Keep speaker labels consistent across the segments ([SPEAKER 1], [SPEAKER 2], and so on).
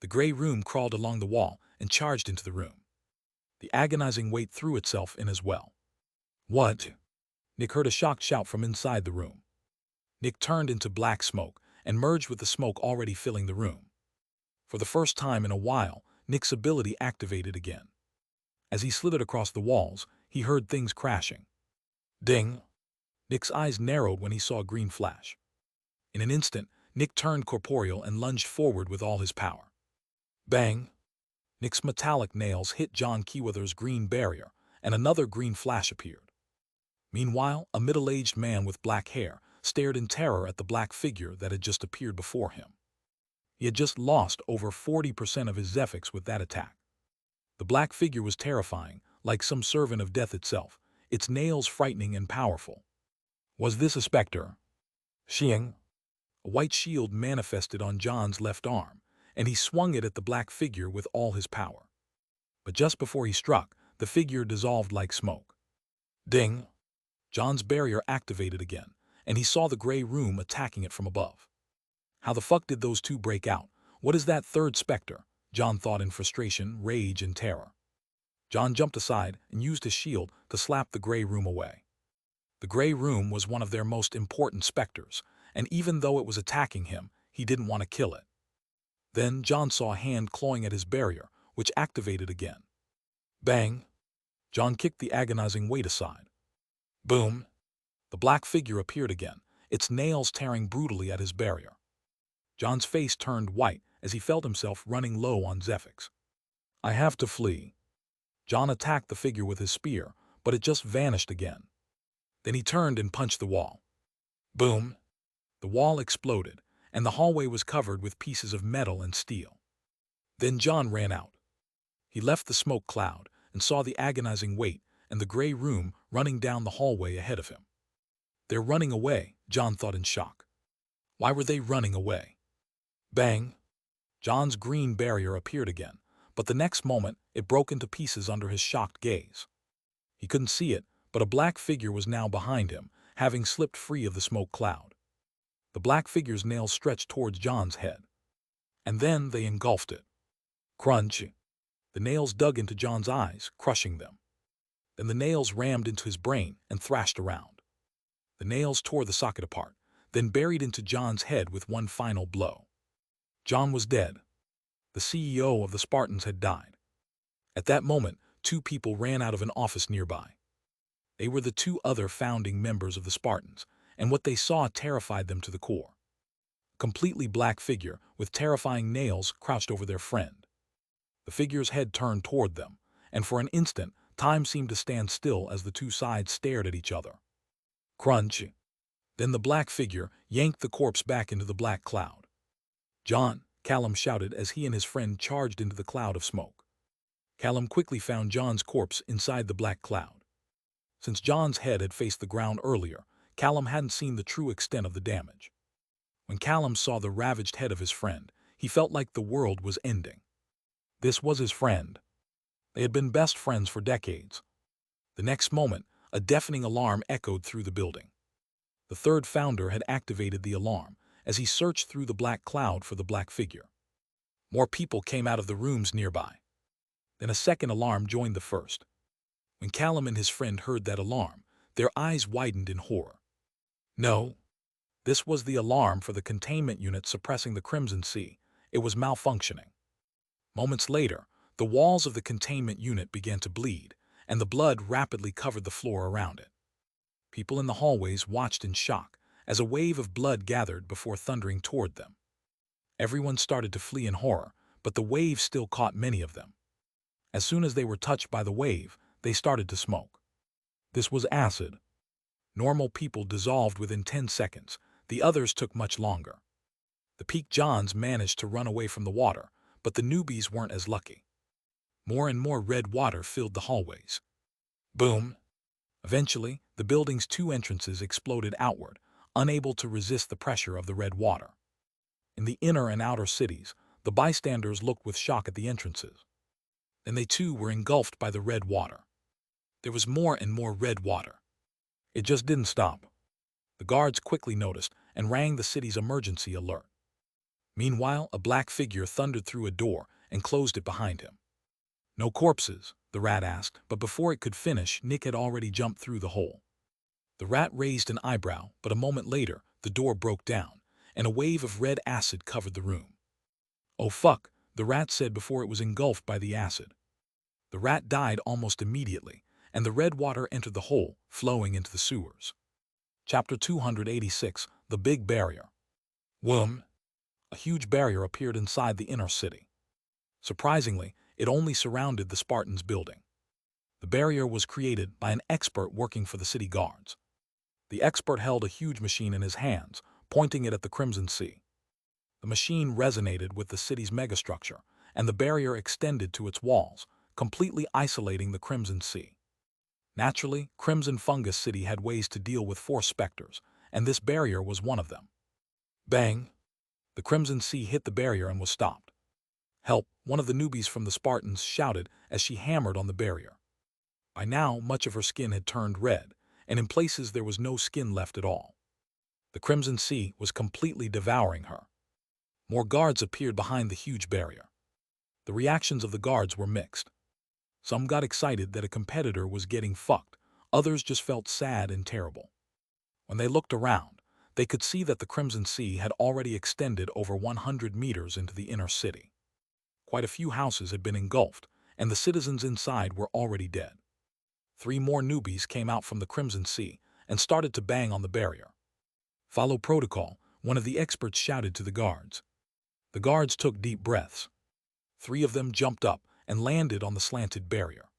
[SPEAKER 1] The gray room crawled along the wall and charged into the room. The agonizing weight threw itself in as well. "What?" Nick heard a shocked shout from inside the room. Nick turned into black smoke and merged with the smoke already filling the room. For the first time in a while, Nick's ability activated again. As he slithered across the walls, he heard things crashing. Ding! Nick's eyes narrowed when he saw a green flash. In an instant, Nick turned corporeal and lunged forward with all his power. Bang! Nick's metallic nails hit John Keyweather's green barrier, and another green flash appeared. Meanwhile, a middle-aged man with black hair stared in terror at the black figure that had just appeared before him. He had just lost over 40% of his Zephyx with that attack. The black figure was terrifying, like some servant of death itself, its nails frightening and powerful. Was this a Specter? Shing! A white shield manifested on John's left arm, and he swung it at the black figure with all his power. But just before he struck, the figure dissolved like smoke. Ding! John's barrier activated again, and he saw the gray room attacking it from above. How the fuck did those two break out? What is that third Specter? John thought in frustration, rage, and terror. John jumped aside and used his shield to slap the gray room away. The gray room was one of their most important Specters, and even though it was attacking him, he didn't want to kill it. Then John saw a hand clawing at his barrier, which activated again. Bang! John kicked the agonizing weight aside. Boom! The black figure appeared again, its nails tearing brutally at his barrier. John's face turned white as he felt himself running low on Zephyx. I have to flee. John attacked the figure with his spear, but it just vanished again. Then he turned and punched the wall. Boom! The wall exploded, and the hallway was covered with pieces of metal and steel. Then John ran out. He left the smoke cloud and saw the agonizing weight and the gray room running down the hallway ahead of him. They're running away, John thought in shock. Why were they running away? Bang! John's green barrier appeared again, but the next moment it broke into pieces under his shocked gaze. He couldn't see it, but a black figure was now behind him, having slipped free of the smoke cloud. The black figure's nails stretched towards John's head. And then they engulfed it. Crunch! The nails dug into John's eyes, crushing them. Then the nails rammed into his brain and thrashed around. The nails tore the socket apart, then buried into John's head with one final blow. John was dead. The CEO of the Spartans had died. At that moment, two people ran out of an office nearby. They were the two other founding members of the Spartans, and what they saw terrified them to the core. A completely black figure with terrifying nails crouched over their friend. The figure's head turned toward them, and for an instant, time seemed to stand still as the two sides stared at each other. Crunch! Then the black figure yanked the corpse back into the black cloud. John, Callum shouted as he and his friend charged into the cloud of smoke. Callum quickly found John's corpse inside the black cloud. Since John's head had faced the ground earlier, Callum hadn't seen the true extent of the damage. When Callum saw the ravaged head of his friend, he felt like the world was ending. This was his friend. They had been best friends for decades. The next moment, a deafening alarm echoed through the building. The third founder had activated the alarm as he searched through the black cloud for the black figure. More people came out of the rooms nearby. Then a second alarm joined the first. When Callum and his friend heard that alarm, their eyes widened in horror. No. This was the alarm for the containment unit suppressing the Crimson Sea. It was malfunctioning. Moments later, the walls of the containment unit began to bleed, and the blood rapidly covered the floor around it. People in the hallways watched in shock as a wave of blood gathered before thundering toward them. Everyone started to flee in horror, but the wave still caught many of them. As soon as they were touched by the wave, they started to smoke. This was acid. Normal people dissolved within 10 seconds, the others took much longer. The Peak Johns managed to run away from the water, but the newbies weren't as lucky. More and more red water filled the hallways. Boom! Eventually, the building's two entrances exploded outward, unable to resist the pressure of the red water. In the inner and outer cities, the bystanders looked with shock at the entrances. Then they too were engulfed by the red water. There was more and more red water. It just didn't stop. The guards quickly noticed and rang the city's emergency alert. Meanwhile, a black figure thundered through a door and closed it behind him. "No corpses?" the rat asked, but before it could finish, Nick had already jumped through the hole. The rat raised an eyebrow, but a moment later, the door broke down, and a wave of red acid covered the room. "Oh fuck," the rat said before it was engulfed by the acid. The rat died almost immediately, and the red water entered the hole, flowing into the sewers. Chapter 286, The Big Barrier. Whoom! A huge barrier appeared inside the inner city. Surprisingly, it only surrounded the Spartans' building. The barrier was created by an expert working for the city guards. The expert held a huge machine in his hands, pointing it at the Crimson Sea. The machine resonated with the city's megastructure, and the barrier extended to its walls, completely isolating the Crimson Sea. Naturally, Crimson Fungus City had ways to deal with force specters, and this barrier was one of them. Bang! The Crimson Sea hit the barrier and was stopped. "Help!" one of the newbies from the Spartans shouted as she hammered on the barrier. By now, much of her skin had turned red, and in places there was no skin left at all. The Crimson Sea was completely devouring her. More guards appeared behind the huge barrier. The reactions of the guards were mixed. Some got excited that a competitor was getting fucked, others just felt sad and terrible. When they looked around, they could see that the Crimson Sea had already extended over 100 meters into the inner city. Quite a few houses had been engulfed, and the citizens inside were already dead. 3 more newbies came out from the Crimson Sea and started to bang on the barrier. "Follow protocol," one of the experts shouted to the guards. The guards took deep breaths. 3 of them jumped up and landed on the slanted barrier.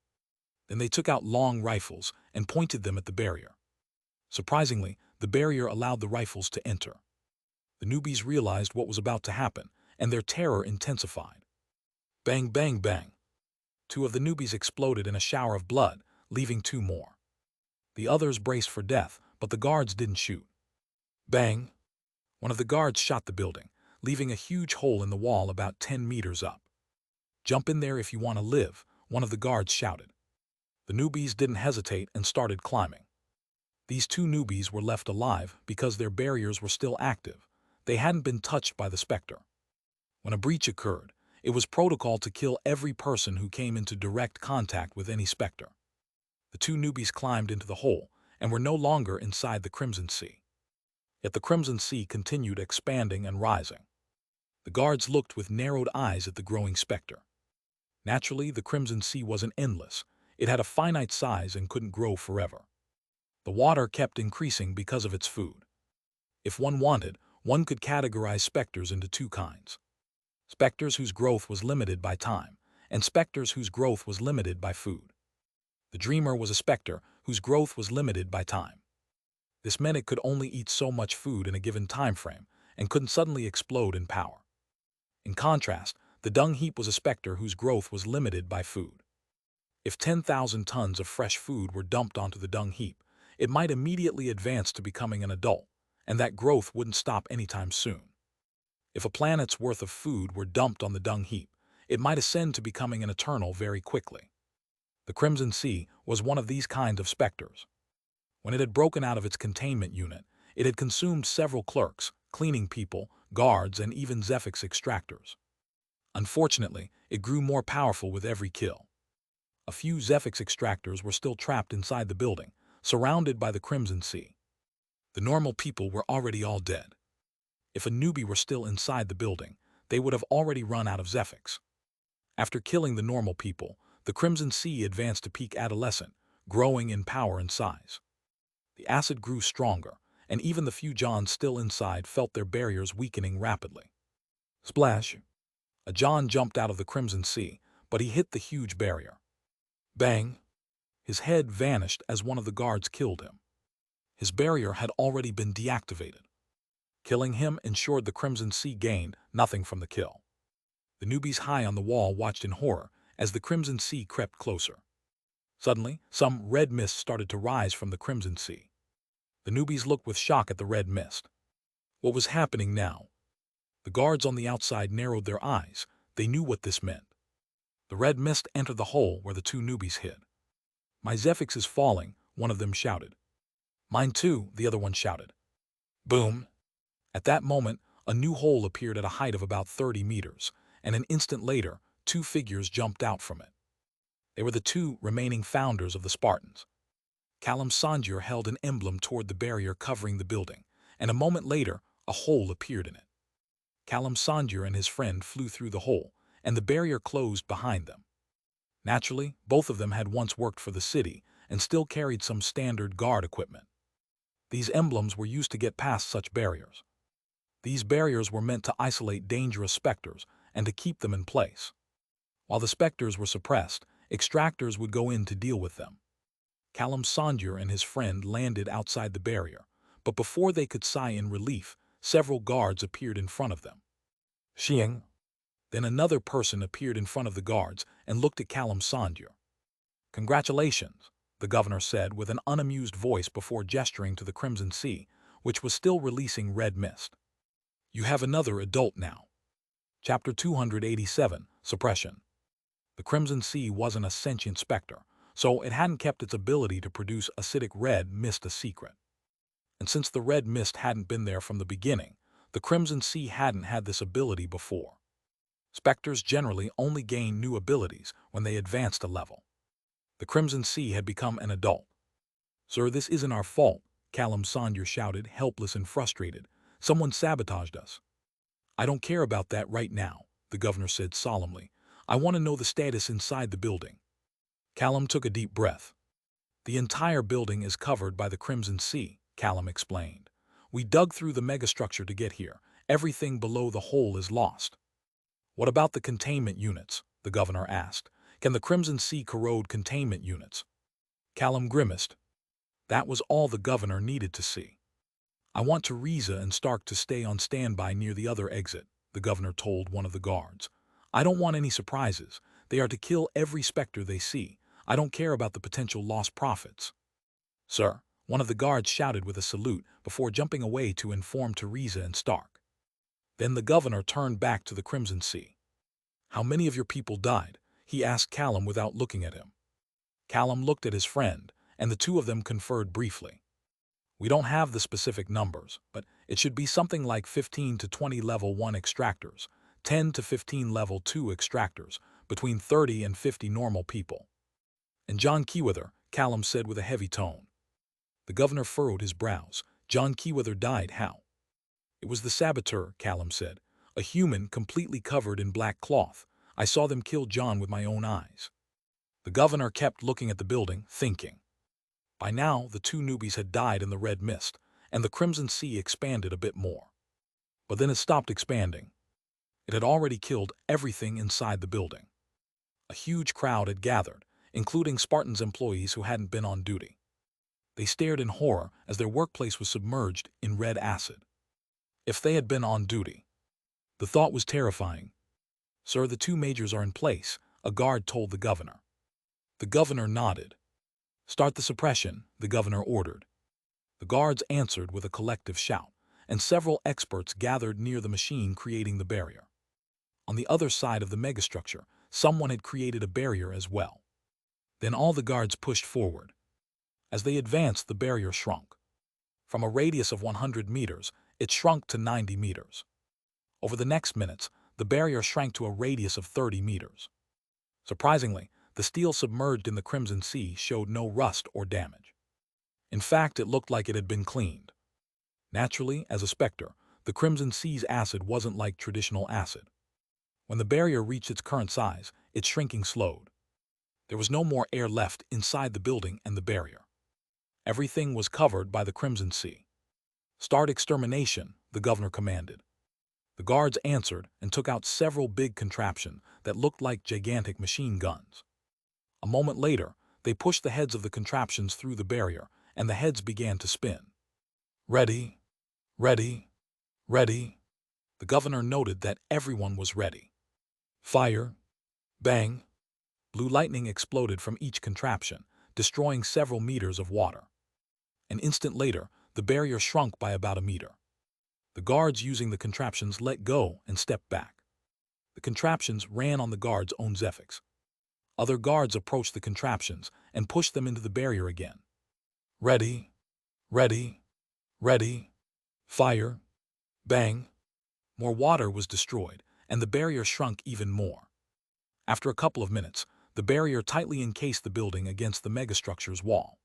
[SPEAKER 1] Then they took out long rifles and pointed them at the barrier. Surprisingly, the barrier allowed the rifles to enter. The newbies realized what was about to happen, and their terror intensified. Bang, bang, bang. 2 of the newbies exploded in a shower of blood, leaving 2 more. The others braced for death, but the guards didn't shoot. Bang! One of the guards shot the building, leaving a huge hole in the wall about 10 meters up. "Jump in there if you want to live," one of the guards shouted. The newbies didn't hesitate and started climbing. These 2 newbies were left alive because their barriers were still active. They hadn't been touched by the Specter. When a breach occurred, it was protocol to kill every person who came into direct contact with any Specter. The 2 newbies climbed into the hole and were no longer inside the Crimson Sea. Yet the Crimson Sea continued expanding and rising. The guards looked with narrowed eyes at the growing Specter. Naturally, the Crimson Sea wasn't endless. It had a finite size and couldn't grow forever. The water kept increasing because of its food. If one wanted, one could categorize Specters into 2 kinds. Specters whose growth was limited by time, and Specters whose growth was limited by food. The Dreamer was a Specter whose growth was limited by time. This meant it could only eat so much food in a given time frame and couldn't suddenly explode in power. In contrast, the Dung Heap was a Specter whose growth was limited by food. If 10,000 tons of fresh food were dumped onto the Dung Heap, it might immediately advance to becoming an adult, and that growth wouldn't stop anytime soon. If a planet's worth of food were dumped on the Dung Heap, it might ascend to becoming an eternal very quickly. The Crimson Sea was one of these kinds of Specters. When it had broken out of its containment unit, it had consumed several clerks, cleaning people, guards, and even Zephyx Extractors. Unfortunately, it grew more powerful with every kill. A few Zephyx Extractors were still trapped inside the building, surrounded by the Crimson Sea. The normal people were already all dead. If a newbie were still inside the building, they would have already run out of Zephyx. After killing the normal people, the Crimson Sea advanced to peak adolescent, growing in power and size. The acid grew stronger, and even the few Johns still inside felt their barriers weakening rapidly. Splash! A John jumped out of the Crimson Sea, but he hit the huge barrier. Bang! His head vanished as one of the guards killed him. His barrier had already been deactivated. Killing him ensured the Crimson Sea gained nothing from the kill. The newbies high on the wall watched in horror as the Crimson Sea crept closer. Suddenly, some red mist started to rise from the Crimson Sea. The newbies looked with shock at the red mist. What was happening now? The guards on the outside narrowed their eyes. They knew what this meant. The red mist entered the hole where the 2 newbies hid. "My Zephyx is falling," one of them shouted. "Mine too," the other one shouted. Boom! At that moment, a new hole appeared at a height of about 30 meters, and an instant later, two figures jumped out from it. They were the two remaining founders of the Spartans. Callum Sondier held an emblem toward the barrier covering the building, and a moment later, a hole appeared in it. Callum Sondier and his friend flew through the hole, and the barrier closed behind them. Naturally, both of them had once worked for the city and still carried some standard guard equipment. These emblems were used to get past such barriers. These barriers were meant to isolate dangerous specters and to keep them in place. While the specters were suppressed, extractors would go in to deal with them. Callum Sondier and his friend landed outside the barrier, but before they could sigh in relief, several guards appeared in front of them. Xiang. Then another person appeared in front of the guards and looked at Callum Sondier. "Congratulations," the governor said with an unamused voice before gesturing to the Crimson Sea, which was still releasing red mist. "You have another adult now." Chapter 287, Suppression. The Crimson Sea wasn't a sentient specter, so it hadn't kept its ability to produce acidic red mist a secret. And since the red mist hadn't been there from the beginning, the Crimson Sea hadn't had this ability before. Specters generally only gain new abilities when they advanced a level. The Crimson Sea had become an adult. "Sir, this isn't our fault," Callum Sondier shouted, helpless and frustrated. "Someone sabotaged us." "I don't care about that right now," the governor said solemnly. "I want to know the status inside the building." Callum took a deep breath. "The entire building is covered by the Crimson Sea," Callum explained. "We dug through the megastructure to get here. Everything below the hole is lost." "What about the containment units?" the governor asked. "Can the Crimson Sea corrode containment units?" Callum grimaced. That was all the governor needed to see. "I want Teresa and Stark to stay on standby near the other exit," the governor told one of the guards. "I don't want any surprises. They are to kill every specter they see. I don't care about the potential lost profits." "Sir," one of the guards shouted with a salute before jumping away to inform Teresa and Stark. Then the governor turned back to the Crimson Sea. "How many of your people died?" he asked Callum without looking at him. Callum looked at his friend, and the two of them conferred briefly. "We don't have the specific numbers, but it should be something like 15 to 20 level 1 extractors, 10 to 15 level 2 extractors, between 30 and 50 normal people." "And John Keyweather," Callum said with a heavy tone. The governor furrowed his brows. "John Keyweather died how?" "It was the saboteur," Callum said. "A human completely covered in black cloth. I saw them kill John with my own eyes." The governor kept looking at the building, thinking. By now, the two newbies had died in the red mist, and the Crimson Sea expanded a bit more. But then it stopped expanding. It had already killed everything inside the building. A huge crowd had gathered, including Spartans' employees who hadn't been on duty. They stared in horror as their workplace was submerged in red acid. If they had been on duty. The thought was terrifying. "Sir, the two majors are in place," a guard told the governor. The governor nodded. "Start the suppression," the governor ordered. The guards answered with a collective shout, and several experts gathered near the machine creating the barrier. On the other side of the megastructure, someone had created a barrier as well. Then all the guards pushed forward. As they advanced, the barrier shrunk. From a radius of 100 meters, it shrunk to 90 meters. Over the next minutes, the barrier shrank to a radius of 30 meters. Surprisingly, the steel submerged in the Crimson Sea showed no rust or damage. In fact, it looked like it had been cleaned. Naturally, as a specter, the Crimson Sea's acid wasn't like traditional acid. When the barrier reached its current size, its shrinking slowed. There was no more air left inside the building and the barrier. Everything was covered by the Crimson Sea. "Start extermination," the governor commanded. The guards answered and took out several big contraptions that looked like gigantic machine guns. A moment later, they pushed the heads of the contraptions through the barrier, and the heads began to spin. "Ready, ready, ready." The governor noted that everyone was ready. "Fire, bang." Blue lightning exploded from each contraption, destroying several meters of water. An instant later, the barrier shrunk by about a meter. The guards using the contraptions let go and stepped back. The contraptions ran on the guards' own Zephyx. Other guards approached the contraptions and pushed them into the barrier again. "Ready, ready, ready, fire, bang." More water was destroyed, and the barrier shrunk even more. After a couple of minutes, the barrier tightly encased the building against the megastructure's wall.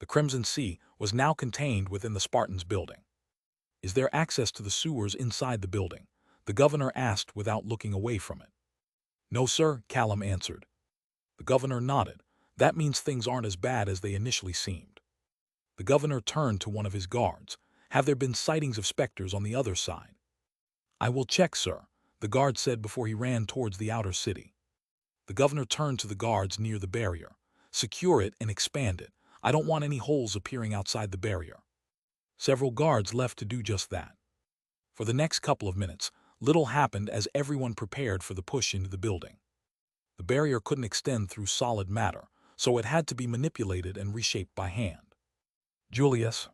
[SPEAKER 1] The Crimson Sea was now contained within the Spartans' building. "Is there access to the sewers inside the building?" the governor asked without looking away from it. "No, sir," Callum answered. The governor nodded. "That means things aren't as bad as they initially seemed." The governor turned to one of his guards. "Have there been sightings of specters on the other side?" "I will check, sir," the guard said before he ran towards the outer city. The governor turned to the guards near the barrier. "Secure it and expand it. I don't want any holes appearing outside the barrier." Several guards left to do just that. For the next couple of minutes, little happened as everyone prepared for the push into the building. The barrier couldn't extend through solid matter, so it had to be manipulated and reshaped by hand. "Julius."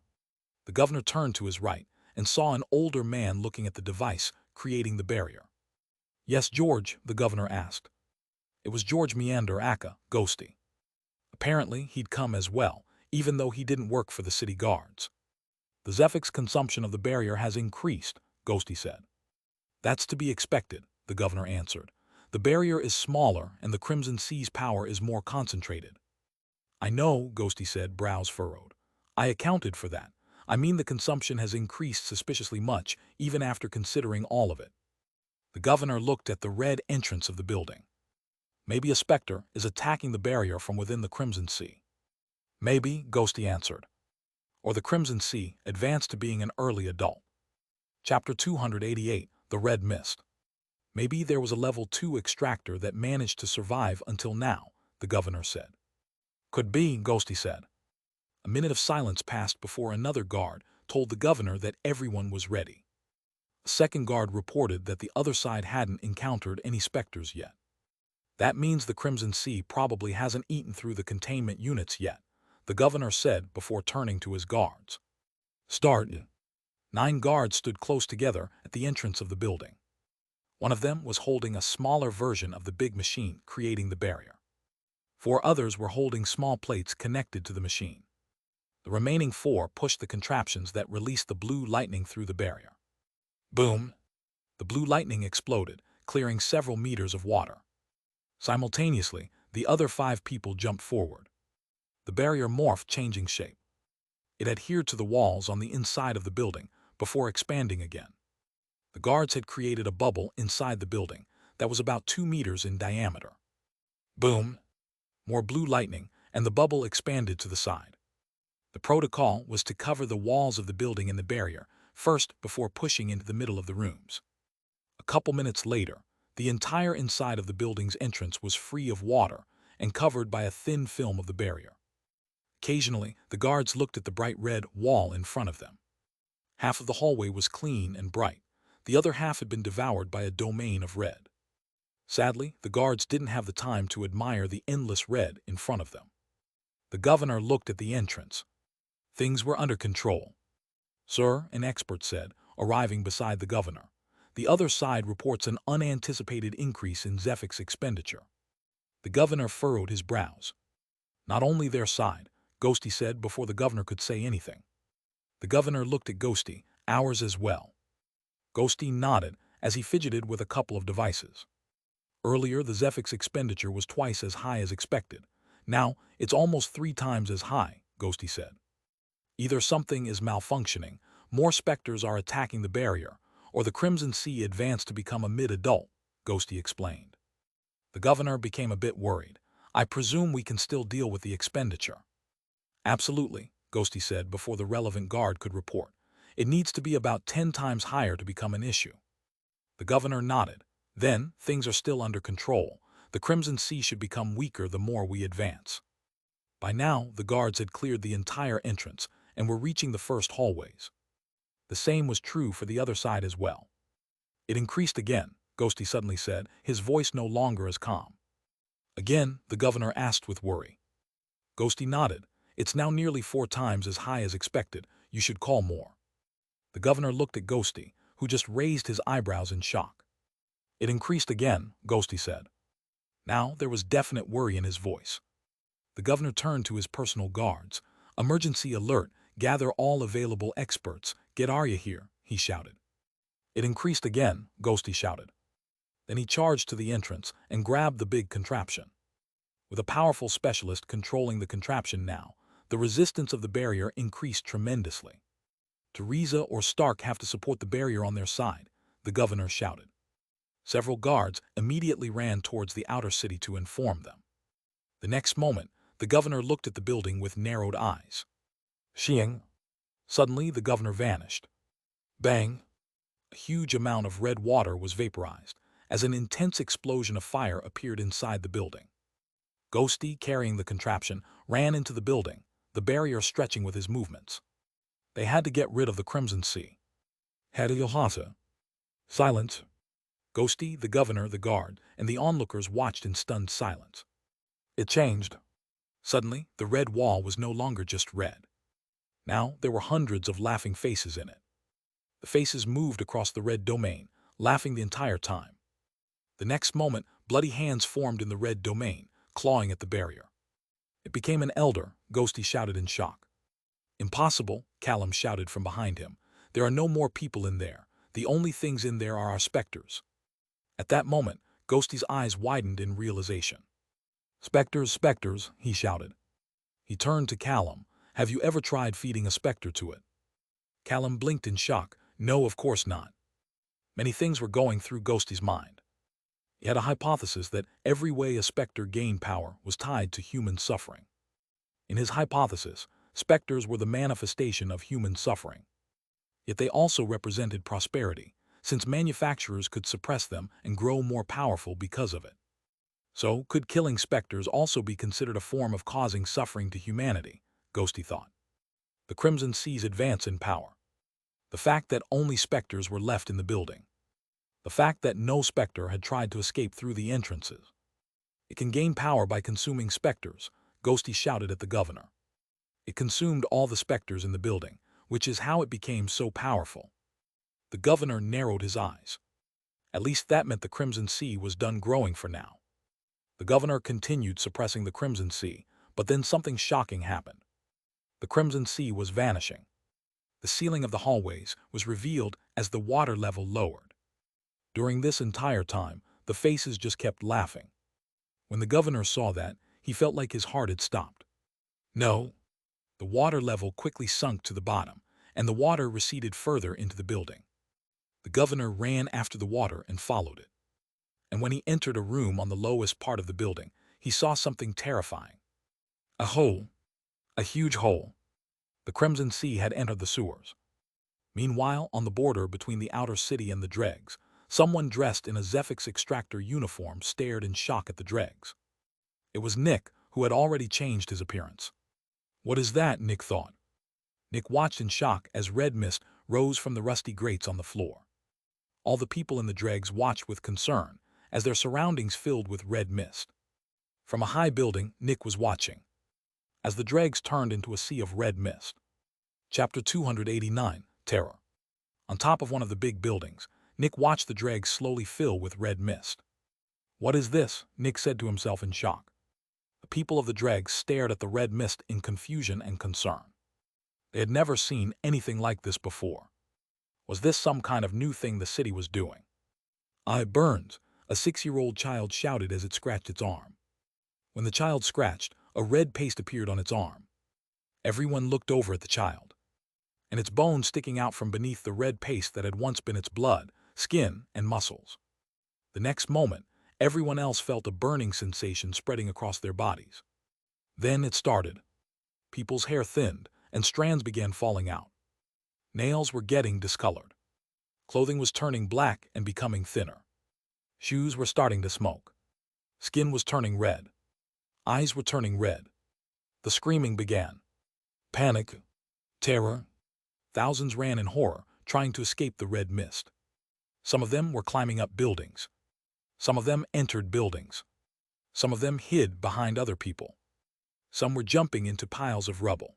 [SPEAKER 1] The governor turned to his right and saw an older man looking at the device creating the barrier. "Yes, George?" the governor asked. It was George Meander Aka, Ghosty. Apparently, he'd come as well, even though he didn't work for the city guards. "The Zephyx consumption of the barrier has increased," Ghosty said. "That's to be expected," the governor answered. "The barrier is smaller and the Crimson Sea's power is more concentrated." "I know," Ghosty said, brows furrowed. "I accounted for that. I mean the consumption has increased suspiciously much, even after considering all of it." The governor looked at the red entrance of the building. "Maybe a Specter is attacking the barrier from within the Crimson Sea." "Maybe," Ghosty answered. "Or the Crimson Sea advanced to being an early adult." Chapter 288, The Red Mist. "Maybe there was a level 2 extractor that managed to survive until now," the governor said. "Could be," Ghosty said. A minute of silence passed before another guard told the governor that everyone was ready. A second guard reported that the other side hadn't encountered any Specters yet. "That means the Crimson Sea probably hasn't eaten through the containment units yet," the governor said before turning to his guards. "Start." 9 guards stood close together at the entrance of the building. One of them was holding a smaller version of the big machine creating the barrier. 4 others were holding small plates connected to the machine. The remaining 4 pushed the contraptions that released the blue lightning through the barrier. Boom! The blue lightning exploded, clearing several meters of water. Simultaneously, the other 5 people jumped forward. The barrier morphed, changing shape. It adhered to the walls on the inside of the building before expanding again. The guards had created a bubble inside the building that was about 2 meters in diameter. Boom! More blue lightning, and the bubble expanded to the side. The protocol was to cover the walls of the building and the barrier first before pushing into the middle of the rooms. A couple minutes later, the entire inside of the building's entrance was free of water and covered by a thin film of the barrier. Occasionally, the guards looked at the bright red wall in front of them. Half of the hallway was clean and bright. The other half had been devoured by a domain of red. Sadly, the guards didn't have the time to admire the endless red in front of them. The governor looked at the entrance. Things were under control. "Sir," an expert said, arriving beside the governor. "The other side reports an unanticipated increase in Zephyx expenditure." The governor furrowed his brows. "Not only their side," Ghosty said before the governor could say anything. The governor looked at Ghosty. "Ours as well." Ghosty nodded as he fidgeted with a couple of devices. Earlier, the Zephyx expenditure was twice as high as expected. Now, it's almost 3 times as high, Ghosty said. "Either something is malfunctioning, more Specters are attacking the barrier, or the Crimson Sea advanced to become a mid-adult," Ghosty explained. The governor became a bit worried. "I presume we can still deal with the expenditure." "Absolutely," Ghosty said before the relevant guard could report. "It needs to be about 10 times higher to become an issue." The governor nodded. "Then, things are still under control. The Crimson Sea should become weaker the more we advance." By now, the guards had cleared the entire entrance and were reaching the first hallways. The same was true for the other side as well. "It increased again," Ghosty suddenly said, his voice no longer as calm. "Again?" the governor asked with worry. Ghosty nodded. "It's now nearly 4 times as high as expected. You should call more." The governor looked at Ghosty, who just raised his eyebrows in shock. "It increased again," Ghosty said. Now there was definite worry in his voice. The governor turned to his personal guards. "Emergency alert, gather all available experts. Get Arya here," he shouted. It increased again, Ghosty shouted. Then he charged to the entrance and grabbed the big contraption. With a powerful specialist controlling the contraption now, the resistance of the barrier increased tremendously. Teresa or Stark have to support the barrier on their side, the governor shouted. Several guards immediately ran towards the outer city to inform them. The next moment, the governor looked at the building with narrowed eyes. Shing. Suddenly, the governor vanished. Bang! A huge amount of red water was vaporized, as an intense explosion of fire appeared inside the building. Ghosty, carrying the contraption, ran into the building, the barrier stretching with his movements. They had to get rid of the Crimson Sea. Hadiyahasa. Silence. Ghosty, the governor, the guard, and the onlookers watched in stunned silence. It changed. Suddenly, the red wall was no longer just red. Now, there were hundreds of laughing faces in it. The faces moved across the red domain, laughing the entire time. The next moment, bloody hands formed in the red domain, clawing at the barrier. It became an elder, Ghosty shouted in shock. Impossible, Callum shouted from behind him. There are no more people in there. The only things in there are our specters. At that moment, Ghosty's eyes widened in realization. Specters, specters, he shouted. He turned to Callum. Have you ever tried feeding a specter to it? Callum blinked in shock. No, of course not. Many things were going through Ghosty's mind. He had a hypothesis that every way a specter gained power was tied to human suffering. In his hypothesis, specters were the manifestation of human suffering. Yet they also represented prosperity, since manufacturers could suppress them and grow more powerful because of it. So, could killing specters also be considered a form of causing suffering to humanity, Ghosty thought. The Crimson Sea's advance in power. The fact that only specters were left in the building. The fact that no specter had tried to escape through the entrances. It can gain power by consuming specters, Ghosty shouted at the governor. It consumed all the specters in the building, which is how it became so powerful. The governor narrowed his eyes. At least that meant the Crimson Sea was done growing for now. The governor continued suppressing the Crimson Sea, but then something shocking happened. The Crimson Sea was vanishing. The ceiling of the hallways was revealed as the water level lowered. During this entire time, the faces just kept laughing. When the governor saw that, he felt like his heart had stopped. No. The water level quickly sunk to the bottom, and the water receded further into the building. The governor ran after the water and followed it. And when he entered a room on the lowest part of the building, he saw something terrifying. A hole. A huge hole. The Crimson Sea had entered the sewers. Meanwhile, on the border between the outer city and the Dregs, someone dressed in a Zephyx Extractor uniform stared in shock at the Dregs. It was Nick, who had already changed his appearance. What is that? Nick thought. Nick watched in shock as red mist rose from the rusty grates on the floor. All the people in the Dregs watched with concern as their surroundings filled with red mist. From a high building, Nick was watching, as the Dregs turned into a sea of red mist. Chapter 289, Terror. On top of one of the big buildings, Nick watched the Dregs slowly fill with red mist. What is this? Nick said to himself in shock. The people of the Dregs stared at the red mist in confusion and concern. They had never seen anything like this before. Was this some kind of new thing the city was doing? It burns, a 6-year-old child shouted as it scratched its arm. When the child scratched, a red paste appeared on its arm. Everyone looked over at the child, and its bones sticking out from beneath the red paste that had once been its blood, skin, and muscles. The next moment, everyone else felt a burning sensation spreading across their bodies. Then it started. People's hair thinned, and strands began falling out. Nails were getting discolored. Clothing was turning black and becoming thinner. Shoes were starting to smoke. Skin was turning red. Eyes were turning red. The screaming began. Panic. Terror. Thousands ran in horror, trying to escape the red mist. Some of them were climbing up buildings. Some of them entered buildings. Some of them hid behind other people. Some were jumping into piles of rubble.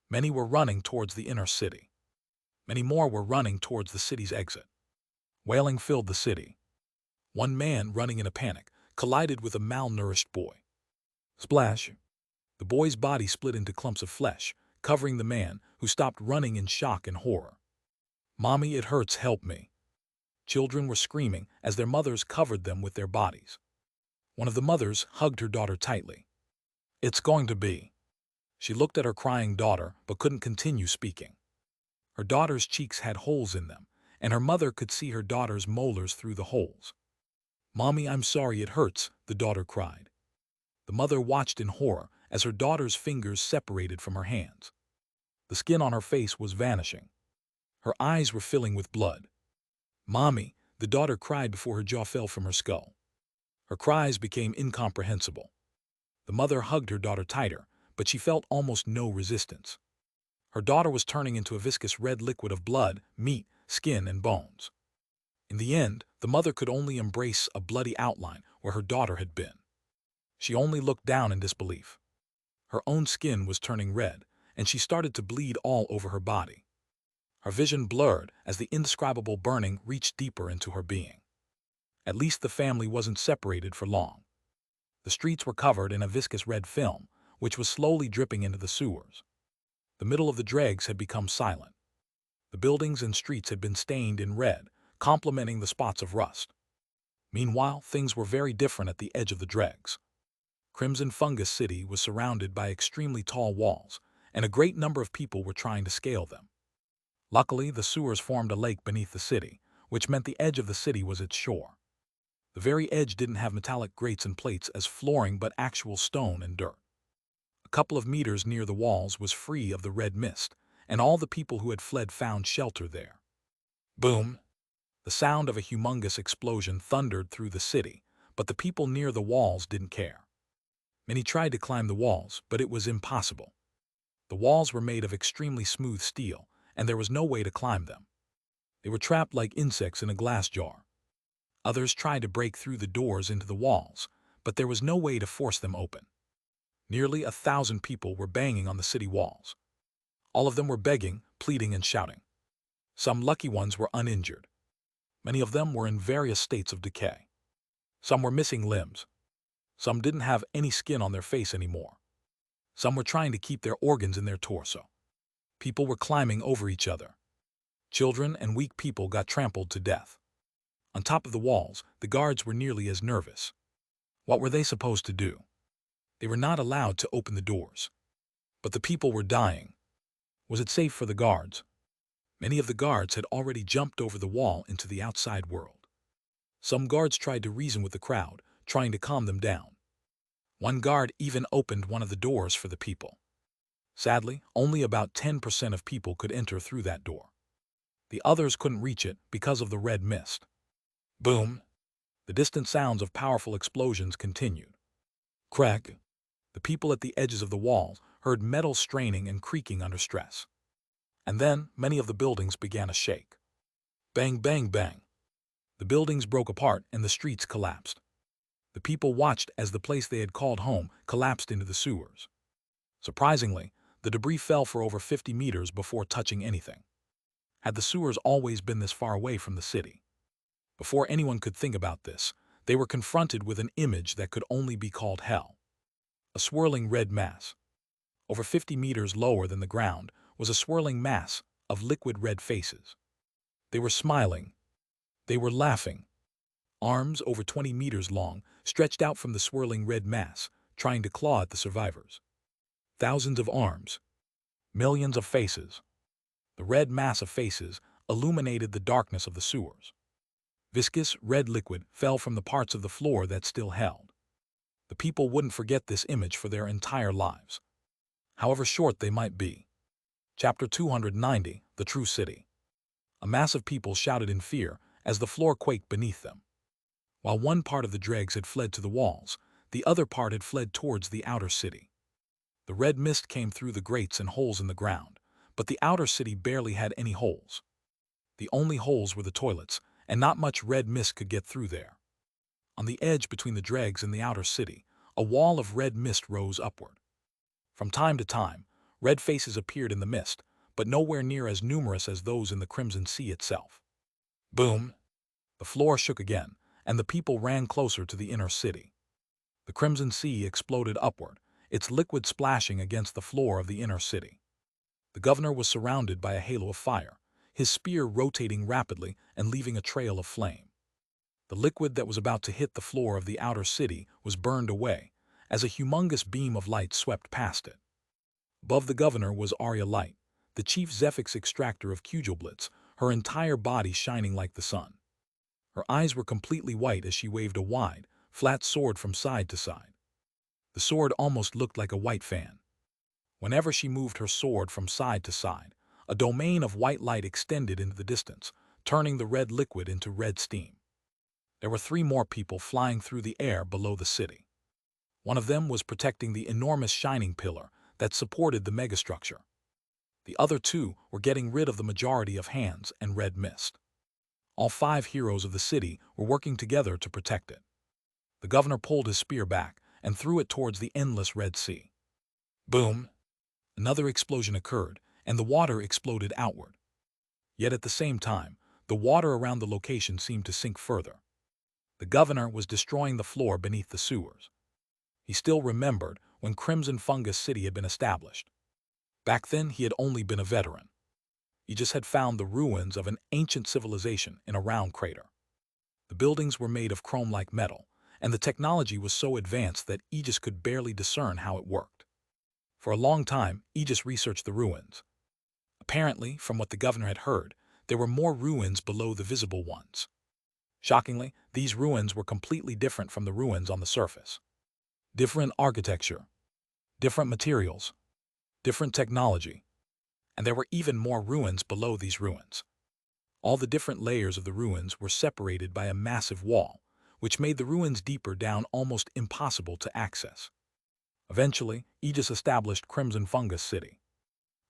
[SPEAKER 1] Many were running towards the inner city. Many more were running towards the city's exit. Wailing filled the city. One man, running in a panic, collided with a malnourished boy. Splash! The boy's body split into clumps of flesh, covering the man, who stopped running in shock and horror. Mommy, it hurts, help me. Children were screaming as their mothers covered them with their bodies. One of the mothers hugged her daughter tightly. "It's going to be." She looked at her crying daughter but couldn't continue speaking. Her daughter's cheeks had holes in them, and her mother could see her daughter's molars through the holes. "Mommy, I'm sorry, it hurts," the daughter cried. The mother watched in horror as her daughter's fingers separated from her hands. The skin on her face was vanishing. Her eyes were filling with blood. "Mommy," the daughter cried before her jaw fell from her skull. Her cries became incomprehensible. The mother hugged her daughter tighter, but she felt almost no resistance. Her daughter was turning into a viscous red liquid of blood, meat, skin, and bones. In the end, the mother could only embrace a bloody outline where her daughter had been. She only looked down in disbelief. Her own skin was turning red, and she started to bleed all over her body. Her vision blurred as the indescribable burning reached deeper into her being. At least the family wasn't separated for long. The streets were covered in a viscous red film, which was slowly dripping into the sewers. The middle of the dregs had become silent. The buildings and streets had been stained in red, complementing the spots of rust. Meanwhile, things were very different at the edge of the dregs. Crimson Fungus City was surrounded by extremely tall walls, and a great number of people were trying to scale them. Luckily, the sewers formed a lake beneath the city, which meant the edge of the city was its shore. The very edge didn't have metallic grates and plates as flooring but actual stone and dirt. A couple of meters near the walls was free of the red mist, and all the people who had fled found shelter there. Boom! The sound of a humongous explosion thundered through the city, but the people near the walls didn't care. Many tried to climb the walls, but it was impossible. The walls were made of extremely smooth steel, and there was no way to climb them. They were trapped like insects in a glass jar. Others tried to break through the doors into the walls, but there was no way to force them open. Nearly 1,000 people were banging on the city walls. All of them were begging, pleading, and shouting. Some lucky ones were uninjured. Many of them were in various states of decay. Some were missing limbs. Some didn't have any skin on their face anymore. Some were trying to keep their organs in their torso. People were climbing over each other. Children and weak people got trampled to death. On top of the walls, the guards were nearly as nervous. What were they supposed to do? They were not allowed to open the doors. But the people were dying. Was it safe for the guards? Many of the guards had already jumped over the wall into the outside world. Some guards tried to reason with the crowd, trying to calm them down. One guard even opened one of the doors for the people. Sadly, only about 10% of people could enter through that door. The others couldn't reach it because of the red mist. Boom! The distant sounds of powerful explosions continued. Crack! The people at the edges of the walls heard metal straining and creaking under stress. And then many of the buildings began to shake. Bang, bang, bang! The buildings broke apart and the streets collapsed. The people watched as the place they had called home collapsed into the sewers. Surprisingly, the debris fell for over 50 meters before touching anything. Had the sewers always been this far away from the city? Before anyone could think about this, they were confronted with an image that could only be called hell. A swirling red mass. Over 50 meters lower than the ground was a swirling mass of liquid red faces. They were smiling. They were laughing. Arms over 20 meters long stretched out from the swirling red mass, trying to claw at the survivors. Thousands of arms. Millions of faces. The red mass of faces illuminated the darkness of the sewers. Viscous red liquid fell from the parts of the floor that still held. The people wouldn't forget this image for their entire lives, however short they might be. Chapter 290, The True City. A mass of people shouted in fear as the floor quaked beneath them. While one part of the dregs had fled to the walls, the other part had fled towards the outer city. The red mist came through the grates and holes in the ground, but the outer city barely had any holes. The only holes were the toilets, and not much red mist could get through there. On the edge between the dregs and the outer city, a wall of red mist rose upward. From time to time, red faces appeared in the mist, but nowhere near as numerous as those in the Crimson Sea itself. Boom! The floor shook again, and the people ran closer to the inner city. The Crimson Sea exploded upward, its liquid splashing against the floor of the inner city. The governor was surrounded by a halo of fire. his spear rotating rapidly and leaving a trail of flame. The liquid that was about to hit the floor of the outer city was burned away, as a humongous beam of light swept past it. Above the governor was Arya Light, the chief Zephyx Extractor of Blitz, her entire body shining like the sun. Her eyes were completely white as she waved a wide, flat sword from side to side. The sword almost looked like a white fan. Whenever she moved her sword from side to side, a domain of white light extended into the distance, turning the red liquid into red steam. There were 3 more people flying through the air below the city. One of them was protecting the enormous shining pillar that supported the megastructure. The other 2 were getting rid of the majority of hands and red mist. All 5 heroes of the city were working together to protect it. The governor pulled his spear back and threw it towards the endless Red Sea. Boom! Another explosion occurred, and the water exploded outward. Yet at the same time, the water around the location seemed to sink further. The governor was destroying the floor beneath the sewers. He still remembered when Crimson Fungus City had been established. Back then, he had only been a veteran. He just had found the ruins of an ancient civilization in a round crater. The buildings were made of chrome-like metal, and the technology was so advanced that Aegis could barely discern how it worked. For a long time, Aegis researched the ruins. Apparently, from what the governor had heard, there were more ruins below the visible ones. Shockingly, these ruins were completely different from the ruins on the surface. Different architecture, different materials, different technology, and there were even more ruins below these ruins. All the different layers of the ruins were separated by a massive wall, which made the ruins deeper down almost impossible to access. Eventually, Aegis established Crimson Fungus City.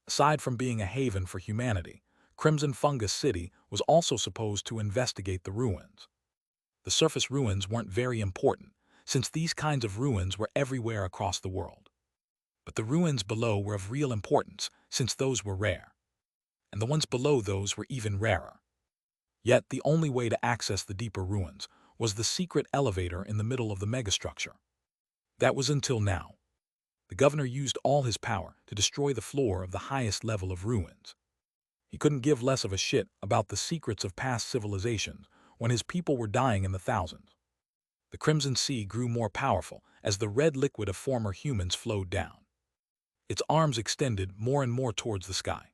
[SPEAKER 1] Aside from being a haven for humanity, Crimson Fungus City was also supposed to investigate the ruins. The surface ruins weren't very important, since these kinds of ruins were everywhere across the world. But the ruins below were of real importance, since those were rare. And the ones below those were even rarer. Yet the only way to access the deeper ruins was the secret elevator in the middle of the megastructure. That was until now. The governor used all his power to destroy the floor of the highest level of ruins. He couldn't give less of a shit about the secrets of past civilizations when his people were dying in the thousands. The Crimson Sea grew more powerful as the red liquid of former humans flowed down. Its arms extended more and more towards the sky.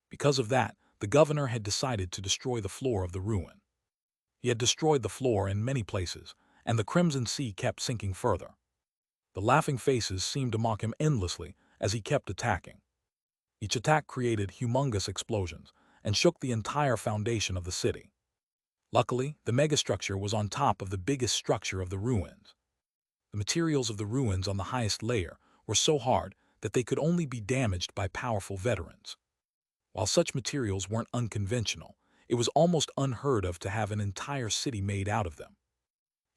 [SPEAKER 1] Because of that, the governor had decided to destroy the floor of the ruin. He had destroyed the floor in many places, and the Crimson Sea kept sinking further. The laughing faces seemed to mock him endlessly as he kept attacking. Each attack created humongous explosions and shook the entire foundation of the city. Luckily, the megastructure was on top of the biggest structure of the ruins. The materials of the ruins on the highest layer were so hard that they could only be damaged by powerful veterans. While such materials weren't unconventional, it was almost unheard of to have an entire city made out of them.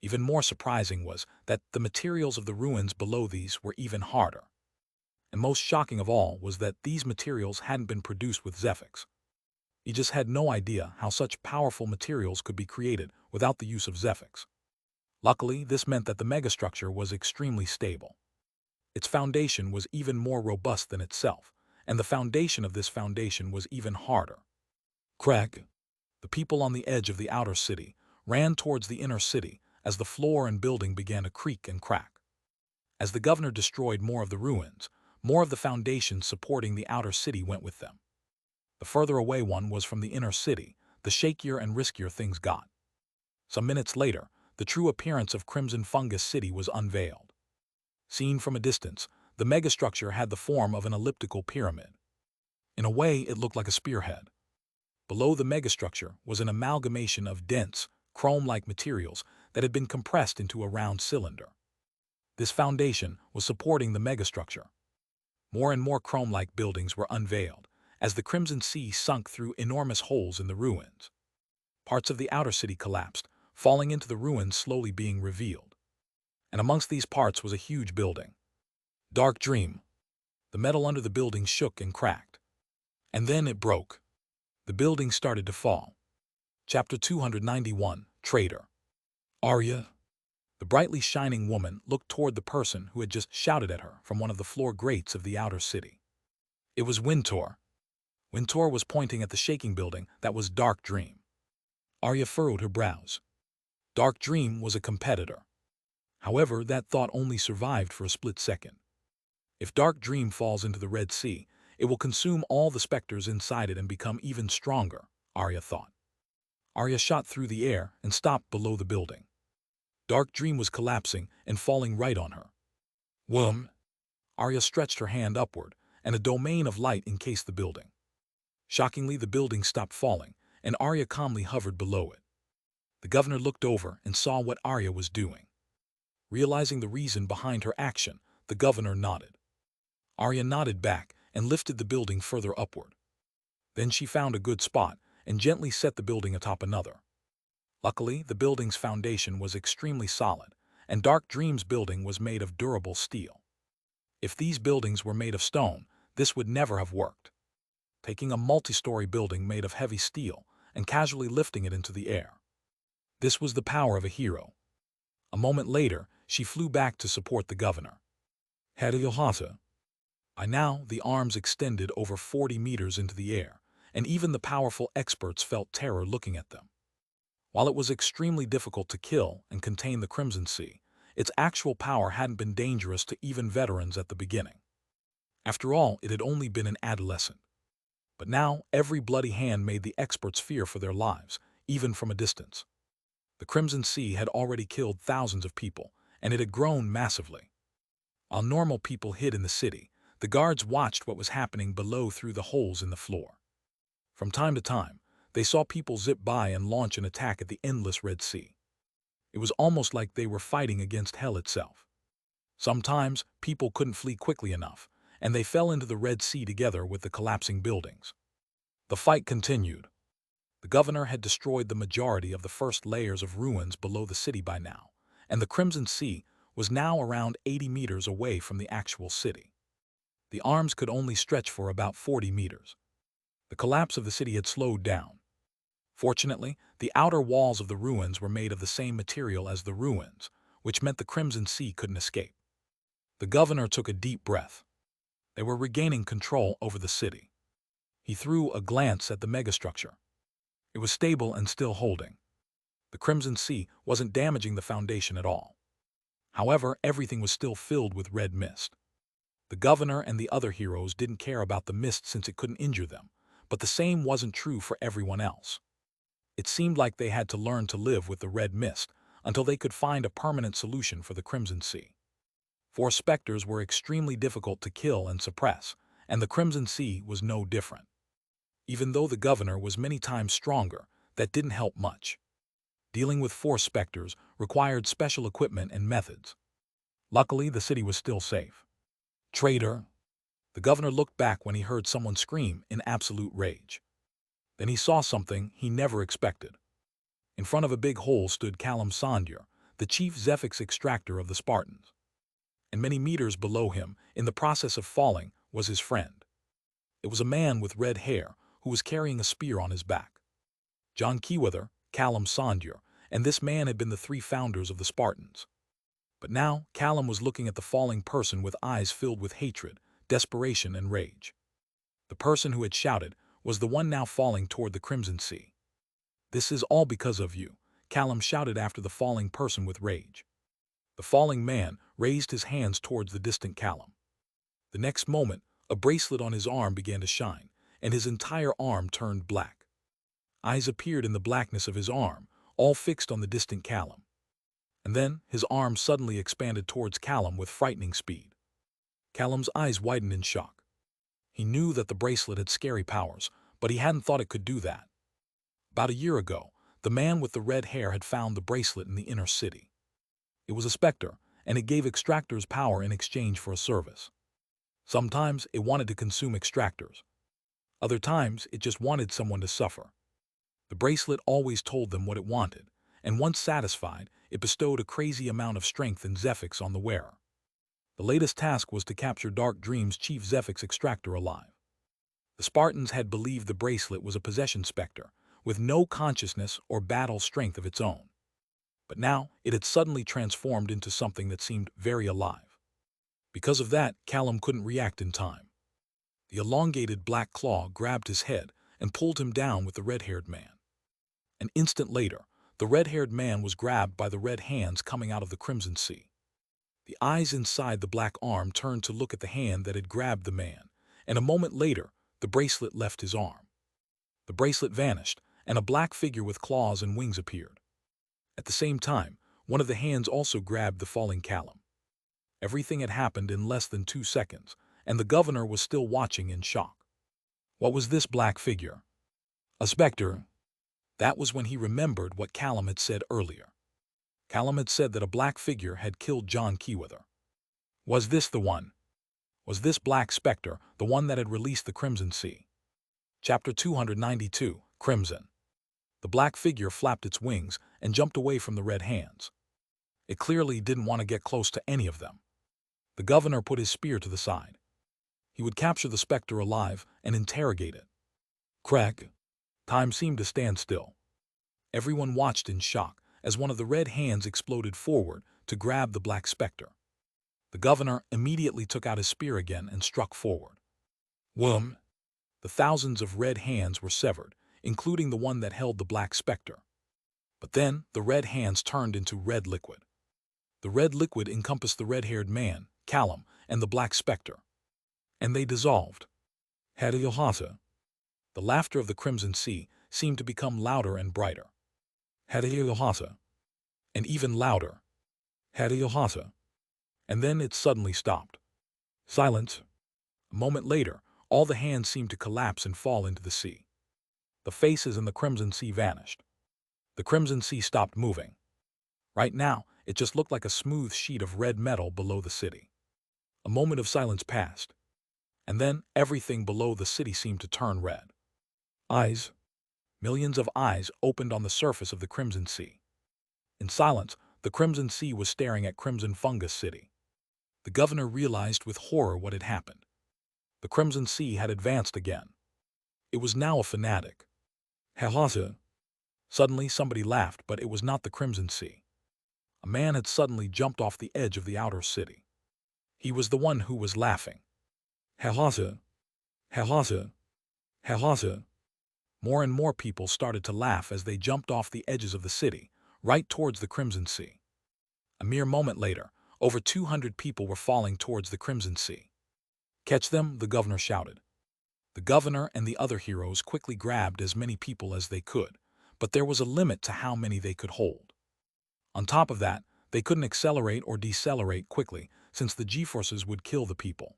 [SPEAKER 1] Even more surprising was that the materials of the ruins below these were even harder. And most shocking of all was that these materials hadn't been produced with Zephyx. He just had no idea how such powerful materials could be created without the use of Zephyx. Luckily, this meant that the megastructure was extremely stable. Its foundation was even more robust than itself, and the foundation of this foundation was even harder. Crack! The people on the edge of the outer city ran towards the inner city as the floor and building began to creak and crack. As the governor destroyed more of the ruins, more of the foundations supporting the outer city went with them. The further away one was from the inner city, the shakier and riskier things got. Some minutes later, the true appearance of Crimson Fungus City was unveiled. Seen from a distance, the megastructure had the form of an elliptical pyramid. In a way, it looked like a spearhead. Below the megastructure was an amalgamation of dense, chrome-like materials that had been compressed into a round cylinder. This foundation was supporting the megastructure. More and more chrome-like buildings were unveiled, as the Crimson Sea sunk through enormous holes in the ruins. Parts of the outer city collapsed, falling into the ruins slowly being revealed. And amongst these parts was a huge building. Dark Dream. The metal under the building shook and cracked. And then it broke. The building started to fall. Chapter 291, Traitor. Arya. The brightly shining woman looked toward the person who had just shouted at her from one of the floor grates of the outer city. It was Wintor. When Tor was pointing at the shaking building, that was Dark Dream. Arya furrowed her brows. Dark Dream was a competitor. However, that thought only survived for a split second. If Dark Dream falls into the Red Sea, it will consume all the Specters inside it and become even stronger, Arya thought. Arya shot through the air and stopped below the building. Dark Dream was collapsing and falling right on her. Whoom! Arya stretched her hand upward, and a domain of light encased the building. Shockingly, the building stopped falling, and Arya calmly hovered below it. The governor looked over and saw what Arya was doing. Realizing the reason behind her action, the governor nodded. Arya nodded back and lifted the building further upward. Then she found a good spot and gently set the building atop another. Luckily, the building's foundation was extremely solid, and Dark Dream's building was made of durable steel. If these buildings were made of stone, this would never have worked. Taking a multi-story building made of heavy steel and casually lifting it into the air. This was the power of a hero. A moment later, she flew back to support the governor. Hadayahata. By now, the arms extended over 40 meters into the air, and even the powerful experts felt terror looking at them. While it was extremely difficult to kill and contain the Crimson Sea, its actual power hadn't been dangerous to even veterans at the beginning. After all, it had only been an adolescent. But now, every bloody hand made the experts fear for their lives, even from a distance. The Crimson Sea had already killed thousands of people, and it had grown massively. While normal people hid in the city, the guards watched what was happening below through the holes in the floor. From time to time, they saw people zip by and launch an attack at the endless Red Sea. It was almost like they were fighting against hell itself. Sometimes, people couldn't flee quickly enough, and they fell into the Red Sea together with the collapsing buildings. The fight continued. The governor had destroyed the majority of the first layers of ruins below the city by now, and the Crimson Sea was now around 80 meters away from the actual city. The arms could only stretch for about 40 meters. The collapse of the city had slowed down. Fortunately, the outer walls of the ruins were made of the same material as the ruins, which meant the Crimson Sea couldn't escape. The governor took a deep breath. They were regaining control over the city. He threw a glance at the megastructure. It was stable and still holding. The Crimson Sea wasn't damaging the foundation at all. However, everything was still filled with red mist. The governor and the other heroes didn't care about the mist since it couldn't injure them, but the same wasn't true for everyone else. It seemed like they had to learn to live with the red mist until they could find a permanent solution for the Crimson Sea. For Specters were extremely difficult to kill and suppress, and the Crimson Sea was no different. Even though the governor was many times stronger, that didn't help much. Dealing with Force Specters required special equipment and methods. Luckily, the city was still safe. Traitor! The governor looked back when he heard someone scream in absolute rage. Then he saw something he never expected. In front of a big hole stood Callum Sondur, the chief Zephyx Extractor of the Spartans. And many meters below him, in the process of falling, was his friend. It was a man with red hair who was carrying a spear on his back. John Keyweather, Callum Sondur, and this man had been the three founders of the Spartans. But now, Callum was looking at the falling person with eyes filled with hatred, desperation, and rage. The person who had shouted was the one now falling toward the Crimson Sea. "This is all because of you," Callum shouted after the falling person with rage. The falling man raised his hands towards the distant Callum. The next moment, a bracelet on his arm began to shine, and his entire arm turned black. Eyes appeared in the blackness of his arm, all fixed on the distant Callum. And then, his arm suddenly expanded towards Callum with frightening speed. Callum's eyes widened in shock. He knew that the bracelet had scary powers, but he hadn't thought it could do that. About a year ago, the man with the red hair had found the bracelet in the inner city. It was a Specter, and it gave Extractors power in exchange for a service. Sometimes it wanted to consume Extractors. Other times it just wanted someone to suffer. The bracelet always told them what it wanted, and once satisfied, it bestowed a crazy amount of strength and Zephyx on the wearer. The latest task was to capture Dark Dream's chief Zephyx Extractor alive. The Spartans had believed the bracelet was a possession Specter, with no consciousness or battle strength of its own. But now, it had suddenly transformed into something that seemed very alive. Because of that, Callum couldn't react in time. The elongated black claw grabbed his head and pulled him down with the red-haired man. An instant later, the red-haired man was grabbed by the red hands coming out of the Crimson Sea. The eyes inside the black arm turned to look at the hand that had grabbed the man, and a moment later, the bracelet left his arm. The bracelet vanished, and a black figure with claws and wings appeared. At the same time, one of the hands also grabbed the falling Callum. Everything had happened in less than 2 seconds, and the governor was still watching in shock. What was this black figure? A specter. That was when he remembered what Callum had said earlier. Callum had said that a black figure had killed John Keyweather. Was this the one? Was this black specter the one that had released the Crimson Sea? Chapter 292, Crimson. The black figure flapped its wings and jumped away from the red hands. It clearly didn't want to get close to any of them. The governor put his spear to the side. He would capture the specter alive and interrogate it. Crack. Time seemed to stand still. Everyone watched in shock as one of the red hands exploded forward to grab the black specter. The governor immediately took out his spear again and struck forward. Whoom! The thousands of red hands were severed, including the one that held the black specter. But then the red hands turned into red liquid. The red liquid encompassed the red-haired man, Callum, and the black specter. And they dissolved. Hadayahata. The laughter of the Crimson Sea seemed to become louder and brighter. Hadayahata. And even louder. Hadayahata. And then it suddenly stopped. Silence. A moment later, all the hands seemed to collapse and fall into the sea. The faces in the Crimson Sea vanished. The Crimson Sea stopped moving. Right now, it just looked like a smooth sheet of red metal below the city. A moment of silence passed, and then everything below the city seemed to turn red. Eyes. Millions of eyes opened on the surface of the Crimson Sea. In silence, the Crimson Sea was staring at Crimson Fungus City. The governor realized with horror what had happened. The Crimson Sea had advanced again. It was now a fanatic. Hahasa. Suddenly somebody laughed, but it was not the Crimson Sea. A man had suddenly jumped off the edge of the outer city. He was the one who was laughing. Hahasa. Hahasa. Hahasa. More and more people started to laugh as they jumped off the edges of the city, right towards the Crimson Sea. A mere moment later, over 200 people were falling towards the Crimson Sea. Catch them, the governor shouted. The governor and the other heroes quickly grabbed as many people as they could, but there was a limit to how many they could hold. On top of that, they couldn't accelerate or decelerate quickly, since the G-forces would kill the people.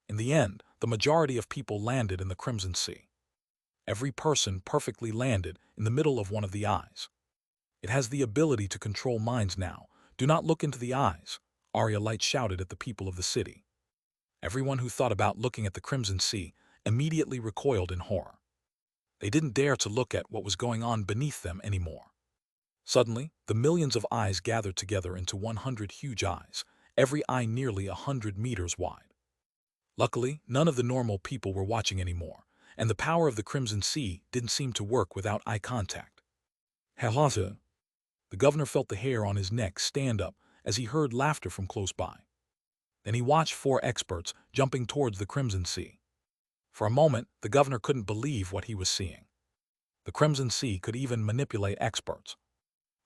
[SPEAKER 1] In the end, the majority of people landed in the Crimson Sea. Every person perfectly landed in the middle of one of the eyes. It has the ability to control minds now. Do not look into the eyes, Arya Light shouted at the people of the city. Everyone who thought about looking at the Crimson Sea immediately recoiled in horror. They didn't dare to look at what was going on beneath them anymore. Suddenly, the millions of eyes gathered together into 100 huge eyes, every eye nearly 100 meters wide. Luckily, none of the normal people were watching anymore, and the power of the Crimson Sea didn't seem to work without eye contact. Hahasa. The governor felt the hair on his neck stand up as he heard laughter from close by. Then he watched 4 experts jumping towards the Crimson Sea. For a moment, the governor couldn't believe what he was seeing. The Crimson Sea could even manipulate experts.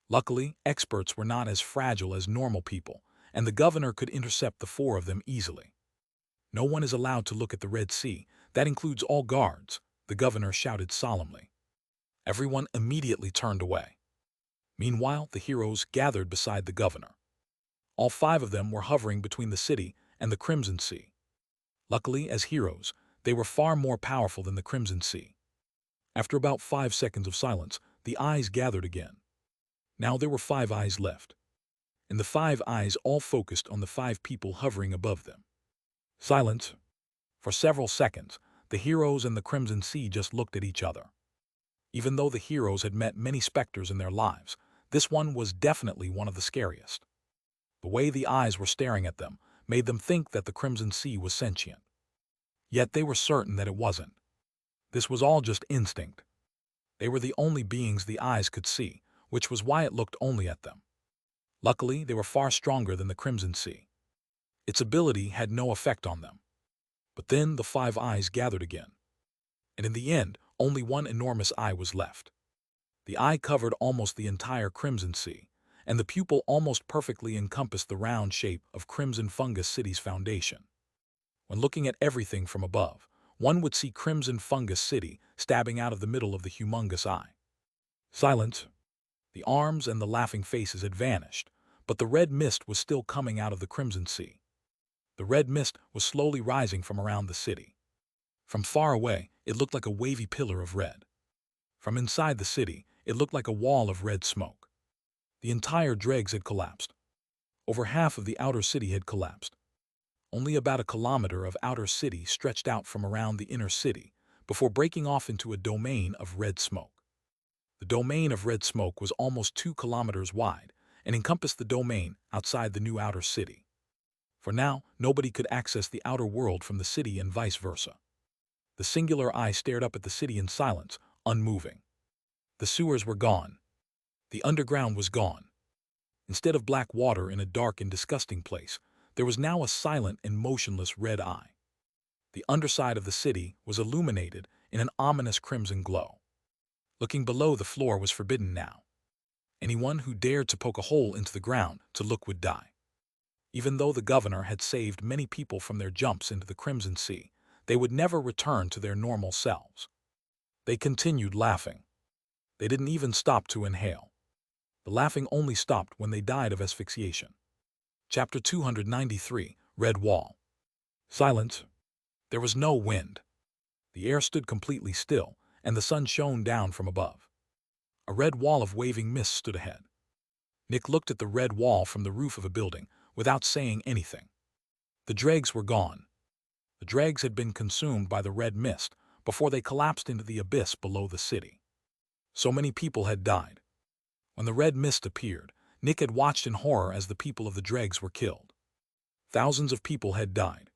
[SPEAKER 1] Luckily, experts were not as fragile as normal people, and the governor could intercept the 4 of them easily. No one is allowed to look at the Red Sea. That includes all guards, the governor shouted solemnly. Everyone immediately turned away. Meanwhile, the heroes gathered beside the governor. All 5 of them were hovering between the city and the Crimson Sea. Luckily, as heroes, they were far more powerful than the Crimson Sea. After about 5 seconds of silence, the eyes gathered again. Now there were 5 eyes left, and the 5 eyes all focused on the 5 people hovering above them. Silence. For several seconds, the heroes and the Crimson Sea just looked at each other. Even though the heroes had met many specters in their lives, this one was definitely one of the scariest. The way the eyes were staring at them made them think that the Crimson Sea was sentient. Yet they were certain that it wasn't. This was all just instinct. They were the only beings the eyes could see, which was why it looked only at them. Luckily, they were far stronger than the Crimson Sea. Its ability had no effect on them. But then the 5 eyes gathered again. And in the end, only one enormous eye was left. The eye covered almost the entire Crimson Sea, and the pupil almost perfectly encompassed the round shape of Crimson Fungus City's foundation. When looking at everything from above, one would see Crimson Fungus City stabbing out of the middle of the humongous eye. Silence. The arms and the laughing faces had vanished, but the red mist was still coming out of the Crimson Sea. The red mist was slowly rising from around the city. From far away, it looked like a wavy pillar of red. From inside the city, it looked like a wall of red smoke. The entire Dregs had collapsed. Over half of the outer city had collapsed. Only about a kilometer of outer city stretched out from around the inner city before breaking off into a domain of red smoke. The domain of red smoke was almost 2 kilometers wide and encompassed the domain outside the new outer city. For now, nobody could access the outer world from the city and vice versa. The singular eye stared up at the city in silence, unmoving. The sewers were gone. The underground was gone. Instead of black water in a dark and disgusting place, there was now a silent and motionless red eye. The underside of the city was illuminated in an ominous crimson glow. Looking below the floor was forbidden now. Anyone who dared to poke a hole into the ground to look would die. Even though the governor had saved many people from their jumps into the Crimson Sea, they would never return to their normal selves. They continued laughing. They didn't even stop to inhale. The laughing only stopped when they died of asphyxiation. Chapter 293, Red Wall. Silence. There was no wind. The air stood completely still, and the sun shone down from above. A red wall of waving mist stood ahead. Nick looked at the red wall from the roof of a building without saying anything. The dregs were gone. The dregs had been consumed by the red mist before they collapsed into the abyss below the city. So many people had died. When the red mist appeared, Nick had watched in horror as the people of the dregs were killed. Thousands of people had died.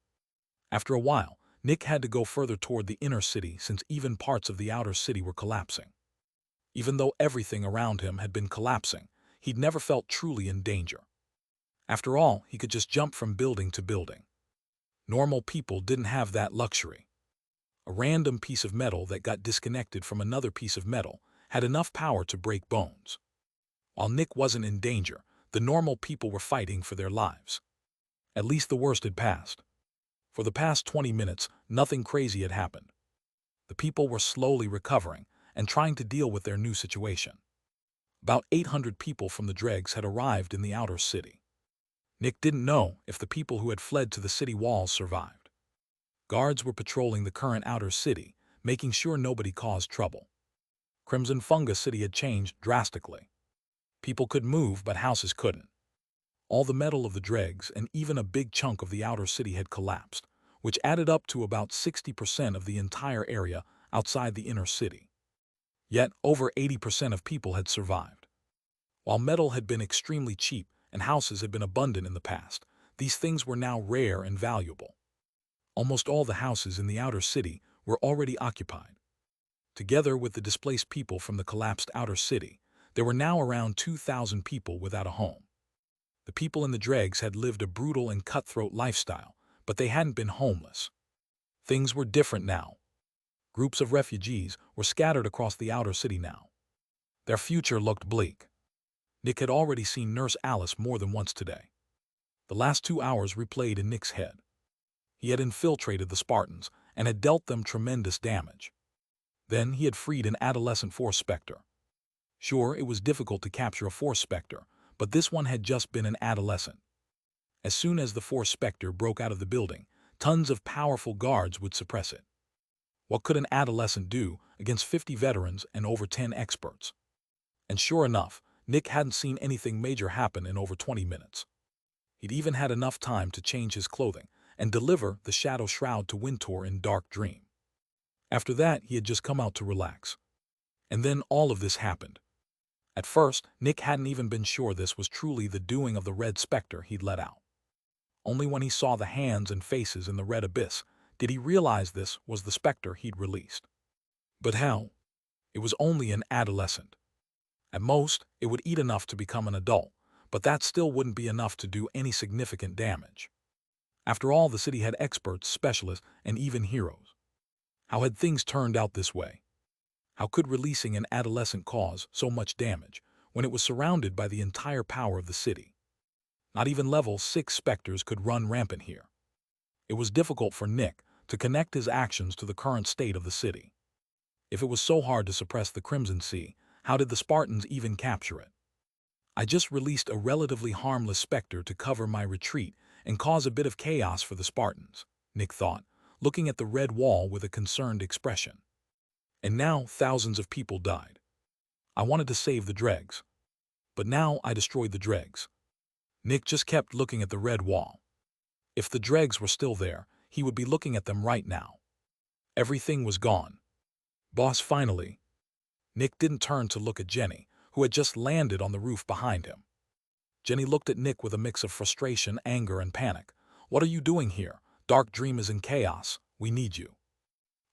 [SPEAKER 1] After a while, Nick had to go further toward the inner city since even parts of the outer city were collapsing. Even though everything around him had been collapsing, he'd never felt truly in danger. After all, he could just jump from building to building. Normal people didn't have that luxury. A random piece of metal that got disconnected from another piece of metal had enough power to break bones. While Nick wasn't in danger, the normal people were fighting for their lives. At least the worst had passed. For the past 20 minutes, nothing crazy had happened. The people were slowly recovering and trying to deal with their new situation. About 800 people from the dregs had arrived in the outer city. Nick didn't know if the people who had fled to the city walls survived. Guards were patrolling the current outer city, making sure nobody caused trouble. Crimson Fungus City had changed drastically. People could move, but houses couldn't. All the metal of the dregs and even a big chunk of the outer city had collapsed, which added up to about 60% of the entire area outside the inner city. Yet, over 80% of people had survived. While metal had been extremely cheap and houses had been abundant in the past, these things were now rare and valuable. Almost all the houses in the outer city were already occupied. Together with the displaced people from the collapsed outer city, there were now around 2,000 people without a home. The people in the dregs had lived a brutal and cutthroat lifestyle, but they hadn't been homeless. Things were different now. Groups of refugees were scattered across the outer city now. Their future looked bleak. Nick had already seen Nurse Alice more than once today. The last 2 hours replayed in Nick's head. He had infiltrated the Spartans and had dealt them tremendous damage. Then he had freed an adolescent force Specter. Sure, it was difficult to capture a force Specter, but this one had just been an adolescent. As soon as the force Specter broke out of the building, tons of powerful guards would suppress it. What could an adolescent do against 50 veterans and over 10 experts? And sure enough, Nick hadn't seen anything major happen in over 20 minutes. He'd even had enough time to change his clothing and deliver the Shadow Shroud to Wintor in Dark Dream. After that, he had just come out to relax. And then all of this happened. At first, Nick hadn't even been sure this was truly the doing of the red Specter he'd let out. Only when he saw the hands and faces in the red abyss did he realize this was the Specter he'd released. But how? It was only an adolescent. At most, it would eat enough to become an adult, but that still wouldn't be enough to do any significant damage. After all, the city had experts, specialists, and even heroes. How had things turned out this way? How could releasing an adolescent cause so much damage when it was surrounded by the entire power of the city? Not even level 6 Specters could run rampant here. It was difficult for Nick to connect his actions to the current state of the city. If it was so hard to suppress the Crimson Sea, how did the Spartans even capture it? I just released a relatively harmless Specter to cover my retreat and cause a bit of chaos for the Spartans, Nick thought, looking at the red wall with a concerned expression. And now thousands of people died. I wanted to save the Dregs. But now I destroyed the Dregs. Nick just kept looking at the red wall. If the Dregs were still there, he would be looking at them right now. Everything was gone. Boss, finally. Nick didn't turn to look at Jenny, who had just landed on the roof behind him. Jenny looked at Nick with a mix of frustration, anger, and panic. What are you doing here? Dark Dream is in chaos. We need you.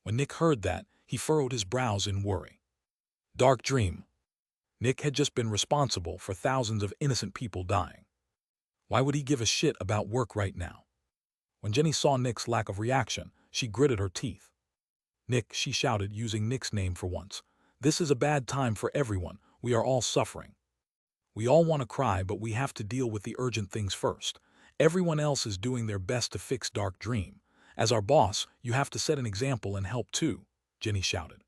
[SPEAKER 1] When Nick heard that, he furrowed his brows in worry. Dark Dream. Nick had just been responsible for thousands of innocent people dying. Why would he give a shit about work right now? When Jenny saw Nick's lack of reaction, she gritted her teeth. Nick, she shouted, using Nick's name for once. This is a bad time for everyone. We are all suffering. We all want to cry, but we have to deal with the urgent things first. Everyone else is doing their best to fix Dark Dream. As our boss, you have to set an example and help too, Jenny shouted.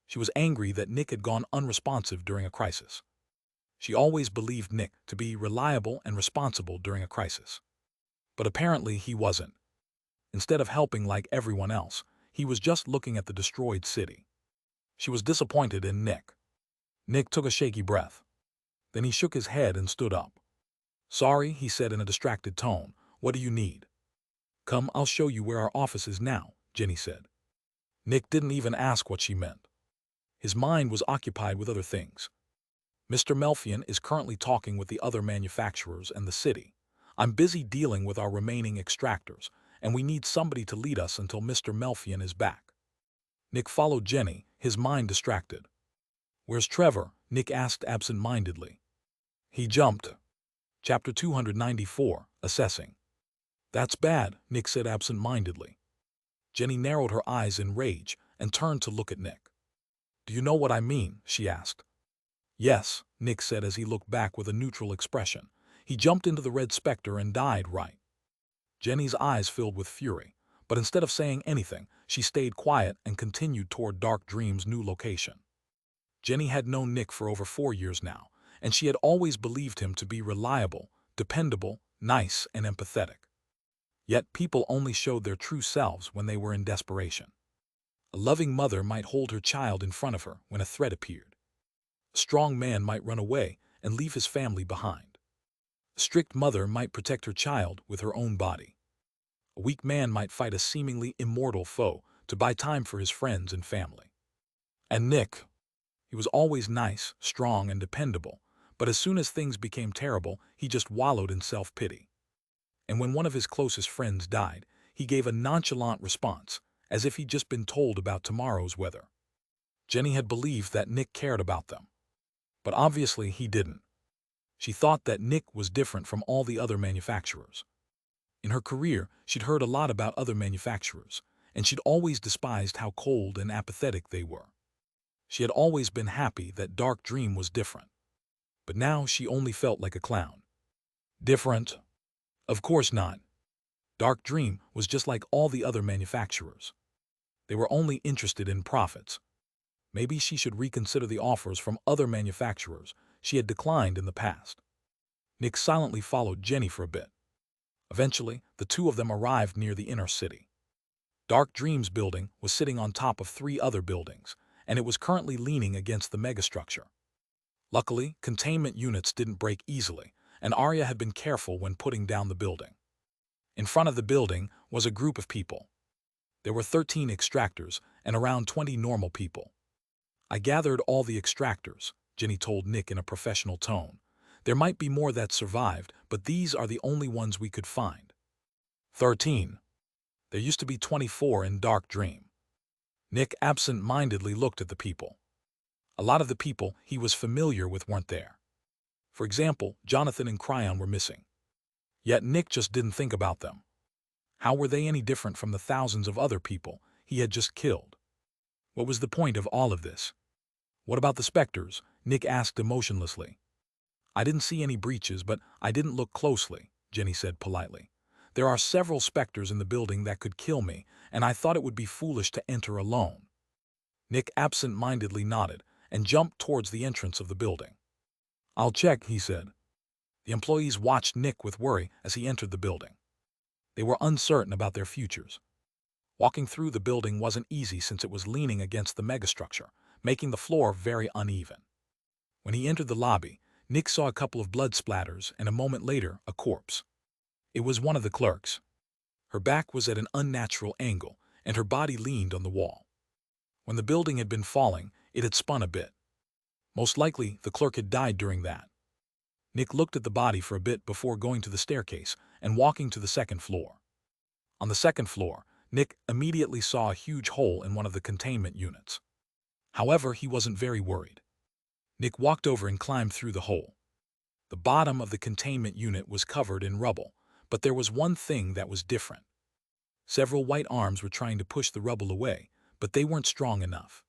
[SPEAKER 1] She was angry that Nick had gone unresponsive during a crisis. She always believed Nick to be reliable and responsible during a crisis. But apparently he wasn't. Instead of helping like everyone else, he was just looking at the destroyed city. She was disappointed in Nick. Nick took a shaky breath. Then he shook his head and stood up. Sorry, he said in a distracted tone. What do you need? Come, I'll show you where our office is now, Jenny said. Nick didn't even ask what she meant. His mind was occupied with other things. Mr. Melfian is currently talking with the other manufacturers and the city. I'm busy dealing with our remaining extractors, and we need somebody to lead us until Mr. Melfian is back. Nick followed Jenny, his mind distracted. Where's Trevor? Nick asked absent-mindedly. He jumped. Chapter 294, Assessing. That's bad, Nick said absent-mindedly. Jenny narrowed her eyes in rage and turned to look at Nick. Do you know what I mean? She asked. Yes, Nick said as he looked back with a neutral expression. He jumped into the red Specter and died right. Jenny's eyes filled with fury, but instead of saying anything, she stayed quiet and continued toward Dark Dream's new location. Jenny had known Nick for over 4 years now, and she had always believed him to be reliable, dependable, nice, and empathetic. Yet people only showed their true selves when they were in desperation. A loving mother might hold her child in front of her when a threat appeared. A strong man might run away and leave his family behind. A strict mother might protect her child with her own body. A weak man might fight a seemingly immortal foe to buy time for his friends and family. And Nick, he was always nice, strong, and dependable, but as soon as things became terrible, he just wallowed in self-pity. And when one of his closest friends died, he gave a nonchalant response, as if he'd just been told about tomorrow's weather. Jenny had believed that Nick cared about them. But obviously he didn't. She thought that Nick was different from all the other manufacturers. In her career, she'd heard a lot about other manufacturers, and she'd always despised how cold and apathetic they were. She had always been happy that Dark Dream was different. But now she only felt like a clown. Different? Of course not. Dark Dream was just like all the other manufacturers. They were only interested in profits. Maybe she should reconsider the offers from other manufacturers she had declined in the past. Nick silently followed Jenny for a bit. Eventually, the two of them arrived near the inner city. Dark Dream's building was sitting on top of 3 other buildings, and it was currently leaning against the megastructure. Luckily, containment units didn't break easily, and Arya had been careful when putting down the building. In front of the building was a group of people. There were 13 extractors and around 20 normal people. I gathered all the extractors, Jenny told Nick in a professional tone. There might be more that survived, but these are the only ones we could find. 13. There used to be 24 in Dark Dream. Nick absent-mindedly looked at the people. A lot of the people he was familiar with weren't there. For example, Jonathan and Cryon were missing. Yet Nick just didn't think about them. How were they any different from the thousands of other people he had just killed? What was the point of all of this? What about the Specters? Nick asked emotionlessly. I didn't see any breaches, but I didn't look closely, Jenny said politely. There are several Specters in the building that could kill me, and I thought it would be foolish to enter alone. Nick absent-mindedly nodded and jumped towards the entrance of the building. I'll check, he said. The employees watched Nick with worry as he entered the building. They were uncertain about their futures. Walking through the building wasn't easy since it was leaning against the megastructure, making the floor very uneven. When he entered the lobby, Nick saw a couple of blood splatters and a moment later, a corpse. It was one of the clerks. Her back was at an unnatural angle, and her body leaned on the wall. When the building had been falling, it had spun a bit. Most likely, the clerk had died during that. Nick looked at the body for a bit before going to the staircase and walking to the second floor. On the second floor, Nick immediately saw a huge hole in one of the containment units. However, he wasn't very worried. Nick walked over and climbed through the hole. The bottom of the containment unit was covered in rubble, but there was one thing that was different. Several white arms were trying to push the rubble away, but they weren't strong enough.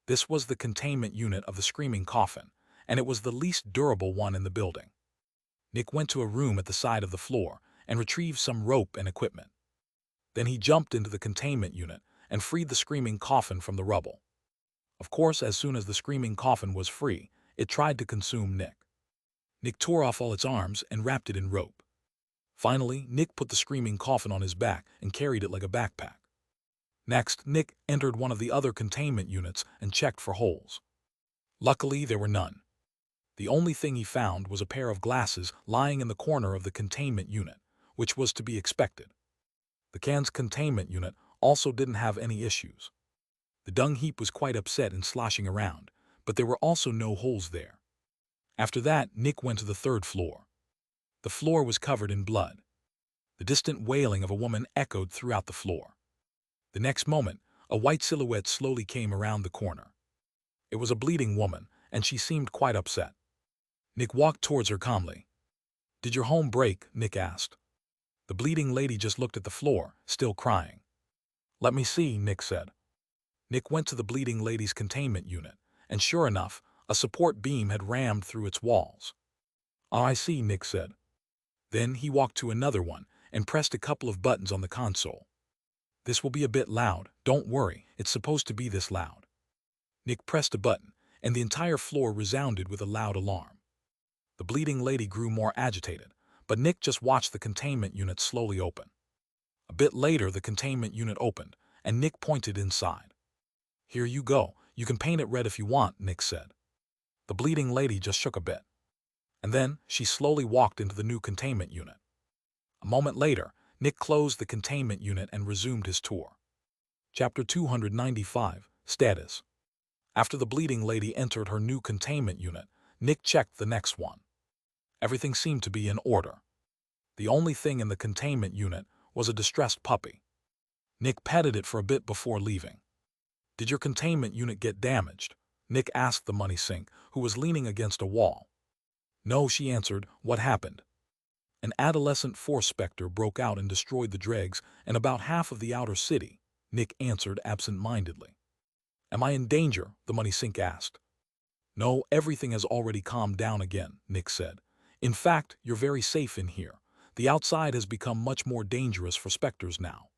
[SPEAKER 1] This was the containment unit of the screaming coffin, and it was the least durable one in the building. Nick went to a room at the side of the floor and retrieved some rope and equipment. Then he jumped into the containment unit and freed the screaming coffin from the rubble. Of course, as soon as the screaming coffin was free, it tried to consume Nick. Nick tore off all its arms and wrapped it in rope. Finally, Nick put the screaming coffin on his back and carried it like a backpack. Next, Nick entered one of the other containment units and checked for holes. Luckily, there were none. The only thing he found was a pair of glasses lying in the corner of the containment unit, which was to be expected. The can's containment unit also didn't have any issues. The dung heap was quite upset and sloshing around, but there were also no holes there. After that, Nick went to the third floor. The floor was covered in blood. The distant wailing of a woman echoed throughout the floor. The next moment, a white silhouette slowly came around the corner. It was a bleeding woman, and she seemed quite upset. Nick walked towards her calmly. Did your home break? Nick asked. The bleeding lady just looked at the floor, still crying. Let me see, Nick said. Nick went to the bleeding lady's containment unit, and sure enough, a support beam had rammed through its walls. Oh, I see, Nick said. Then he walked to another one and pressed a couple of buttons on the console. This will be a bit loud. Don't worry, it's supposed to be this loud. Nick pressed a button, and the entire floor resounded with a loud alarm. The bleeding lady grew more agitated, but Nick just watched the containment unit slowly open. A bit later, the containment unit opened, and Nick pointed inside. Here you go. You can paint it red if you want, Nick said. The bleeding lady just shook a bit. And then she slowly walked into the new containment unit. A moment later, Nick closed the containment unit and resumed his tour. Chapter 295, Status. After the bleeding lady entered her new containment unit, Nick checked the next one. Everything seemed to be in order. The only thing in the containment unit was a distressed puppy. Nick petted it for a bit before leaving. Did your containment unit get damaged? Nick asked the money sink, who was leaning against a wall. No, she answered. What happened? An adolescent force specter broke out and destroyed the Dregs and about half of the outer city, Nick answered absent-mindedly. Am I in danger? The money sink asked. No, everything has already calmed down again, Nick said. In fact, you're very safe in here. The outside has become much more dangerous for Specters now.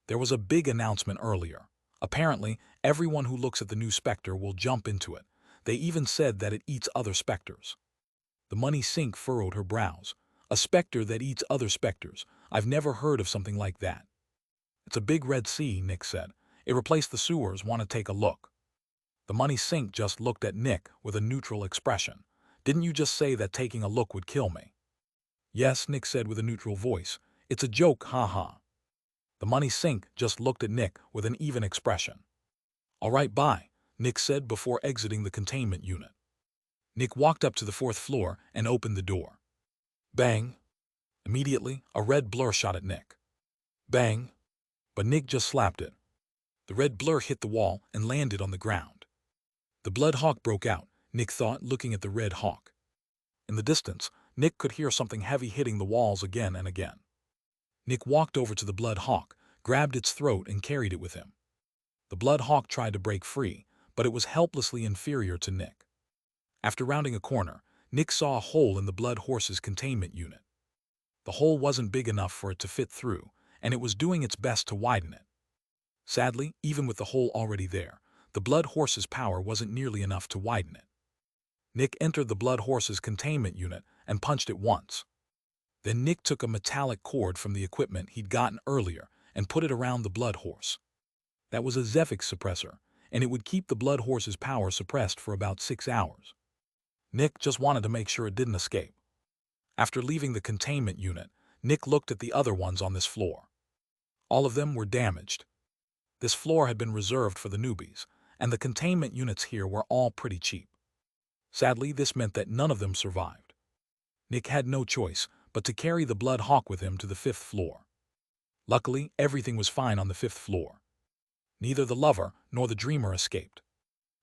[SPEAKER 1] There was a big announcement earlier. Apparently, everyone who looks at the new Specter will jump into it. They even said that it eats other Specters. The money sink furrowed her brows. A Specter that eats other Specters. I've never heard of something like that. It's a big red sea, Nick said. It replaced the sewers. Want to take a look? The money sink just looked at Nick with a neutral expression. Didn't you just say that taking a look would kill me? Yes, Nick said with a neutral voice. It's a joke, ha. The money sink just looked at Nick with an even expression. All right, bye, Nick said before exiting the containment unit. Nick walked up to the fourth floor and opened the door. Bang! Immediately, a red blur shot at Nick. Bang! But Nick just slapped it. The red blur hit the wall and landed on the ground. The blood hawk broke out, Nick thought, looking at the red hawk. In the distance, Nick could hear something heavy hitting the walls again and again. Nick walked over to the Blood Hawk, grabbed its throat and carried it with him. The Blood Hawk tried to break free, but it was helplessly inferior to Nick. After rounding a corner, Nick saw a hole in the Blood Horse's containment unit. The hole wasn't big enough for it to fit through, and it was doing its best to widen it. Sadly, even with the hole already there, the Blood Horse's power wasn't nearly enough to widen it. Nick entered the Blood Horse's containment unit and punched it once. Then Nick took a metallic cord from the equipment he'd gotten earlier and put it around the Blood Horse. That was a Zephyx suppressor, and it would keep the Blood Horse's power suppressed for about 6 hours. Nick just wanted to make sure it didn't escape. After leaving the containment unit, Nick looked at the other ones on this floor. All of them were damaged. This floor had been reserved for the newbies, and the containment units here were all pretty cheap. Sadly, this meant that none of them survived. Nick had no choice but to carry the Blood Hawk with him to the 5th floor. Luckily, everything was fine on the 5th floor. Neither the lover nor the dreamer escaped.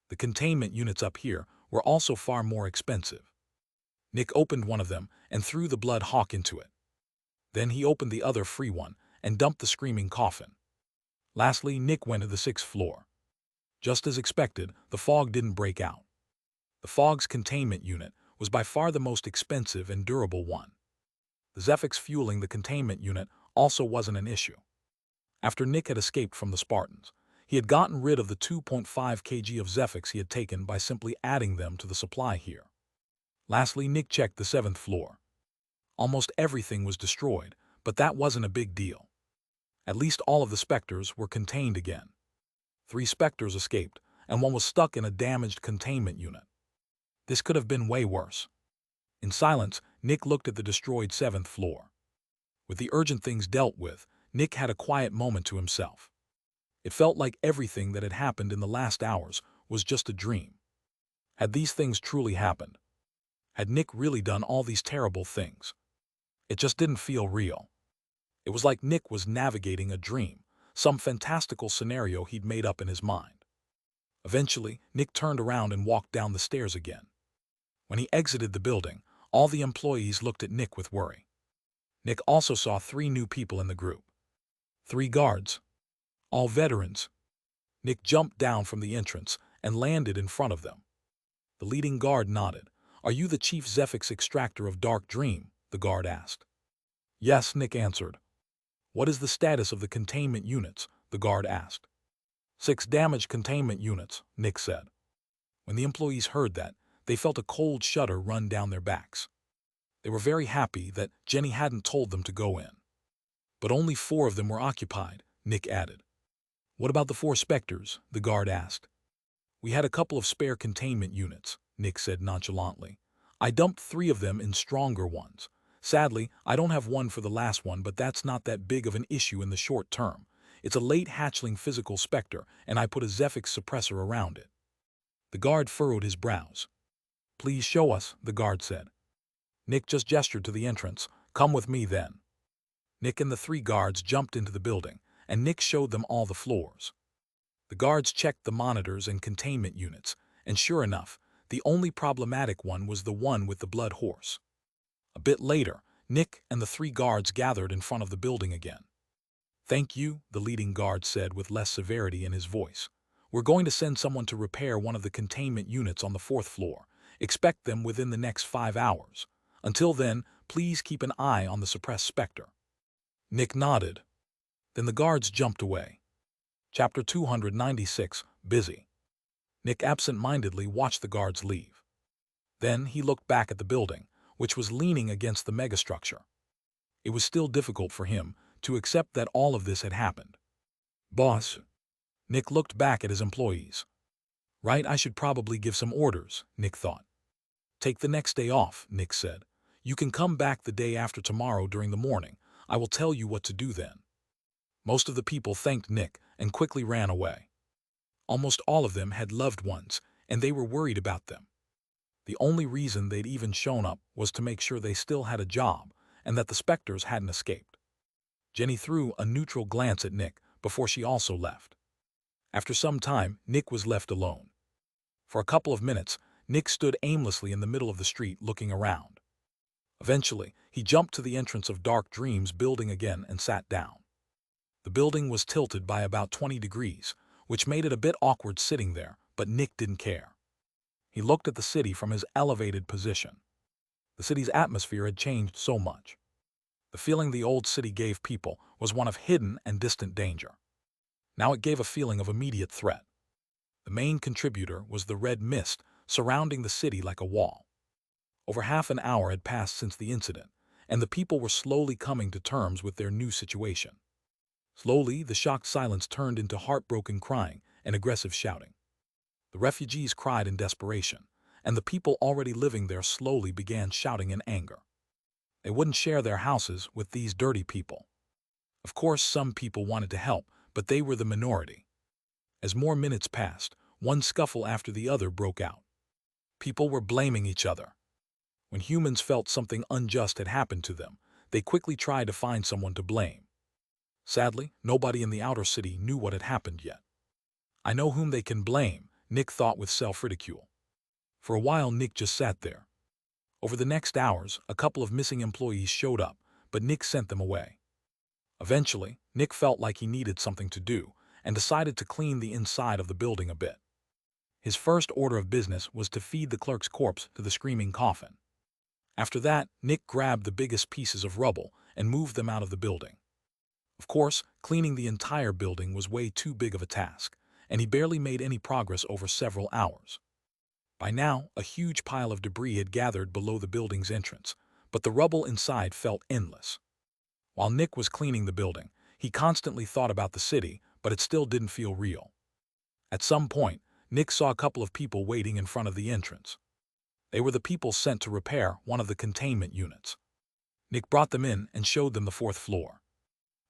[SPEAKER 1] The containment units up here were also far more expensive. Nick opened one of them and threw the Blood Hawk into it. Then he opened the other free one and dumped the screaming coffin. Lastly, Nick went to the 6th floor. Just as expected, the fog didn't break out. The fog's containment unit was by far the most expensive and durable one. The Zephyx fueling the containment unit also wasn't an issue. After Nick had escaped from the Spartans, he had gotten rid of the 2.5 kg of Zephyx he had taken by simply adding them to the supply here. Lastly, Nick checked the 7th floor. Almost everything was destroyed, but that wasn't a big deal. At least all of the Specters were contained again. 3 Specters escaped, and one was stuck in a damaged containment unit. This could have been way worse. In silence, Nick looked at the destroyed 7th floor. With the urgent things dealt with, Nick had a quiet moment to himself. It felt like everything that had happened in the last hours was just a dream. Had these things truly happened? Had Nick really done all these terrible things? It just didn't feel real. It was like Nick was navigating a dream, some fantastical scenario he'd made up in his mind. Eventually, Nick turned around and walked down the stairs again. When he exited the building, all the employees looked at Nick with worry. Nick also saw 3 new people in the group. 3 guards. All veterans. Nick jumped down from the entrance and landed in front of them. The leading guard nodded. "Are you the Chief Zephyx Extractor of Dark Dream?" the guard asked. "Yes," Nick answered. "What is the status of the containment units?" the guard asked. 6 damaged containment units, Nick said. When the employees heard that, they felt a cold shudder run down their backs. They were very happy that Jenny hadn't told them to go in. But only 4 of them were occupied, Nick added. "What about the 4 Specters?" the guard asked. "We had a couple of spare containment units," Nick said nonchalantly. "I dumped 3 of them in stronger ones. Sadly, I don't have one for the last one, but that's not that big of an issue in the short term. It's a late hatchling physical Specter, and I put a Zephyx suppressor around it." The guard furrowed his brows. "Please show us," the guard said. Nick just gestured to the entrance. "Come with me then." Nick and the 3 guards jumped into the building, and Nick showed them all the floors. The guards checked the monitors and containment units, and sure enough, the only problematic one was the one with the Blood Horse. A bit later, Nick and the 3 guards gathered in front of the building again. "Thank you," the leading guard said with less severity in his voice. "We're going to send someone to repair one of the containment units on the 4th floor. Expect them within the next 5 hours. Until then, please keep an eye on the suppressed Specter." Nick nodded. Then the guards jumped away. Chapter 296, Busy. Nick absent-mindedly watched the guards leave. Then he looked back at the building, which was leaning against the megastructure. It was still difficult for him to accept that all of this had happened. "Boss." Nick looked back at his employees. "Right, I should probably give some orders," Nick thought. "Take the next day off," Nick said. "You can come back the day after tomorrow during the morning. I will tell you what to do then." Most of the people thanked Nick and quickly ran away. Almost all of them had loved ones, and they were worried about them. The only reason they'd even shown up was to make sure they still had a job and that the Specters hadn't escaped. Jenny threw a neutral glance at Nick before she also left. After some time, Nick was left alone. For a couple of minutes, Nick stood aimlessly in the middle of the street looking around. Eventually, he jumped to the entrance of Dark Dream's building again and sat down. The building was tilted by about 20 degrees, which made it a bit awkward sitting there, but Nick didn't care. He looked at the city from his elevated position. The city's atmosphere had changed so much. The feeling the old city gave people was one of hidden and distant danger. Now it gave a feeling of immediate threat. The main contributor was the red mist surrounding the city like a wall. Over half an hour had passed since the incident, and the people were slowly coming to terms with their new situation. Slowly, the shocked silence turned into heartbroken crying and aggressive shouting. The refugees cried in desperation, and the people already living there slowly began shouting in anger. They wouldn't share their houses with these dirty people. Of course, some people wanted to help, but they were the minority. As more minutes passed, one scuffle after the other broke out. People were blaming each other. When humans felt something unjust had happened to them, they quickly tried to find someone to blame. Sadly, nobody in the outer city knew what had happened yet. I know whom they can blame, Nick thought with self-ridicule. For a while, Nick just sat there. Over the next hours, a couple of missing employees showed up, but Nick sent them away. Eventually, Nick felt like he needed something to do and decided to clean the inside of the building a bit. His first order of business was to feed the clerk's corpse to the screaming coffin. After that, Nick grabbed the biggest pieces of rubble and moved them out of the building. Of course, cleaning the entire building was way too big of a task, and he barely made any progress over several hours. By now, a huge pile of debris had gathered below the building's entrance, but the rubble inside felt endless. While Nick was cleaning the building, he constantly thought about the city, but it still didn't feel real. At some point, Nick saw a couple of people waiting in front of the entrance. They were the people sent to repair one of the containment units. Nick brought them in and showed them the fourth floor.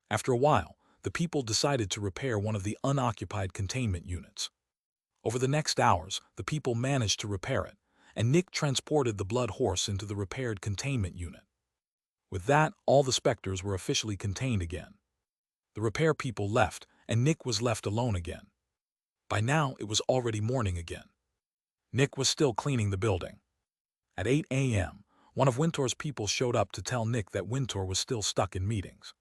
[SPEAKER 1] After a while, the people decided to repair one of the unoccupied containment units. Over the next hours, the people managed to repair it, and Nick transported the blood horse into the repaired containment unit. With that, all the Specters were officially contained again. The repair people left, and Nick was left alone again. By now, it was already morning again. Nick was still cleaning the building. At 8 a.m., one of Wintour's people showed up to tell Nick that Wintour was still stuck in meetings.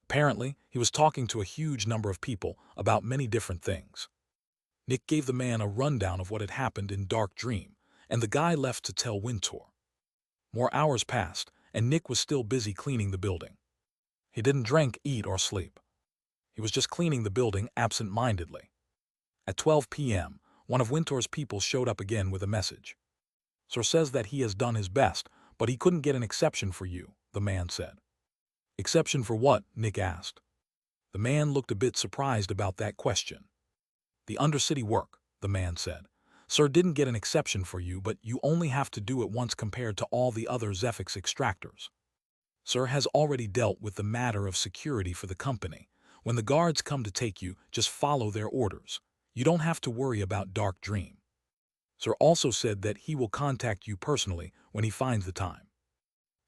[SPEAKER 1] Apparently, he was talking to a huge number of people about many different things. Nick gave the man a rundown of what had happened in Dark Dream, and the guy left to tell Wintour. More hours passed, and Nick was still busy cleaning the building. He didn't drink, eat, or sleep. He was just cleaning the building absent-mindedly. At 12 p.m., one of Wintour's people showed up again with a message. "Sir says that he has done his best, but he couldn't get an exception for you," the man said. "Exception for what?" Nick asked. The man looked a bit surprised about that question. "The undercity work," the man said. "Sir didn't get an exception for you, but you only have to do it once compared to all the other Zephyx Extractors. Sir has already dealt with the matter of security for the company. When the guards come to take you, just follow their orders. You don't have to worry about Dark Dream. Sir also said that he will contact you personally when he finds the time.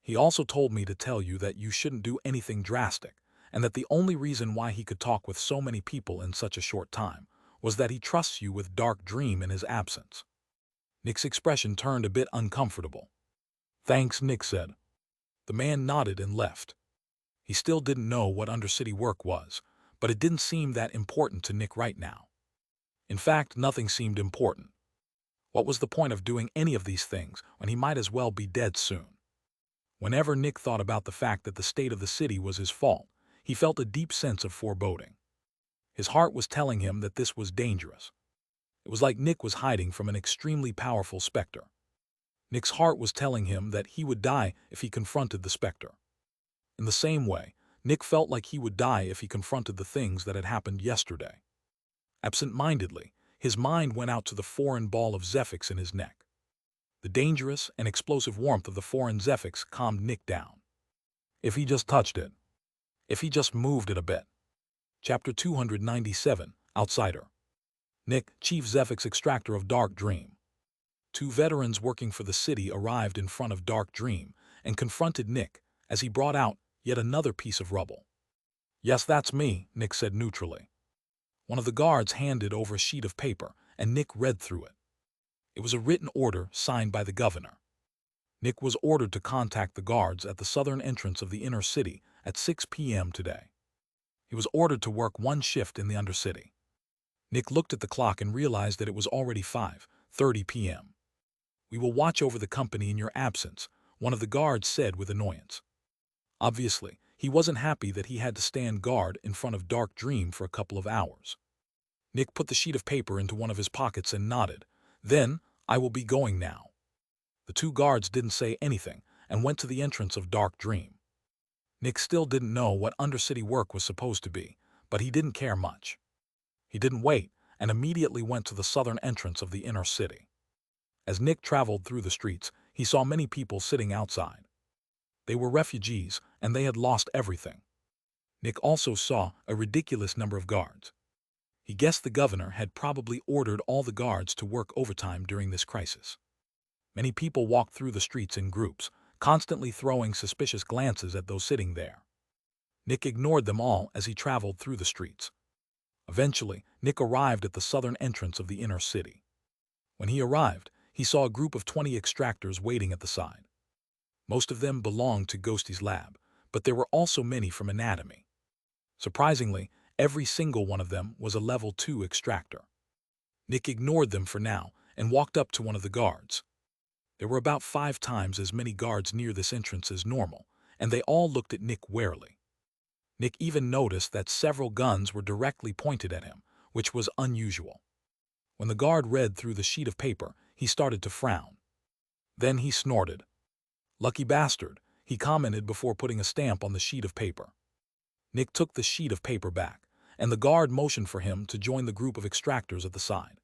[SPEAKER 1] He also told me to tell you that you shouldn't do anything drastic, and that the only reason why he could talk with so many people in such a short time was that he trusts you with Dark Dream in his absence." Nick's expression turned a bit uncomfortable. "Thanks," Nick said. The man nodded and left. He still didn't know what undercity work was, but it didn't seem that important to Nick right now. In fact, nothing seemed important. What was the point of doing any of these things when he might as well be dead soon? Whenever Nick thought about the fact that the state of the city was his fault, he felt a deep sense of foreboding. His heart was telling him that this was dangerous. It was like Nick was hiding from an extremely powerful Specter. Nick's heart was telling him that he would die if he confronted the Specter. In the same way, Nick felt like he would die if he confronted the things that had happened yesterday. Absent-mindedly, his mind went out to the foreign ball of Zephyx in his neck. The dangerous and explosive warmth of the foreign Zephyx calmed Nick down. If he just touched it. If he just moved it a bit. Chapter 297, Outsider. Nick, Chief Zephyx Extractor of Dark Dream. Two veterans working for the city arrived in front of Dark Dream and confronted Nick as he brought out yet another piece of rubble. "Yes, that's me," Nick said neutrally. One of the guards handed over a sheet of paper, and Nick read through it. It was a written order signed by the governor. Nick was ordered to contact the guards at the southern entrance of the inner city at 6 p.m. today. He was ordered to work one shift in the undercity. Nick looked at the clock and realized that it was already 5:30 p.m. "We will watch over the company in your absence," one of the guards said with annoyance. Obviously, he wasn't happy that he had to stand guard in front of Dark Dream for a couple of hours. Nick put the sheet of paper into one of his pockets and nodded. "Then, I will be going now." The two guards didn't say anything and went to the entrance of Dark Dream. Nick still didn't know what undercity work was supposed to be, but he didn't care much. He didn't wait and immediately went to the southern entrance of the inner city. As Nick traveled through the streets, he saw many people sitting outside. They were refugees, and they had lost everything. Nick also saw a ridiculous number of guards. He guessed the governor had probably ordered all the guards to work overtime during this crisis. Many people walked through the streets in groups, constantly throwing suspicious glances at those sitting there. Nick ignored them all as he traveled through the streets. Eventually, Nick arrived at the southern entrance of the inner city. When he arrived, he saw a group of 20 extractors waiting at the side. Most of them belonged to Ghosty's lab, but there were also many from anatomy. Surprisingly, every single one of them was a level 2 extractor. Nick ignored them for now and walked up to one of the guards. There were about 5 times as many guards near this entrance as normal, and they all looked at Nick warily. Nick even noticed that several guns were directly pointed at him, which was unusual. When the guard read through the sheet of paper, he started to frown. Then he snorted. "Lucky bastard," he commented before putting a stamp on the sheet of paper. Nick took the sheet of paper back, and the guard motioned for him to join the group of extractors at the side.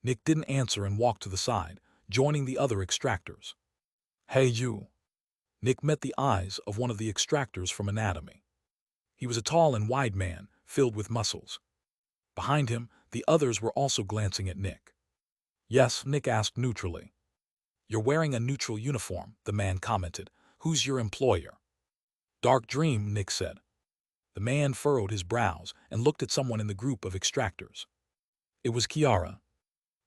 [SPEAKER 1] Nick didn't answer and walked to the side, joining the other extractors. "Hey you." Nick met the eyes of one of the extractors from anatomy. He was a tall and wide man, filled with muscles. Behind him, the others were also glancing at Nick. "Yes," Nick asked neutrally. "You're wearing a neutral uniform," the man commented. "Who's your employer?" "Dark Dream," Nick said. The man furrowed his brows and looked at someone in the group of extractors. It was Kiara.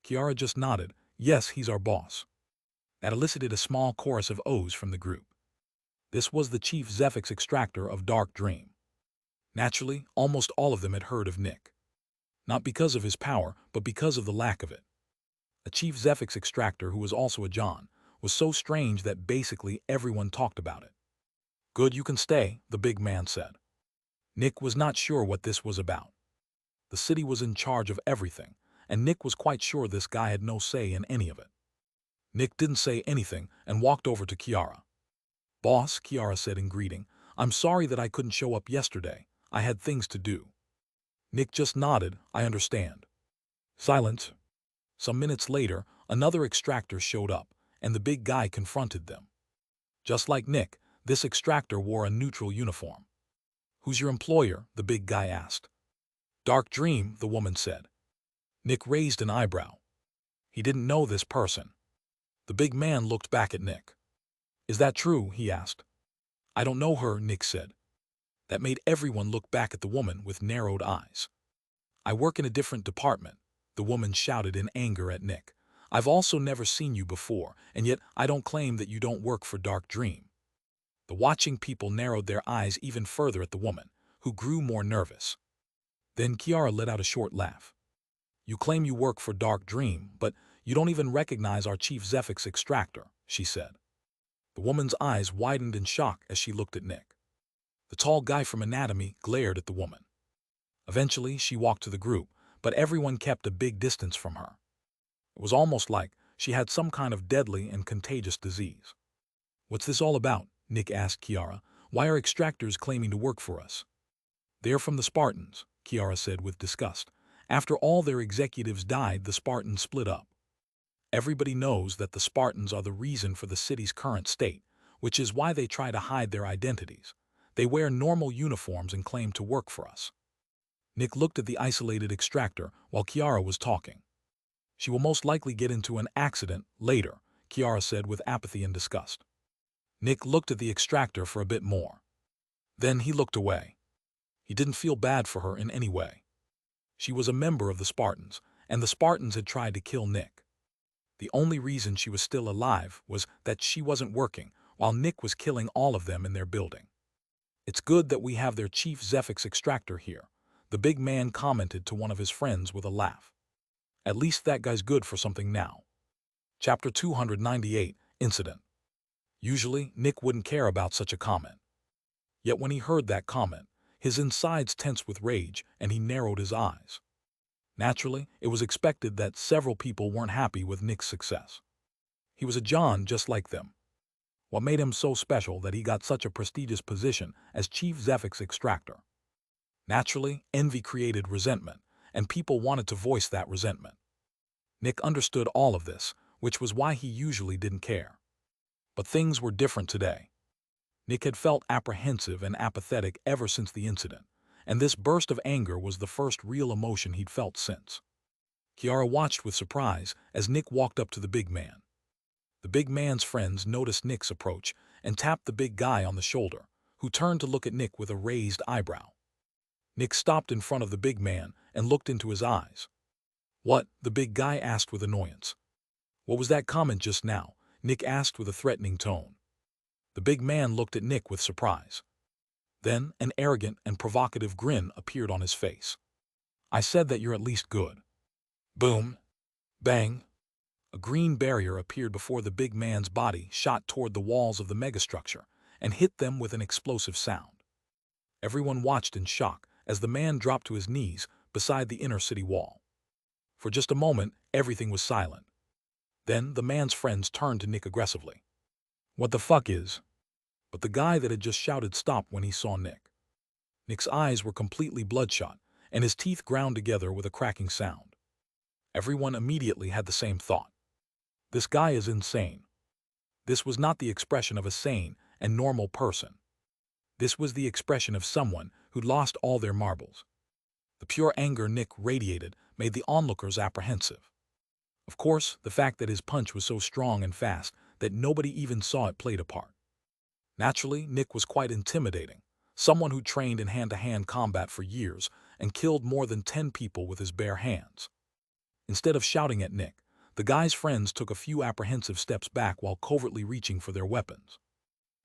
[SPEAKER 1] Kiara just nodded. "Yes, he's our boss." That elicited a small chorus of O's from the group. This was the chief Zephyx Extractor of Dark Dream. Naturally, almost all of them had heard of Nick. Not because of his power, but because of the lack of it. A chief Zephyx Extractor who was also a John was so strange that basically everyone talked about it. "Good, you can stay," the big man said. Nick was not sure what this was about. The city was in charge of everything, and Nick was quite sure this guy had no say in any of it. Nick didn't say anything and walked over to Kiara. "Boss," Kiara said in greeting, "I'm sorry that I couldn't show up yesterday. I had things to do." Nick just nodded. "I understand." Silence. Some minutes later, another extractor showed up, and the big guy confronted them. Just like Nick, this extractor wore a neutral uniform. "Who's your employer?" the big guy asked. "Dark Dream," the woman said. Nick raised an eyebrow. He didn't know this person. The big man looked back at Nick. "Is that true?" he asked. "I don't know her," Nick said. That made everyone look back at the woman with narrowed eyes. "I work in a different department," the woman shouted in anger at Nick. "I've also never seen you before, and yet I don't claim that you don't work for Dark Dream." The watching people narrowed their eyes even further at the woman, who grew more nervous. Then Kiara let out a short laugh. "You claim you work for Dark Dream, but you don't even recognize our chief Zephyx Extractor," she said. The woman's eyes widened in shock as she looked at Nick. The tall guy from anatomy glared at the woman. Eventually, she walked to the group, but everyone kept a big distance from her. It was almost like she had some kind of deadly and contagious disease. "What's this all about?" Nick asked Kiara. "Why are extractors claiming to work for us?" "They're from the Spartans," Kiara said with disgust. "After all their executives died, the Spartans split up. Everybody knows that the Spartans are the reason for the city's current state, which is why they try to hide their identities. They wear normal uniforms and claim to work for us." Nick looked at the isolated extractor while Kiara was talking. "She will most likely get into an accident later," Kiara said with apathy and disgust. Nick looked at the extractor for a bit more. Then he looked away. He didn't feel bad for her in any way. She was a member of the Spartans, and the Spartans had tried to kill Nick. The only reason she was still alive was that she wasn't working, while Nick was killing all of them in their building. "It's good that we have their chief Zephyx Extractor here," the big man commented to one of his friends with a laugh. "At least that guy's good for something now." Chapter 298, Incident. Usually, Nick wouldn't care about such a comment. Yet when he heard that comment, his insides tensed with rage and he narrowed his eyes. Naturally, it was expected that several people weren't happy with Nick's success. He was a John just like them. What made him so special that he got such a prestigious position as Chief Zephyx Extractor? Naturally, envy created resentment, and people wanted to voice that resentment. Nick understood all of this, which was why he usually didn't care. But things were different today. Nick had felt apprehensive and apathetic ever since the incident, and this burst of anger was the first real emotion he'd felt since. Kiara watched with surprise as Nick walked up to the big man. The big man's friends noticed Nick's approach and tapped the big guy on the shoulder, who turned to look at Nick with a raised eyebrow. Nick stopped in front of the big man and looked into his eyes. "What?" the big guy asked with annoyance. "What was that comment just now?" Nick asked with a threatening tone. The big man looked at Nick with surprise. Then an arrogant and provocative grin appeared on his face. "I said that you're at least good." Boom! Bang! A green barrier appeared before the big man's body shot toward the walls of the megastructure and hit them with an explosive sound. Everyone watched in shock as the man dropped to his knees beside the inner city wall. For just a moment, everything was silent. Then the man's friends turned to Nick aggressively. "What the fuck is?" But the guy that had just shouted stopped when he saw Nick. Nick's eyes were completely bloodshot, and his teeth ground together with a cracking sound. Everyone immediately had the same thought. This guy is insane. This was not the expression of a sane and normal person. This was the expression of someone who'd lost all their marbles. The pure anger Nick radiated made the onlookers apprehensive. Of course, the fact that his punch was so strong and fast that nobody even saw it played a part. Naturally, Nick was quite intimidating, someone who trained in hand-to-hand combat for years and killed more than 10 people with his bare hands. Instead of shouting at Nick, the guy's friends took a few apprehensive steps back while covertly reaching for their weapons.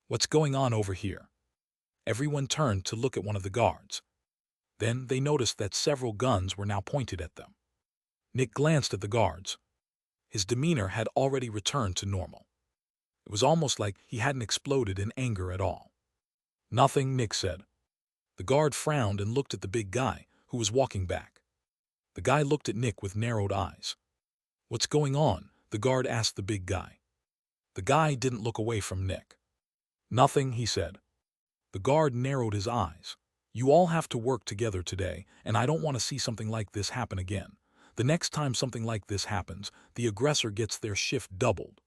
[SPEAKER 1] "What's going on over here?" Everyone turned to look at one of the guards. Then they noticed that several guns were now pointed at them. Nick glanced at the guards. His demeanor had already returned to normal. It was almost like he hadn't exploded in anger at all. "Nothing," Nick said. The guard frowned and looked at the big guy, who was walking back. The guy looked at Nick with narrowed eyes. "What's going on?" the guard asked the big guy. The guy didn't look away from Nick. "Nothing," he said. The guard narrowed his eyes. "You all have to work together today, and I don't want to see something like this happen again. The next time something like this happens, the aggressor gets their shift doubled."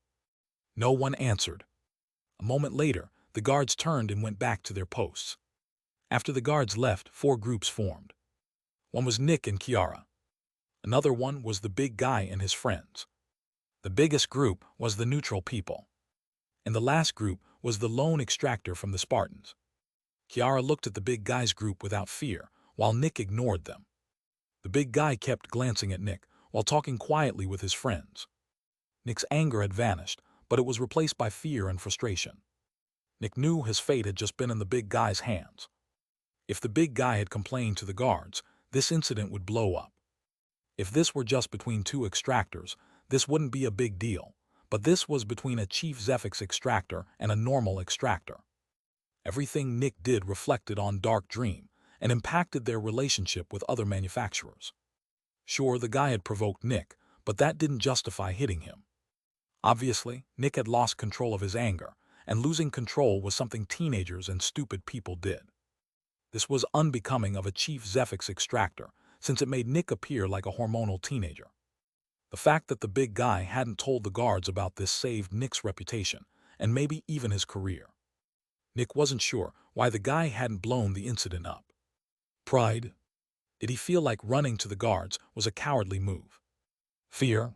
[SPEAKER 1] No one answered. A moment later, the guards turned and went back to their posts. After the guards left, 4 groups formed. One was Nick and Kiara. Another one was the big guy and his friends. The biggest group was the neutral people. And the last group was the lone extractor from the Spartans. Kiara looked at the big guy's group without fear, while Nick ignored them. The big guy kept glancing at Nick while talking quietly with his friends. Nick's anger had vanished, but it was replaced by fear and frustration. Nick knew his fate had just been in the big guy's hands. If the big guy had complained to the guards, this incident would blow up. If this were just between 2 extractors, this wouldn't be a big deal, but this was between a Chief Zephyx Extractor and a normal extractor. Everything Nick did reflected on Dark Dream and impacted their relationship with other manufacturers. Sure, the guy had provoked Nick, but that didn't justify hitting him. Obviously, Nick had lost control of his anger, and losing control was something teenagers and stupid people did. This was unbecoming of a Chief Zephyx Extractor, since it made Nick appear like a hormonal teenager. The fact that the big guy hadn't told the guards about this saved Nick's reputation, and maybe even his career. Nick wasn't sure why the guy hadn't blown the incident up. Pride? Did he feel like running to the guards was a cowardly move? Fear?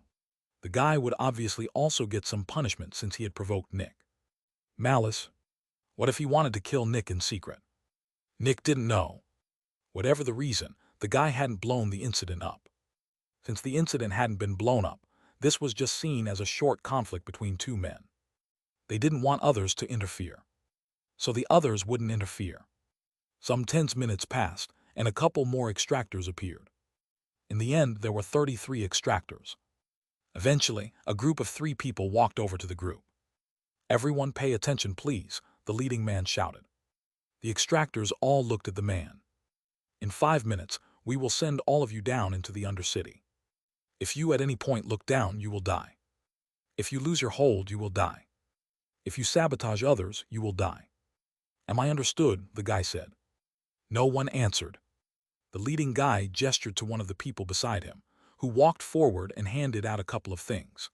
[SPEAKER 1] The guy would obviously also get some punishment since he had provoked Nick. Malice? What if he wanted to kill Nick in secret? Nick didn't know. Whatever the reason, the guy hadn't blown the incident up. Since the incident hadn't been blown up, This was just seen as a short conflict between two men. They didn't want others to interfere, so the others wouldn't interfere. Some 10 minutes passed, and a couple more extractors appeared. In the end, there were 33 extractors. Eventually, a group of 3 people walked over to the group. "Everyone pay attention, please," the leading man shouted. The extractors all looked at the man. "In 5 minutes, we will send all of you down into the Undercity. If you at any point look down, you will die. If you lose your hold, you will die. If you sabotage others, you will die." "Am I understood?" the guy said. No one answered. The leading guy gestured to one of the people beside him, who walked forward and handed out a couple of things.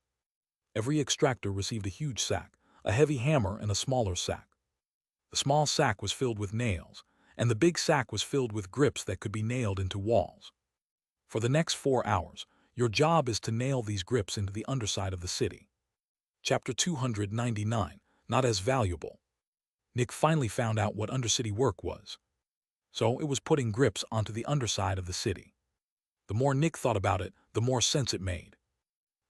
[SPEAKER 1] Every extractor received a huge sack, a heavy hammer, and a smaller sack. The small sack was filled with nails, and the big sack was filled with grips that could be nailed into walls. For the next 4 hours, your job is to nail these grips into the underside of the city. Chapter 299, Not as Valuable. Nick finally found out what Undercity work was. So it was putting grips onto the underside of the city. The more Nick thought about it, the more sense it made.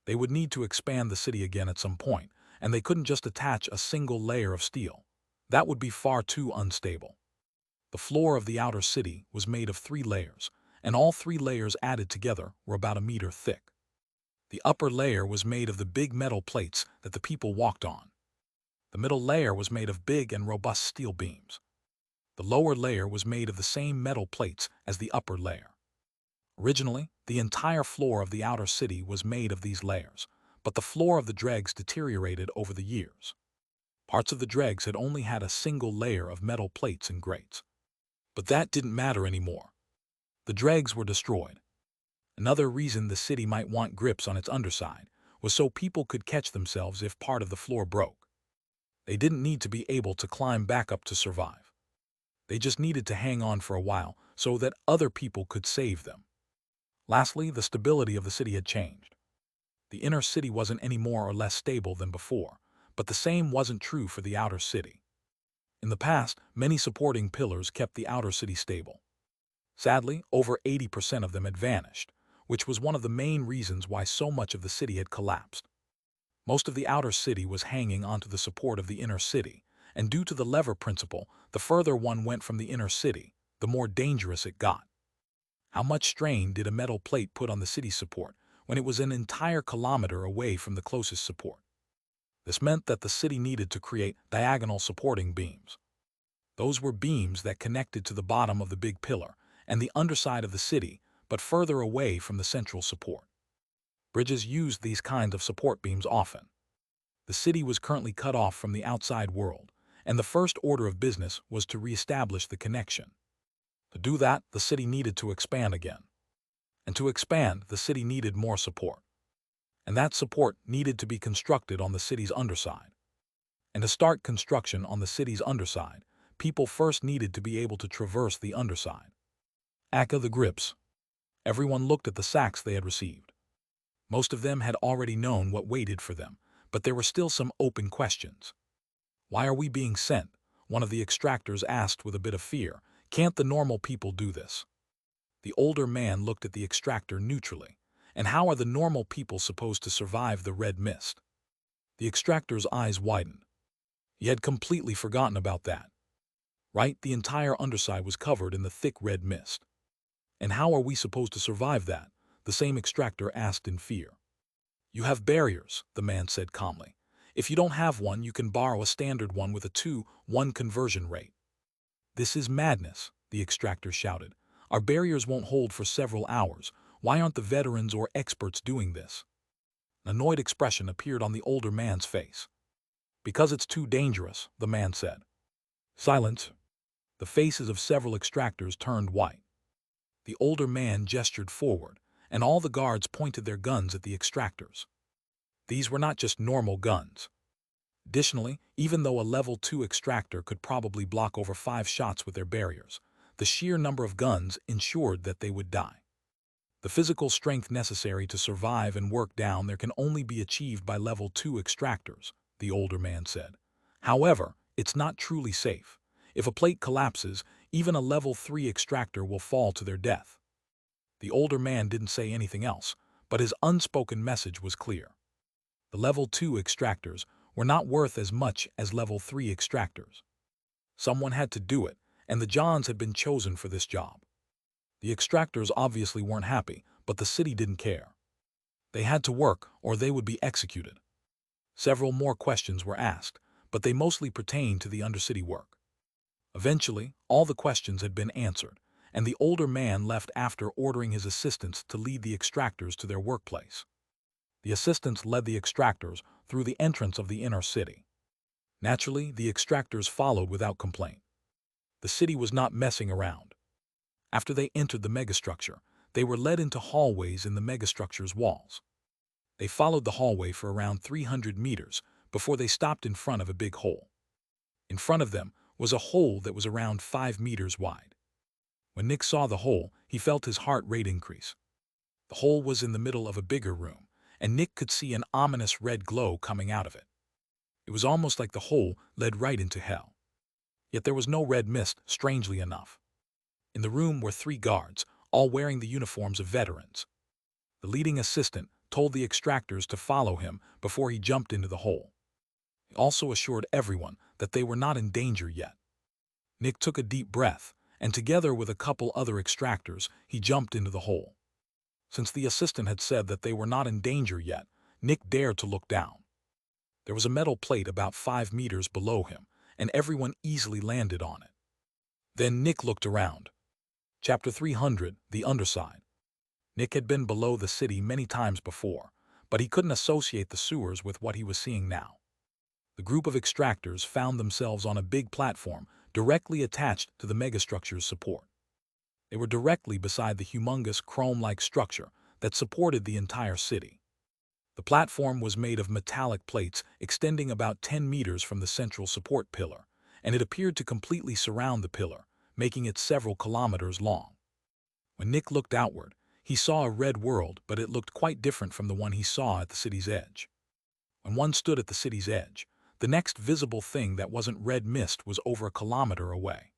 [SPEAKER 1] They would need to expand the city again at some point, and they couldn't just attach a single layer of steel. That would be far too unstable. The floor of the outer city was made of 3 layers, and all 3 layers added together were about a meter thick. The upper layer was made of the big metal plates that the people walked on. The middle layer was made of big and robust steel beams. The lower layer was made of the same metal plates as the upper layer. Originally, the entire floor of the outer city was made of these layers, but the floor of the Dregs deteriorated over the years. Parts of the Dregs had only had a single layer of metal plates and grates. But that didn't matter anymore. The Dregs were destroyed. Another reason the city might want grips on its underside was so people could catch themselves if part of the floor broke. They didn't need to be able to climb back up to survive. They just needed to hang on for a while so that other people could save them. Lastly, the stability of the city had changed. The inner city wasn't any more or less stable than before, but the same wasn't true for the outer city. In the past, many supporting pillars kept the outer city stable. Sadly, over 80% of them had vanished, which was one of the main reasons why so much of the city had collapsed. Most of the outer city was hanging onto the support of the inner city, and due to the lever principle, the further one went from the inner city, the more dangerous it got. How much strain did a metal plate put on the city's support when it was an entire kilometer away from the closest support? This meant that the city needed to create diagonal supporting beams. Those were beams that connected to the bottom of the big pillar and the underside of the city, but further away from the central support. Bridges used these kinds of support beams often. The city was currently cut off from the outside world, and the first order of business was to reestablish the connection. To do that, the city needed to expand again. And to expand, the city needed more support. And that support needed to be constructed on the city's underside. And to start construction on the city's underside, people first needed to be able to traverse the underside. Aka the grips. Everyone looked at the sacks they had received. Most of them had already known what waited for them, but there were still some open questions. "Why are we being sent?" one of the extractors asked with a bit of fear. "Can't the normal people do this?" The older man looked at the extractor neutrally. "And how are the normal people supposed to survive the red mist?" The extractor's eyes widened. He had completely forgotten about that. Right, the entire underside was covered in the thick red mist. "And how are we supposed to survive that?" the same extractor asked in fear. "You have barriers," the man said calmly. "If you don't have one, you can borrow a standard one with a 2:1 conversion rate." "This is madness," the extractor shouted. "Our barriers won't hold for several hours. Why aren't the veterans or experts doing this?" An annoyed expression appeared on the older man's face. "Because it's too dangerous," the man said. "Silence." The faces of several extractors turned white. The older man gestured forward, and all the guards pointed their guns at the extractors. These were not just normal guns. Additionally, even though a level 2 extractor could probably block over 5 shots with their barriers, the sheer number of guns ensured that they would die. The physical strength necessary to survive and work down there can only be achieved by level 2 extractors, the older man said. However, it's not truly safe. If a plate collapses, even a level 3 extractor will fall to their death. The older man didn't say anything else, but his unspoken message was clear. The Level 2 Extractors were not worth as much as Level 3 Extractors. Someone had to do it, and the Johns had been chosen for this job. The Extractors obviously weren't happy, but the city didn't care. They had to work, or they would be executed. Several more questions were asked, but they mostly pertained to the undercity work. Eventually, all the questions had been answered, and the older man left after ordering his assistants to lead the Extractors to their workplace. The assistants led the Extractors through the entrance of the inner city. Naturally, the Extractors followed without complaint. The city was not messing around. After they entered the megastructure, they were led into hallways in the megastructure's walls. They followed the hallway for around 300 meters before they stopped in front of a big hole. In front of them was a hole that was around 5 meters wide. When Nick saw the hole, he felt his heart rate increase. The hole was in the middle of a bigger room, and Nick could see an ominous red glow coming out of it. It was almost like the hole led right into hell. Yet there was no red mist, strangely enough. In the room were 3 guards, all wearing the uniforms of veterans. The leading assistant told the Extractors to follow him before he jumped into the hole. He also assured everyone that they were not in danger yet. Nick took a deep breath, and together with a couple other Extractors, he jumped into the hole. Since the assistant had said that they were not in danger yet, Nick dared to look down. There was a metal plate about 5 meters below him, and everyone easily landed on it. Then Nick looked around. Chapter 300, The Underside. Nick had been below the city many times before, but he couldn't associate the sewers with what he was seeing now. The group of Extractors found themselves on a big platform directly attached to the megastructure's support. They were directly beside the humongous chrome-like structure that supported the entire city. The platform was made of metallic plates extending about 10 meters from the central support pillar, and it appeared to completely surround the pillar, making it several kilometers long. When Nick looked outward, he saw a red world, but it looked quite different from the one he saw at the city's edge. When one stood at the city's edge, the next visible thing that wasn't red mist was over a kilometer away.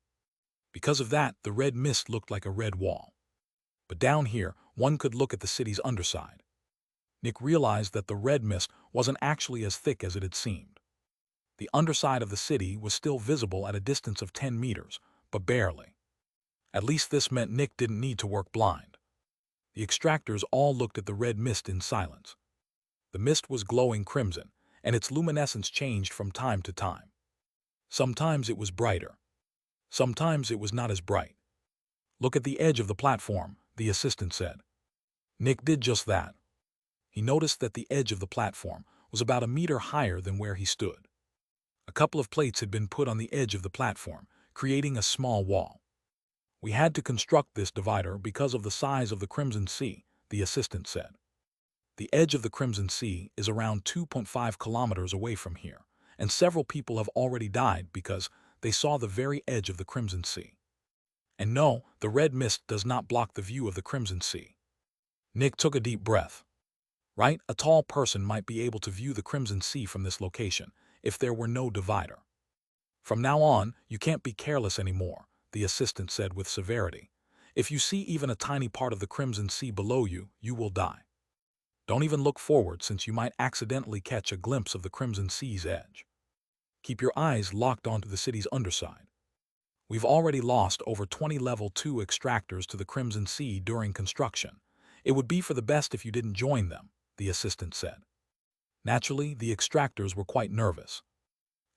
[SPEAKER 1] Because of that, the red mist looked like a red wall. But down here, one could look at the city's underside. Nick realized that the red mist wasn't actually as thick as it had seemed. The underside of the city was still visible at a distance of 10 meters, but barely. At least this meant Nick didn't need to work blind. The Extractors all looked at the red mist in silence. The mist was glowing crimson, and its luminescence changed from time to time. Sometimes it was brighter. Sometimes it was not as bright. "Look at the edge of the platform," the assistant said. Nick did just that. He noticed that the edge of the platform was about a meter higher than where he stood. A couple of plates had been put on the edge of the platform, creating a small wall. "We had to construct this divider because of the size of the Crimson Sea," the assistant said. "The edge of the Crimson Sea is around 2.5 kilometers away from here, and several people have already died because they saw the very edge of the Crimson Sea. And no, the red mist does not block the view of the Crimson Sea." Nick took a deep breath. Right, a tall person might be able to view the Crimson Sea from this location if there were no divider. "From now on, you can't be careless anymore," the assistant said with severity. "If you see even a tiny part of the Crimson Sea below you, you will die. Don't even look forward since you might accidentally catch a glimpse of the Crimson Sea's edge. Keep your eyes locked onto the city's underside. We've already lost over 20 Level 2 Extractors to the Crimson Sea during construction. It would be for the best if you didn't join them," the assistant said. Naturally, the Extractors were quite nervous.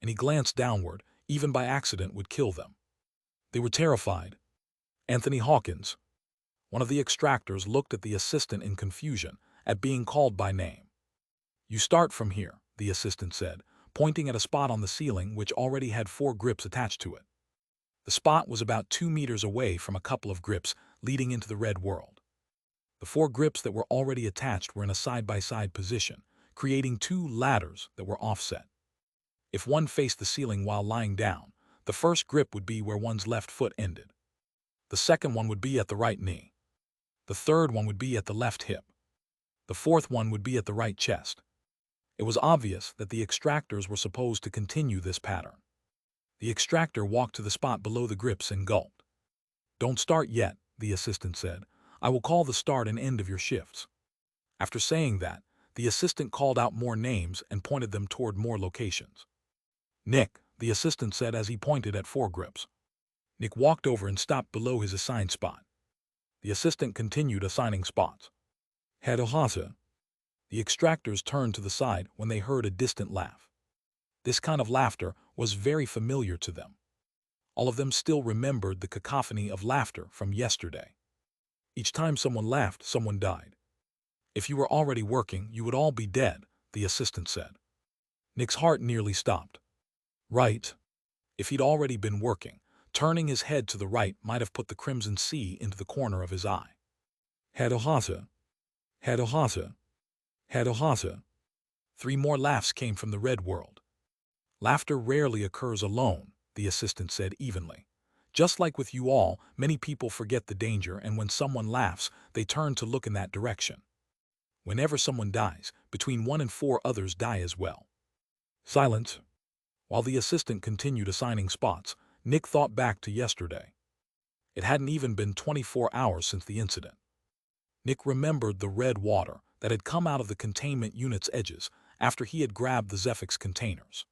[SPEAKER 1] Any glance downward, even by accident, would kill them. They were terrified. Anthony Hawkins, one of the Extractors, looked at the assistant in confusion at being called by name. "You start from here," the assistant said, pointing at a spot on the ceiling which already had 4 grips attached to it. The spot was about 2 meters away from a couple of grips leading into the red world. The 4 grips that were already attached were in a side-by-side position, creating 2 ladders that were offset. If one faced the ceiling while lying down, the first grip would be where one's left foot ended. The second one would be at the right knee. The third one would be at the left hip. The fourth one would be at the right chest. It was obvious that the Extractors were supposed to continue this pattern. The Extractor walked to the spot below the grips and gulped. "Don't start yet," the assistant said. "I will call the start and end of your shifts. After saying that, the assistant called out more names and pointed them toward more locations. Nick, the assistant said as he pointed at 4 grips. Nick walked over and stopped below his assigned spot. The assistant continued assigning spots. Hadohasa. The extractors turned to the side when they heard a distant laugh. This kind of laughter was very familiar to them. All of them still remembered the cacophony of laughter from yesterday. Each time someone laughed, someone died. If you were already working, you would all be dead, the assistant said. Nick's heart nearly stopped. Right. If he'd already been working, turning his head to the right might have put the Crimson Sea into the corner of his eye. Hadohasa. Hadohasa. Hadohasa. 3 more laughs came from the red world. Laughter rarely occurs alone, the assistant said evenly. Just like with you all, many people forget the danger, and when someone laughs, they turn to look in that direction. Whenever someone dies, between 1 and 4 others die as well. Silence. While the assistant continued assigning spots, Nick thought back to yesterday. It hadn't even been 24 hours since the incident. Nick remembered the red water that had come out of the containment unit's edges after he had grabbed the Zephyx containers.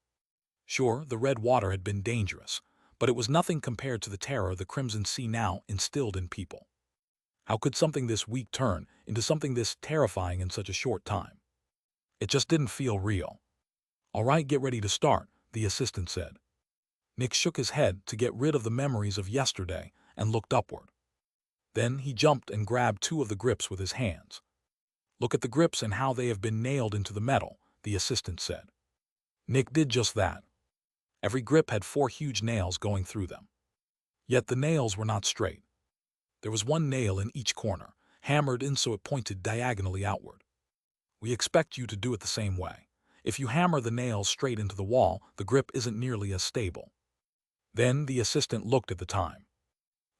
[SPEAKER 1] Sure, the red water had been dangerous, but it was nothing compared to the terror the Crimson Sea now instilled in people. How could something this weak turn into something this terrifying in such a short time? It just didn't feel real. All right, get ready to start, the assistant said. Nick shook his head to get rid of the memories of yesterday and looked upward. Then he jumped and grabbed 2 of the grips with his hands. Look at the grips and how they have been nailed into the metal, the assistant said. Nick did just that. Every grip had 4 huge nails going through them. Yet the nails were not straight. There was 1 nail in each corner, hammered in so it pointed diagonally outward. We expect you to do it the same way. If you hammer the nails straight into the wall, the grip isn't nearly as stable. Then the assistant looked at the time.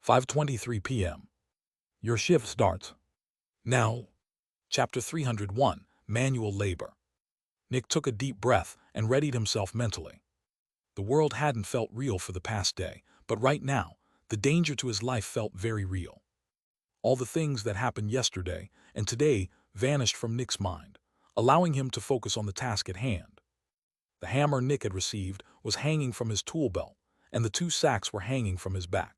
[SPEAKER 1] 5:23 p.m. Your shift starts now. Chapter 301, Manual Labor. Nick took a deep breath and readied himself mentally. The world hadn't felt real for the past day, but right now, the danger to his life felt very real. All the things that happened yesterday and today vanished from Nick's mind, allowing him to focus on the task at hand. The hammer Nick had received was hanging from his tool belt, and the 2 sacks were hanging from his back.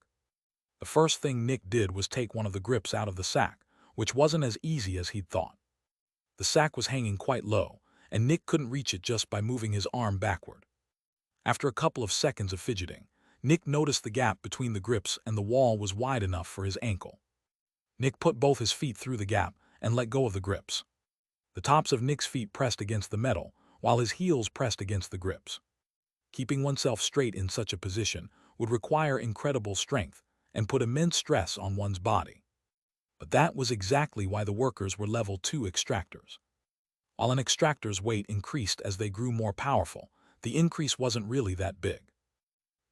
[SPEAKER 1] The first thing Nick did was take one of the grips out of the sack, which wasn't as easy as he'd thought. The sack was hanging quite low, and Nick couldn't reach it just by moving his arm backward. After a couple of seconds of fidgeting, Nick noticed the gap between the grips and the wall was wide enough for his ankle. Nick put both his feet through the gap and let go of the grips. The tops of Nick's feet pressed against the metal, while his heels pressed against the grips. Keeping oneself straight in such a position would require incredible strength and put immense stress on one's body. But that was exactly why the workers were level 2 extractors. While an extractor's weight increased as they grew more powerful, the increase wasn't really that big.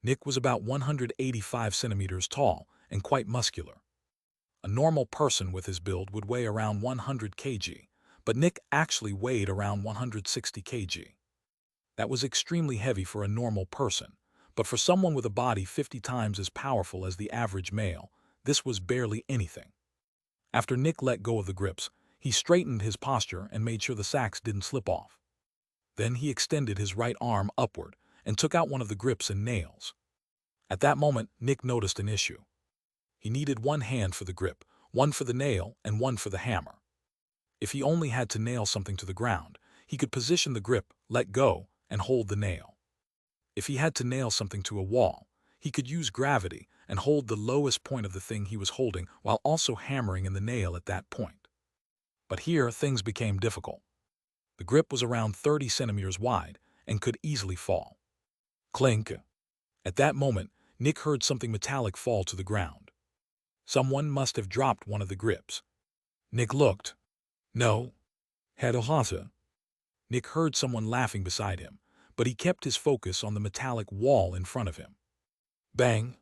[SPEAKER 1] Nick was about 185 centimeters tall and quite muscular. A normal person with his build would weigh around 100 kg, but Nick actually weighed around 160 kg. That was extremely heavy for a normal person, but for someone with a body 50 times as powerful as the average male, this was barely anything. After Nick let go of the grips, he straightened his posture and made sure the sacks didn't slip off. Then he extended his right arm upward and took out one of the grips and nails. At that moment, Nick noticed an issue. He needed 1 hand for the grip, 1 for the nail, and 1 for the hammer. If he only had to nail something to the ground, he could position the grip, let go, and hold the nail. If he had to nail something to a wall, he could use gravity and hold the lowest point of the thing he was holding while also hammering in the nail at that point. But here, things became difficult. The grip was around 30 centimeters wide and could easily fall. Clink. At that moment, Nick heard something metallic fall to the ground. Someone must have dropped one of the grips. Nick looked. No. Hadohasa. Nick heard someone laughing beside him, but he kept his focus on the metallic wall in front of him. Bang!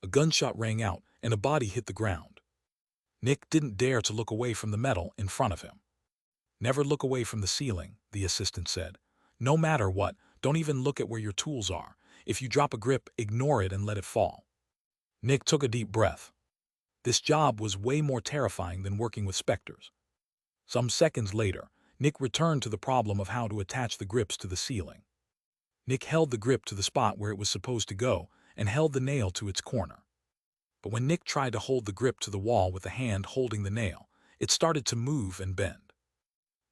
[SPEAKER 1] A gunshot rang out and a body hit the ground. Nick didn't dare to look away from the metal in front of him. Never look away from the ceiling, the assistant said. No matter what, don't even look at where your tools are. If you drop a grip, ignore it and let it fall. Nick took a deep breath. This job was way more terrifying than working with Specters. Some seconds later, Nick returned to the problem of how to attach the grips to the ceiling. Nick held the grip to the spot where it was supposed to go and held the nail to its corner. But when Nick tried to hold the grip to the wall with the hand holding the nail, it started to move and bend.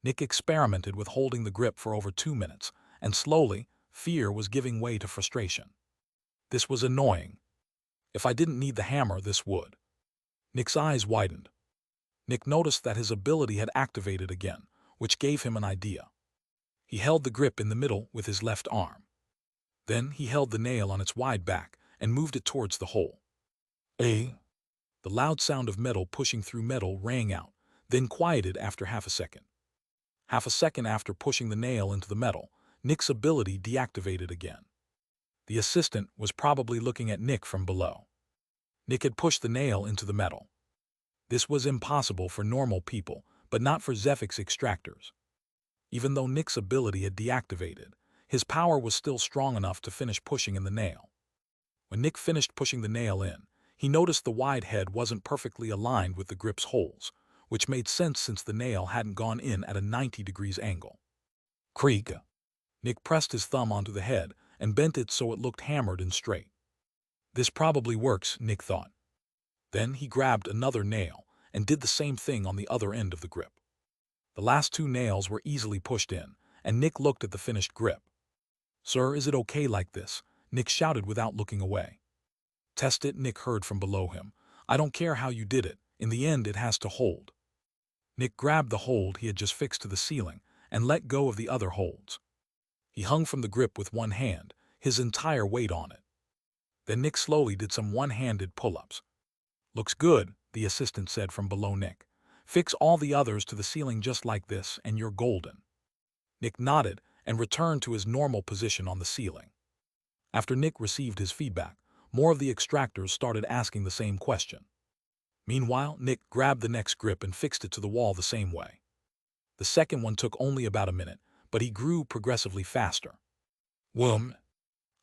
[SPEAKER 1] Nick experimented with holding the grip for over 2 minutes, and slowly, fear was giving way to frustration. This was annoying. If I didn't need the hammer, this would. Nick's eyes widened. Nick noticed that his ability had activated again, which gave him an idea. He held the grip in the middle with his left arm. Then he held the nail on its wide back and moved it towards the hole. The loud sound of metal pushing through metal rang out, then quieted after half a second. Half a second after pushing the nail into the metal, Nick's ability deactivated again. The assistant was probably looking at Nick from below. Nick had pushed the nail into the metal. This was impossible for normal people, but not for Zephyx Extractors. Even though Nick's ability had deactivated, his power was still strong enough to finish pushing in the nail. When Nick finished pushing the nail in, he noticed the wide head wasn't perfectly aligned with the grip's holes, which made sense since the nail hadn't gone in at a 90 degrees angle. Creak. Nick pressed his thumb onto the head and bent it so it looked hammered and straight. This probably works, Nick thought. Then he grabbed another nail and did the same thing on the other end of the grip. The last 2 nails were easily pushed in, and Nick looked at the finished grip. "Sir, is it okay like this?" Nick shouted without looking away. "Test it," Nick heard from below him. "I don't care how you did it. In the end, it has to hold." Nick grabbed the hold he had just fixed to the ceiling and let go of the other holds. He hung from the grip with one hand, his entire weight on it. Then Nick slowly did some one-handed pull-ups. "Looks good," the assistant said from below Nick. "Fix all the others to the ceiling just like this, and you're golden." Nick nodded and returned to his normal position on the ceiling. After Nick received his feedback, more of the extractors started asking the same question. Meanwhile, Nick grabbed the next grip and fixed it to the wall the same way. The second one took only about a minute, but he grew progressively faster. Whoom!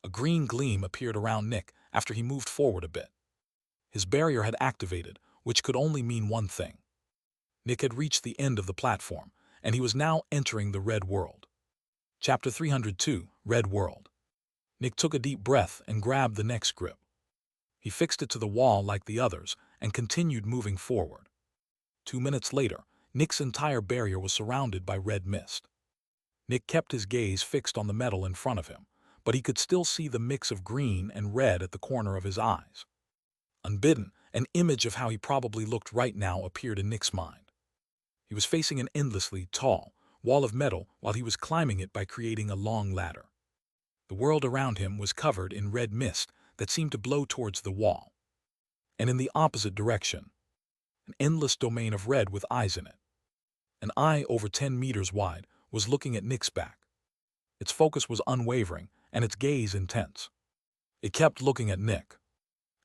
[SPEAKER 1] A green gleam appeared around Nick after he moved forward a bit. His barrier had activated, which could only mean one thing. Nick had reached the end of the platform, and he was now entering the Red World. Chapter 302, Red World. Nick took a deep breath and grabbed the next grip. He fixed it to the wall like the others and continued moving forward. 2 minutes later, Nick's entire barrier was surrounded by red mist. Nick kept his gaze fixed on the metal in front of him, but he could still see the mix of green and red at the corner of his eyes. Unbidden, an image of how he probably looked right now appeared in Nick's mind. He was facing an endlessly tall wall of metal while he was climbing it by creating a long ladder. The world around him was covered in red mist that seemed to blow towards the wall. And in the opposite direction, an endless domain of red with eyes in it. An eye over 10 meters wide was looking at Nick's back. Its focus was unwavering and its gaze intense. It kept looking at Nick.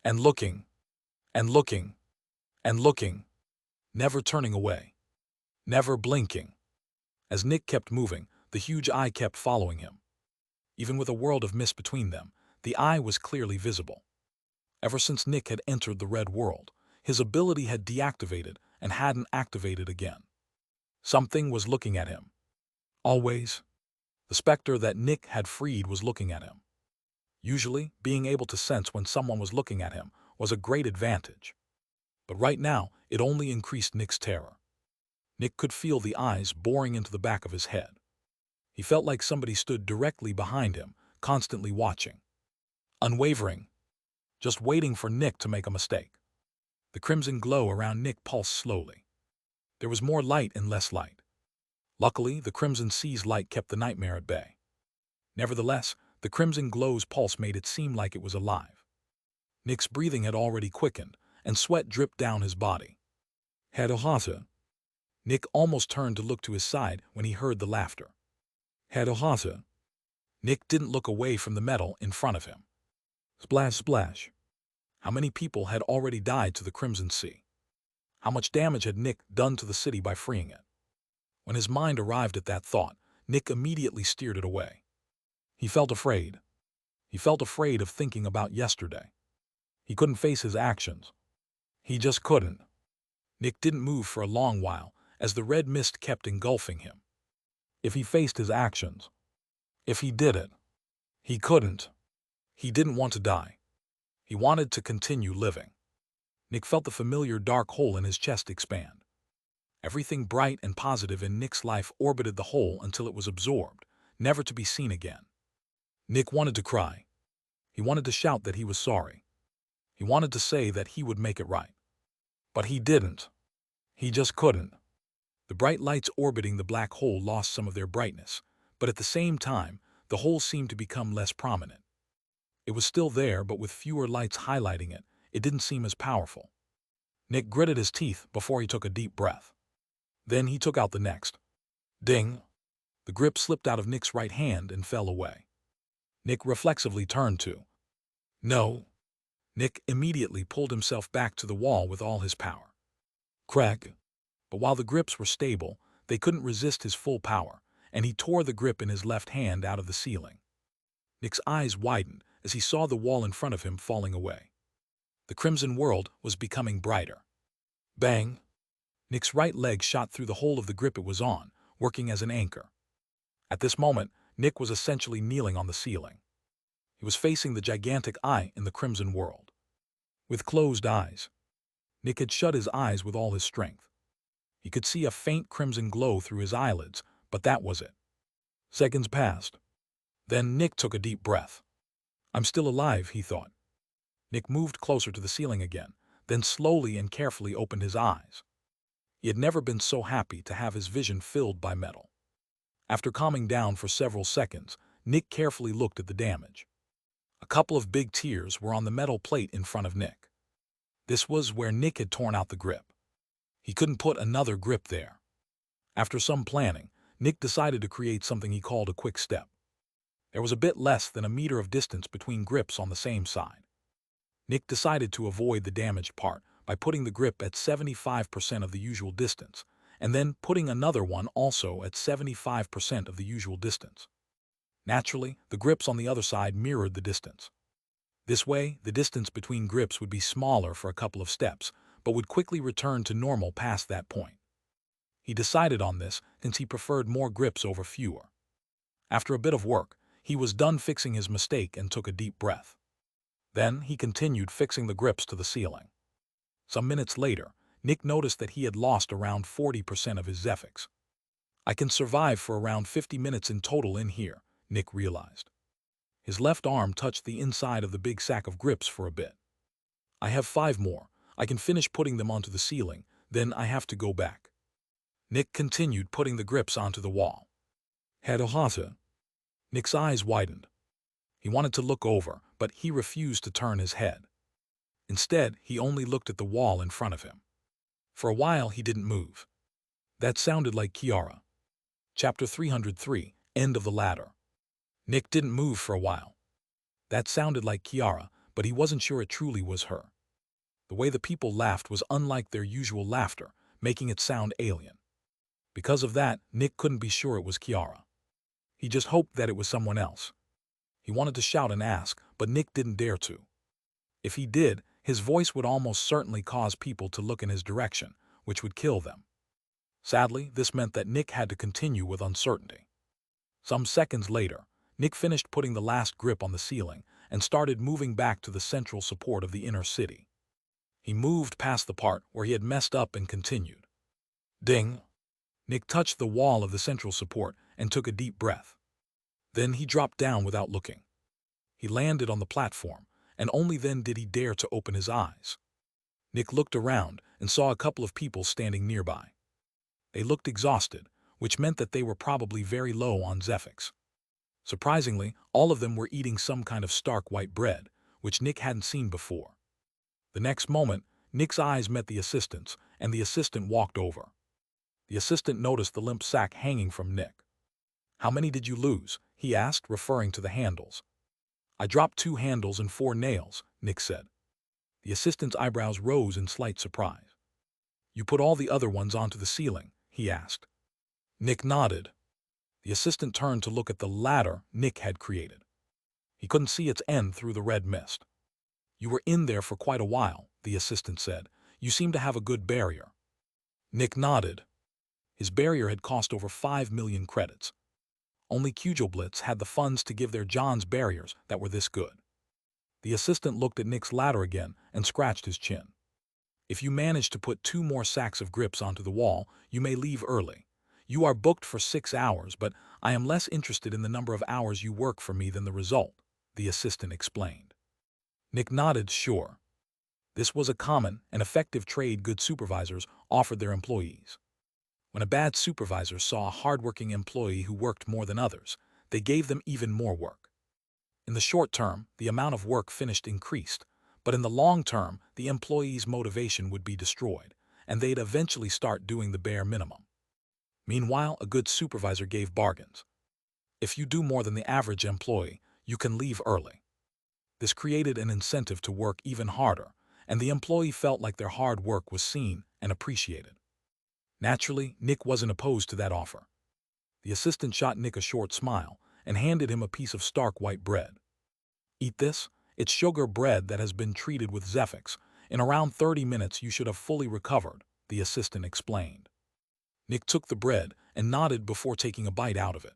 [SPEAKER 1] And looking. And looking. And looking. Never turning away. Never blinking. As Nick kept moving, the huge eye kept following him. Even with a world of mist between them, the eye was clearly visible. Ever since Nick had entered the Red World, his ability had deactivated and hadn't activated again. Something was looking at him. Always. The Specter that Nick had freed was looking at him. Usually, being able to sense when someone was looking at him was a great advantage. But right now, it only increased Nick's terror. Nick could feel the eyes boring into the back of his head. He felt like somebody stood directly behind him, constantly watching. Unwavering. Just waiting for Nick to make a mistake. The crimson glow around Nick pulsed slowly. There was more light and less light. Luckily, the Crimson Sea's light kept the nightmare at bay. Nevertheless, the crimson glow's pulse made it seem like it was alive. Nick's breathing had already quickened, and sweat dripped down his body. Hadohasa. Nick almost turned to look to his side when he heard the laughter. Hadohasa. Nick didn't look away from the metal in front of him. Splash, splash. How many people had already died to the Crimson Sea? How much damage had Nick done to the city by freeing it? When his mind arrived at that thought, Nick immediately steered it away. He felt afraid. He felt afraid of thinking about yesterday. He couldn't face his actions. He just couldn't. Nick didn't move for a long while, as the red mist kept engulfing him. If he faced his actions, if he did it, he couldn't. He didn't want to die. He wanted to continue living. Nick felt the familiar dark hole in his chest expand. Everything bright and positive in Nick's life orbited the hole until it was absorbed, never to be seen again. Nick wanted to cry. He wanted to shout that he was sorry. He wanted to say that he would make it right. But he didn't. He just couldn't. The bright lights orbiting the black hole lost some of their brightness, but at the same time, the hole seemed to become less prominent. It was still there, but with fewer lights highlighting it, it didn't seem as powerful. Nick gritted his teeth before he took a deep breath. Then he took out the next. Ding! The grip slipped out of Nick's right hand and fell away. Nick reflexively turned to. No. Nick immediately pulled himself back to the wall with all his power. Crack! But while the grips were stable, they couldn't resist his full power, and he tore the grip in his left hand out of the ceiling. Nick's eyes widened as he saw the wall in front of him falling away. The crimson world was becoming brighter. Bang! Nick's right leg shot through the hole of the grip it was on, working as an anchor. At this moment, Nick was essentially kneeling on the ceiling. He was facing the gigantic eye in the crimson world. With closed eyes, Nick had shut his eyes with all his strength. He could see a faint crimson glow through his eyelids, but that was it. Seconds passed. Then Nick took a deep breath. I'm still alive, he thought. Nick moved closer to the ceiling again, then slowly and carefully opened his eyes. He had never been so happy to have his vision filled by metal. After calming down for several seconds, Nick carefully looked at the damage. A couple of big tears were on the metal plate in front of Nick. This was where Nick had torn out the grip. He couldn't put another grip there. After some planning, Nick decided to create something he called a quick step. There was a bit less than a meter of distance between grips on the same side. Nick decided to avoid the damaged part by putting the grip at 75% of the usual distance, and then putting another one also at 75% of the usual distance. Naturally, the grips on the other side mirrored the distance. This way, the distance between grips would be smaller for a couple of steps, but would quickly return to normal past that point. He decided on this since he preferred more grips over fewer. After a bit of work, he was done fixing his mistake and took a deep breath. Then he continued fixing the grips to the ceiling. Some minutes later, Nick noticed that he had lost around 40% of his Zephyx. I can survive for around 50 minutes in total in here, Nick realized. His left arm touched the inside of the big sack of grips for a bit. I have 5 more. I can finish putting them onto the ceiling, then I have to go back. Nick continued putting the grips onto the wall. Hadahata. Nick's eyes widened. He wanted to look over, but he refused to turn his head. Instead, he only looked at the wall in front of him. For a while, he didn't move. That sounded like Kiara. Chapter 303, End of the Ladder. Nick didn't move for a while. That sounded like Kiara, but he wasn't sure it truly was her. The way the people laughed was unlike their usual laughter, making it sound alien. Because of that, Nick couldn't be sure it was Kiara. He just hoped that it was someone else. He wanted to shout and ask, but Nick didn't dare to. If he did, his voice would almost certainly cause people to look in his direction, which would kill them. Sadly, this meant that Nick had to continue with uncertainty. Some seconds later, Nick finished putting the last grip on the ceiling and started moving back to the central support of the inner city. He moved past the part where he had messed up and continued. Ding! Nick touched the wall of the central support and took a deep breath. Then he dropped down without looking. He landed on the platform, and only then did he dare to open his eyes. Nick looked around and saw a couple of people standing nearby. They looked exhausted, which meant that they were probably very low on Zephyx. Surprisingly, all of them were eating some kind of stark white bread, which Nick hadn't seen before. The next moment, Nick's eyes met the assistant's, and the assistant walked over. The assistant noticed the limp sack hanging from Nick. How many did you lose? He asked, referring to the handles. I dropped 2 handles and 4 nails, Nick said. The assistant's eyebrows rose in slight surprise. You put all the other ones onto the ceiling? He asked. Nick nodded. The assistant turned to look at the ladder Nick had created. He couldn't see its end through the red mist. You were in there for quite a while, the assistant said. You seem to have a good barrier. Nick nodded. His barrier had cost over 5 million credits. Only Blitz had the funds to give their John's barriers that were this good. The assistant looked at Nick's ladder again and scratched his chin. If you manage to put 2 more sacks of grips onto the wall, you may leave early. You are booked for 6 hours, but I am less interested in the number of hours you work for me than the result, the assistant explained. Nick nodded, sure. This was a common and effective trade good supervisors offered their employees. When a bad supervisor saw a hardworking employee who worked more than others, they gave them even more work. In the short term, the amount of work finished increased, but in the long term, the employee's motivation would be destroyed, and they'd eventually start doing the bare minimum. Meanwhile, a good supervisor gave bargains. If you do more than the average employee, you can leave early. This created an incentive to work even harder, and the employee felt like their hard work was seen and appreciated. Naturally, Nick wasn't opposed to that offer. The assistant shot Nick a short smile and handed him a piece of stark white bread. Eat this. It's sugar bread that has been treated with Zephyx. In around 30 minutes you should have fully recovered, the assistant explained. Nick took the bread and nodded before taking a bite out of it.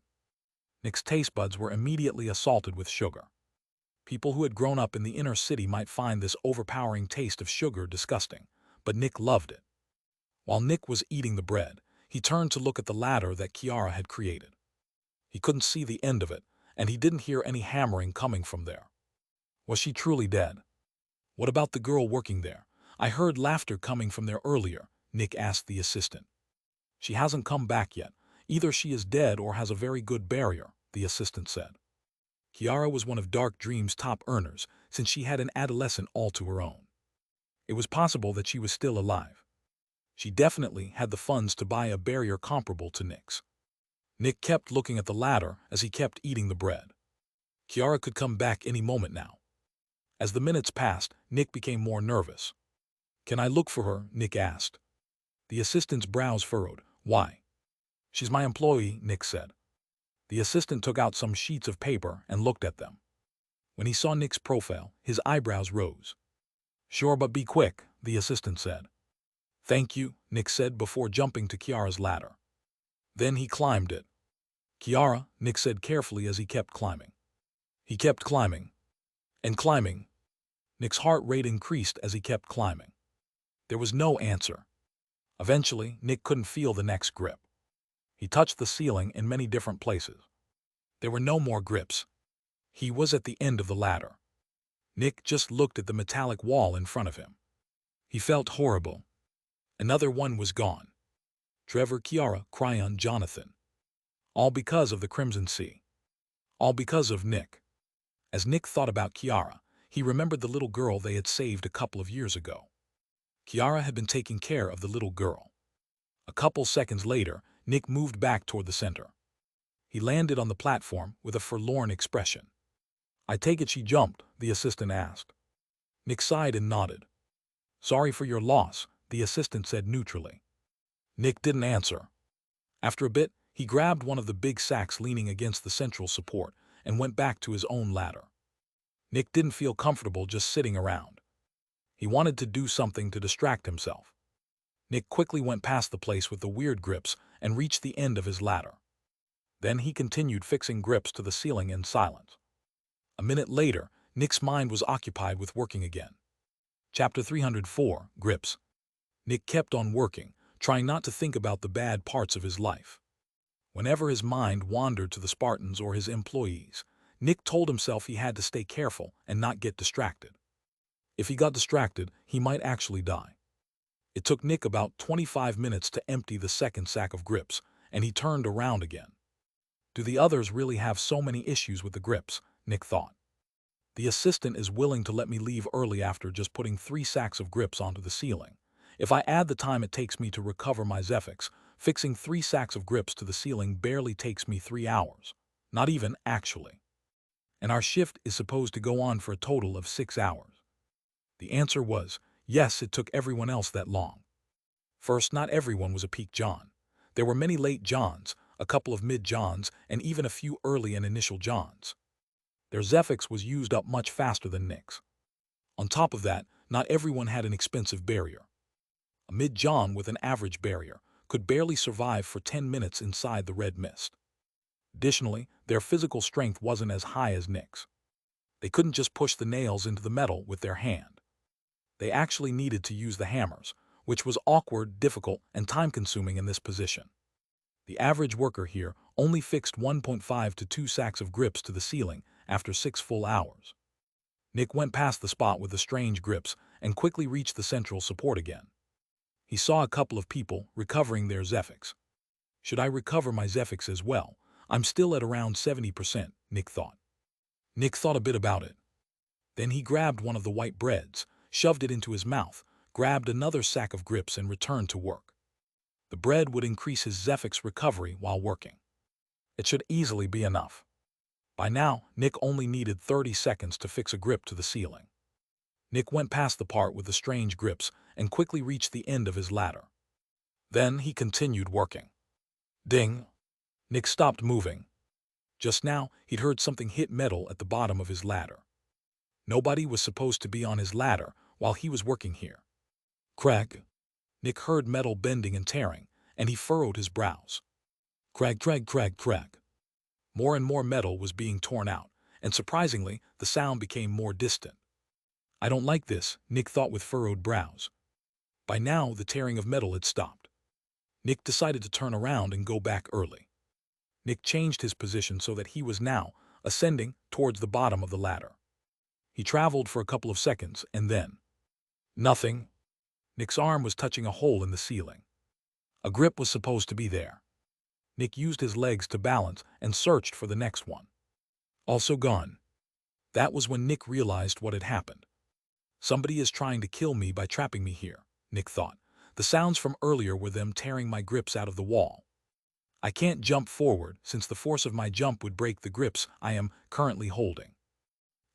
[SPEAKER 1] Nick's taste buds were immediately assaulted with sugar. People who had grown up in the inner city might find this overpowering taste of sugar disgusting, but Nick loved it. While Nick was eating the bread, he turned to look at the ladder that Kiara had created. He couldn't see the end of it, and he didn't hear any hammering coming from there. Was she truly dead? What about the girl working there? I heard laughter coming from there earlier, Nick asked the assistant. She hasn't come back yet. Either she is dead or has a very good barrier, the assistant said. Kiara was one of Dark Dream's top earners since she had an adolescent all to her own. It was possible that she was still alive. She definitely had the funds to buy a barrier comparable to Nick's. Nick kept looking at the ladder as he kept eating the bread. Kiara could come back any moment now. As the minutes passed, Nick became more nervous. Can I look for her? Nick asked. The assistant's brows furrowed. Why? She's my employee, Nick said. The assistant took out some sheets of paper and looked at them. When he saw Nick's profile, his eyebrows rose. Sure, but be quick, the assistant said. Thank you, Nick said before jumping to Kiara's ladder. Then he climbed it. Kiara, Nick said carefully as he kept climbing. He kept climbing. And climbing. Nick's heart rate increased as he kept climbing. There was no answer. Eventually, Nick couldn't feel the next grip. He touched the ceiling in many different places. There were no more grips. He was at the end of the ladder. Nick just looked at the metallic wall in front of him. He felt horrible. Another one was gone. Trevor, Kiara, Cryon, Jonathan. All because of the Crimson Sea. All because of Nick. As Nick thought about Kiara, he remembered the little girl they had saved a couple of years ago. Kiara had been taking care of the little girl. A couple seconds later, Nick moved back toward the center. He landed on the platform with a forlorn expression. I take it she jumped, the assistant asked. Nick sighed and nodded. Sorry for your loss, the assistant said neutrally. Nick didn't answer. After a bit, he grabbed one of the big sacks leaning against the central support and went back to his own ladder. Nick didn't feel comfortable just sitting around. He wanted to do something to distract himself. Nick quickly went past the place with the weird grips and reached the end of his ladder. Then he continued fixing grips to the ceiling in silence. A minute later, Nick's mind was occupied with working again. Chapter 304, Grips. Nick kept on working, trying not to think about the bad parts of his life. Whenever his mind wandered to the Spartans or his employees, Nick told himself he had to stay careful and not get distracted. If he got distracted, he might actually die. It took Nick about 25 minutes to empty the second sack of grips, and he turned around again. Do the others really have so many issues with the grips? Nick thought. The assistant is willing to let me leave early after just putting 3 sacks of grips onto the ceiling. If I add the time it takes me to recover my Zephyx, fixing 3 sacks of grips to the ceiling barely takes me 3 hours. Not even, actually. And our shift is supposed to go on for a total of 6 hours. The answer was, yes, it took everyone else that long. First, not everyone was a peak John. There were many late Johns, a couple of mid-Johns, and even a few early and initial Johns. Their Zephyx was used up much faster than Nick's. On top of that, not everyone had an expensive barrier. A mid-John with an average barrier could barely survive for 10 minutes inside the red mist. Additionally, their physical strength wasn't as high as Nick's. They couldn't just push the nails into the metal with their hand. They actually needed to use the hammers, which was awkward, difficult, and time-consuming in this position. The average worker here only fixed 1.5 to 2 sacks of grips to the ceiling after 6 full hours. Nick went past the spot with the strange grips and quickly reached the central support again. He saw a couple of people recovering their Zephyx. Should I recover my Zephyx as well? I'm still at around 70%, Nick thought. Nick thought a bit about it. Then he grabbed one of the white breads, shoved it into his mouth, grabbed another sack of grips and returned to work. The bread would increase his Zephyx recovery while working. It should easily be enough. By now, Nick only needed 30 seconds to fix a grip to the ceiling. Nick went past the part with the strange grips and quickly reached the end of his ladder. Then he continued working. Ding! Nick stopped moving. Just now, he'd heard something hit metal at the bottom of his ladder. Nobody was supposed to be on his ladder while he was working here. Crack! Nick heard metal bending and tearing, and he furrowed his brows. Crack, crack, crack, crack. More and more metal was being torn out, and surprisingly, the sound became more distant. I don't like this, Nick thought with furrowed brows. By now, the tearing of metal had stopped. Nick decided to turn around and go back early. Nick changed his position so that he was now ascending towards the bottom of the ladder. He traveled for a couple of seconds, and then... nothing. Nick's arm was touching a hole in the ceiling. A grip was supposed to be there. Nick used his legs to balance and searched for the next one. Also gone. That was when Nick realized what had happened. Somebody is trying to kill me by trapping me here, Nick thought. The sounds from earlier were them tearing my grips out of the wall. I can't jump forward since the force of my jump would break the grips I am currently holding.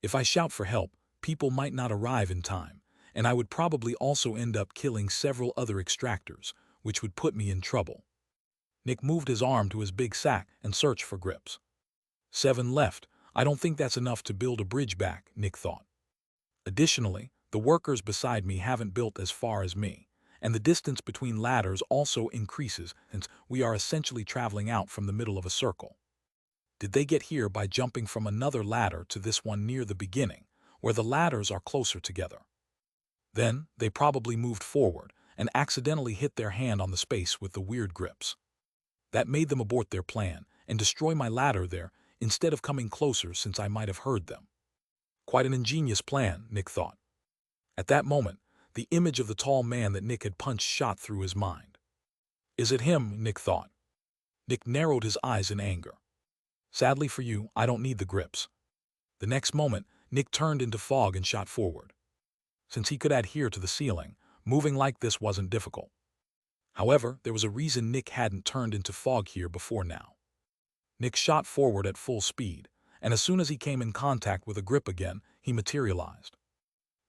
[SPEAKER 1] If I shout for help, people might not arrive in time, and I would probably also end up killing several other extractors, which would put me in trouble. Nick moved his arm to his big sack and searched for grips. 7 left. I don't think that's enough to build a bridge back, Nick thought. Additionally, the workers beside me haven't built as far as me, and the distance between ladders also increases since we are essentially traveling out from the middle of a circle. Did they get here by jumping from another ladder to this one near the beginning, where the ladders are closer together? Then, they probably moved forward and accidentally hit their hand on the space with the weird grips. That made them abort their plan and destroy my ladder there instead of coming closer since I might have heard them. Quite an ingenious plan, Nick thought. At that moment, the image of the tall man that Nick had punched shot through his mind. Is it him, Nick thought. Nick narrowed his eyes in anger. Sadly for you, I don't need the grips. The next moment, Nick turned into fog and shot forward. Since he could adhere to the ceiling, moving like this wasn't difficult. However, there was a reason Nick hadn't turned into fog here before now. Nick shot forward at full speed, and as soon as he came in contact with a grip again, he materialized.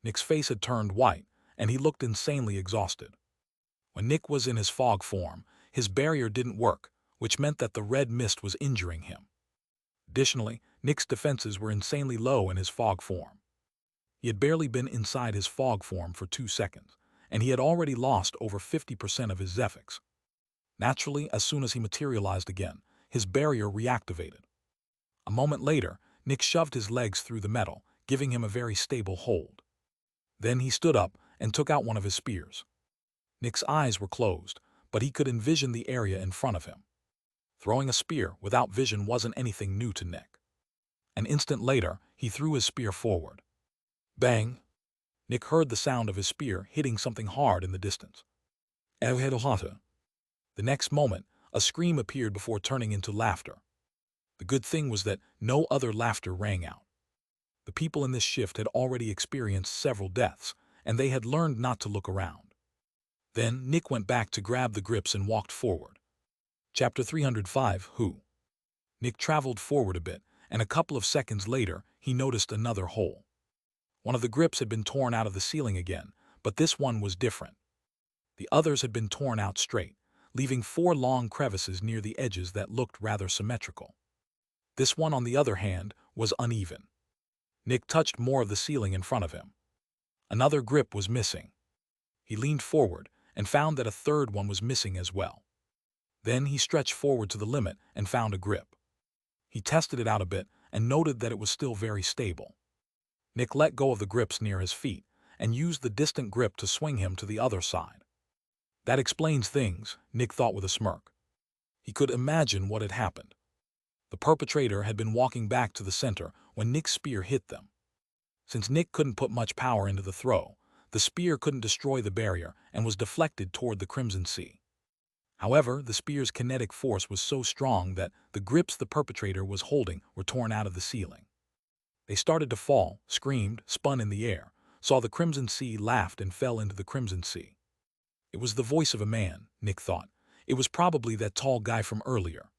[SPEAKER 1] Nick's face had turned white, and he looked insanely exhausted. When Nick was in his fog form, his barrier didn't work, which meant that the red mist was injuring him. Additionally, Nick's defenses were insanely low in his fog form. He had barely been inside his fog form for 2 seconds, and he had already lost over 50% of his Zephyx. Naturally, as soon as he materialized again, his barrier reactivated. A moment later, Nick shoved his legs through the metal, giving him a very stable hold. Then he stood up and took out one of his spears. Nick's eyes were closed, but he could envision the area in front of him. Throwing a spear without vision wasn't anything new to Nick. An instant later, he threw his spear forward. Bang! Nick heard the sound of his spear hitting something hard in the distance. The next moment, a scream appeared before turning into laughter. The good thing was that no other laughter rang out. The people in this shift had already experienced several deaths, and they had learned not to look around. Then Nick went back to grab the grips and walked forward. Chapter 305, Who? Nick traveled forward a bit, and a couple of seconds later, he noticed another hole. One of the grips had been torn out of the ceiling again, but this one was different. The others had been torn out straight, leaving 4 long crevices near the edges that looked rather symmetrical. This one, on the other hand, was uneven. Nick touched more of the ceiling in front of him. Another grip was missing. He leaned forward and found that a third one was missing as well. Then he stretched forward to the limit and found a grip. He tested it out a bit and noted that it was still very stable. Nick let go of the grips near his feet and used the distant grip to swing him to the other side. That explains things, Nick thought with a smirk. He could imagine what had happened. The perpetrator had been walking back to the center when Nick's spear hit them. Since Nick couldn't put much power into the throw, the spear couldn't destroy the barrier and was deflected toward the Crimson Sea. However, the spear's kinetic force was so strong that the grips the perpetrator was holding were torn out of the ceiling. They started to fall, screamed, spun in the air, saw the Crimson Sea, laughed, and fell into the Crimson Sea. It was the voice of a man, Nick thought. It was probably that tall guy from earlier.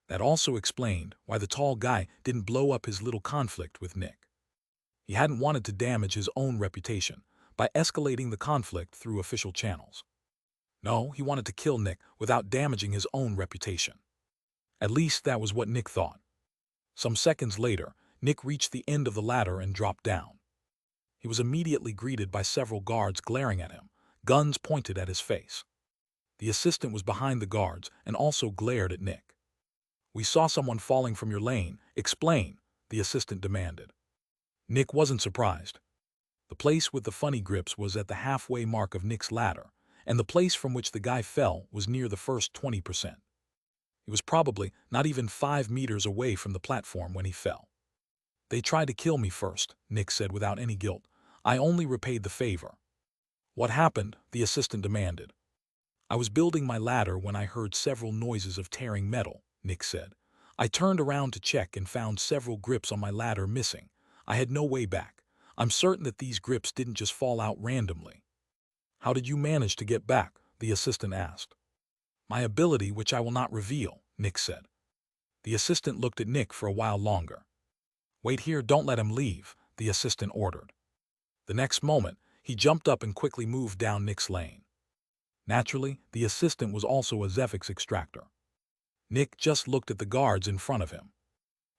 [SPEAKER 1] That also explained why the tall guy didn't blow up his little conflict with Nick. He hadn't wanted to damage his own reputation by escalating the conflict through official channels. No, he wanted to kill Nick without damaging his own reputation. At least that was what Nick thought. Some seconds later, Nick reached the end of the ladder and dropped down. He was immediately greeted by several guards glaring at him, guns pointed at his face. The assistant was behind the guards and also glared at Nick. "We saw someone falling from your lane. Explain," the assistant demanded. Nick wasn't surprised. The place with the funny grips was at the halfway mark of Nick's ladder, and the place from which the guy fell was near the first 20%. He was probably not even 5 meters away from the platform when he fell. "They tried to kill me first," Nick said without any guilt. "I only repaid the favor." "What happened?" the assistant demanded. "I was building my ladder when I heard several noises of tearing metal," Nick said. "I turned around to check and found several grips on my ladder missing. I had no way back. I'm certain that these grips didn't just fall out randomly." "How did you manage to get back?" the assistant asked. "My ability, which I will not reveal," Nick said. The assistant looked at Nick for a while longer. "Wait here, don't let him leave," the assistant ordered. The next moment, he jumped up and quickly moved down Nick's lane. Naturally, the assistant was also a Zephyx Extractor. Nick just looked at the guards in front of him.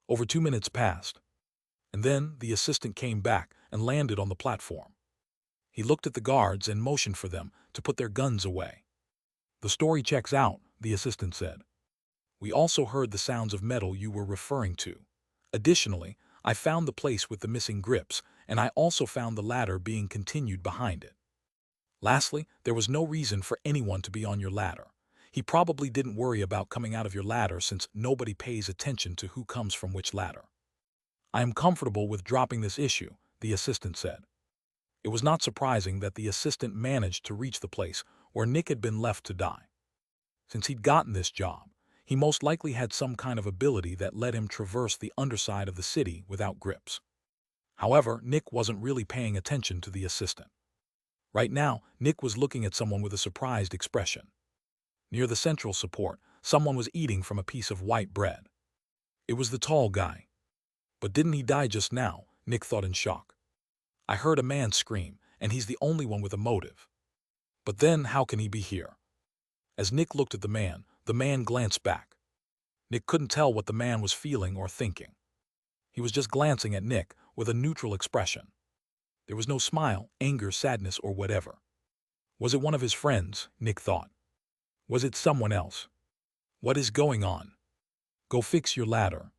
[SPEAKER 1] Over 2 minutes passed. And then the assistant came back and landed on the platform. He looked at the guards and motioned for them to put their guns away. "The story checks out," the assistant said. "We also heard the sounds of metal you were referring to. Additionally, I found the place with the missing grips, and I also found the ladder being continued behind it. Lastly, there was no reason for anyone to be on your ladder. He probably didn't worry about coming out of your ladder since nobody pays attention to who comes from which ladder." "I am comfortable with dropping this issue," the assistant said. It was not surprising that the assistant managed to reach the place where Nick had been left to die. Since he'd gotten this job, he most likely had some kind of ability that let him traverse the underside of the city without grips. However, Nick wasn't really paying attention to the assistant. Right now, Nick was looking at someone with a surprised expression. Near the central support, someone was eating from a piece of white bread. It was the tall guy. "But didn't he die just now?" Nick thought in shock. "I heard a man scream, and he's the only one with a motive. But then how can he be here?" As Nick looked at the man glanced back. Nick couldn't tell what the man was feeling or thinking. He was just glancing at Nick with a neutral expression. There was no smile, anger, sadness, or whatever. Was it one of his friends, Nick thought? Was it someone else? What is going on? "Go fix your ladder."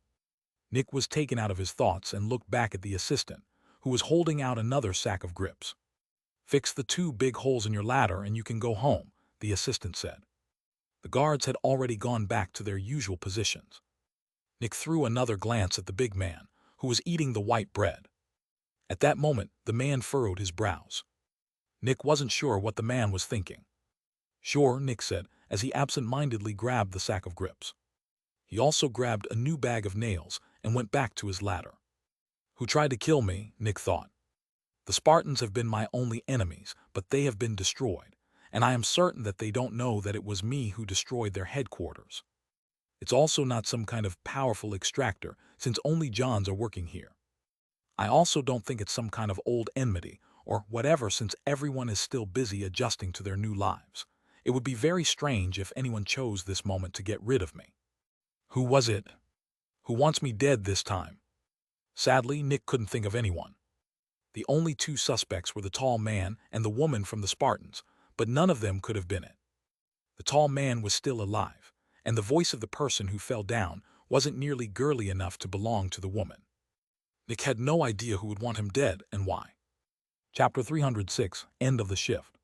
[SPEAKER 1] Nick was taken out of his thoughts and looked back at the assistant, who was holding out another sack of grips. "Fix the 2 big holes in your ladder and you can go home," the assistant said. The guards had already gone back to their usual positions. Nick threw another glance at the big man, who was eating the white bread. At that moment, the man furrowed his brows. Nick wasn't sure what the man was thinking. "Sure," Nick said, as he absent-mindedly grabbed the sack of grips. He also grabbed a new bag of nails and went back to his ladder. "Who tried to kill me?" Nick thought. "The Spartans have been my only enemies, but they have been destroyed, and I am certain that they don't know that it was me who destroyed their headquarters. It's also not some kind of powerful extractor, since only Johns are working here. I also don't think it's some kind of old enmity or whatever, since everyone is still busy adjusting to their new lives. It would be very strange if anyone chose this moment to get rid of me. Who was it? Who wants me dead this time?" Sadly, Nick couldn't think of anyone. The only 2 suspects were the tall man and the woman from the Spartans, but none of them could have been it. The tall man was still alive, and the voice of the person who fell down wasn't nearly girly enough to belong to the woman. Nick had no idea who would want him dead and why. Chapter 306, End of the Shift.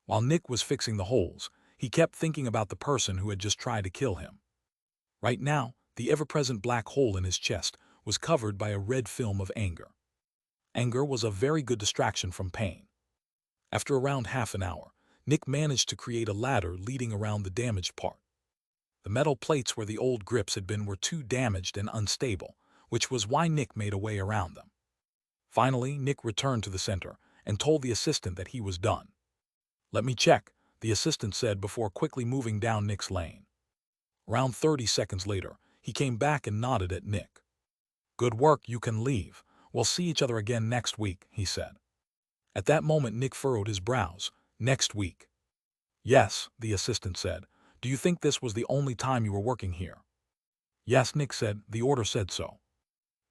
[SPEAKER 1] While Nick was fixing the holes, he kept thinking about the person who had just tried to kill him. Right now, the ever-present black hole in his chest was covered by a red film of anger. Anger was a very good distraction from pain. After around half an hour, Nick managed to create a ladder leading around the damaged part. The metal plates where the old grips had been were too damaged and unstable, which was why Nick made a way around them. Finally, Nick returned to the center and told the assistant that he was done. "Let me check," the assistant said before quickly moving down Nick's lane. Around 30 seconds later, he came back and nodded at Nick. "Good work, you can leave. We'll see each other again next week," he said. At that moment, Nick furrowed his brows. "Next week?" "Yes," the assistant said. "Do you think this was the only time you were working here?" "Yes," Nick said. "The order said so."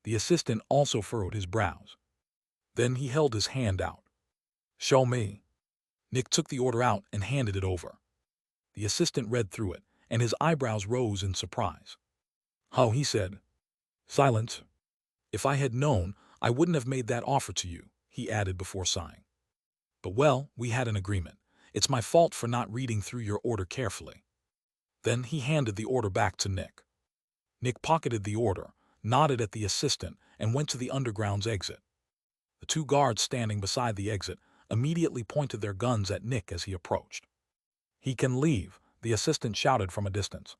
[SPEAKER 1] The assistant also furrowed his brows. Then he held his hand out. "Show me." Nick took the order out and handed it over. The assistant read through it, and his eyebrows rose in surprise. "Oh," he said. "Silence. If I had known, I wouldn't have made that offer to you," he added before sighing. "But well, we had an agreement. It's my fault for not reading through your order carefully." Then he handed the order back to Nick. Nick pocketed the order, nodded at the assistant, and went to the underground's exit. The two guards standing beside the exit immediately pointed their guns at Nick as he approached. "He can leave," the assistant shouted from a distance.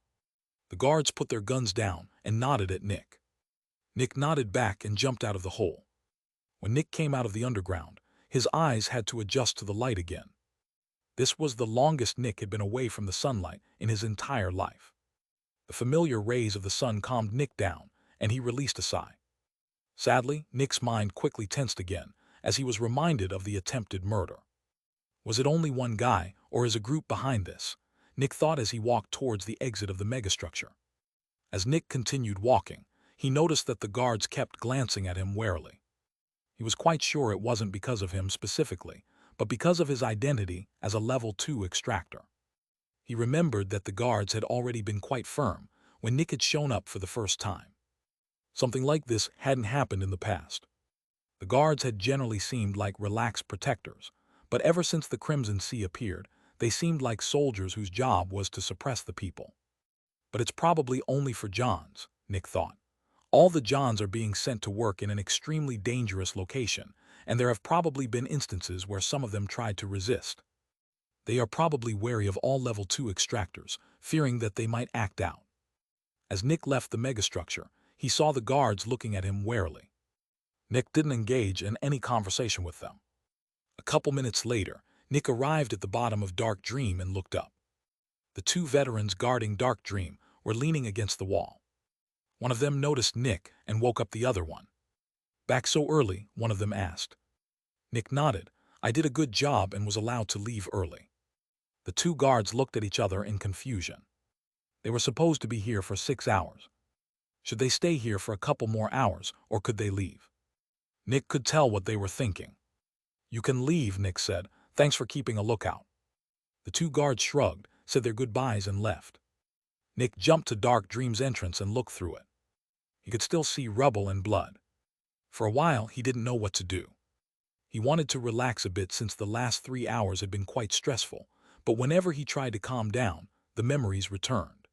[SPEAKER 1] The guards put their guns down and nodded at Nick. Nick nodded back and jumped out of the hole. When Nick came out of the underground, his eyes had to adjust to the light again. This was the longest Nick had been away from the sunlight in his entire life. The familiar rays of the sun calmed Nick down, and he released a sigh. Sadly, Nick's mind quickly tensed again, as he was reminded of the attempted murder. Was it only one guy, or is a group behind this? Nick thought as he walked towards the exit of the megastructure. As Nick continued walking, he noticed that the guards kept glancing at him warily. He was quite sure it wasn't because of him specifically, but because of his identity as a level 2 extractor. He remembered that the guards had already been quite firm when Nick had shown up for the first time. Something like this hadn't happened in the past. The guards had generally seemed like relaxed protectors, but ever since the Crimson Sea appeared, they seemed like soldiers whose job was to suppress the people. But it's probably only for Johns, Nick thought. All the Johns are being sent to work in an extremely dangerous location, and there have probably been instances where some of them tried to resist. They are probably wary of all level 2 extractors, fearing that they might act out. As Nick left the megastructure, he saw the guards looking at him warily. Nick didn't engage in any conversation with them. A couple minutes later, Nick arrived at the bottom of Dark Dream and looked up. The two veterans guarding Dark Dream were leaning against the wall. One of them noticed Nick and woke up the other one. "Back so early?" one of them asked. Nick nodded. "I did a good job and was allowed to leave early." The two guards looked at each other in confusion. They were supposed to be here for 6 hours. Should they stay here for a couple more hours, or could they leave? Nick could tell what they were thinking. "You can leave," Nick said. "Thanks for keeping a lookout." The two guards shrugged, said their goodbyes, and left. Nick jumped to Dark Dream's entrance and looked through it. He could still see rubble and blood. For a while, he didn't know what to do. He wanted to relax a bit since the last 3 hours had been quite stressful, but whenever he tried to calm down, the memories returned.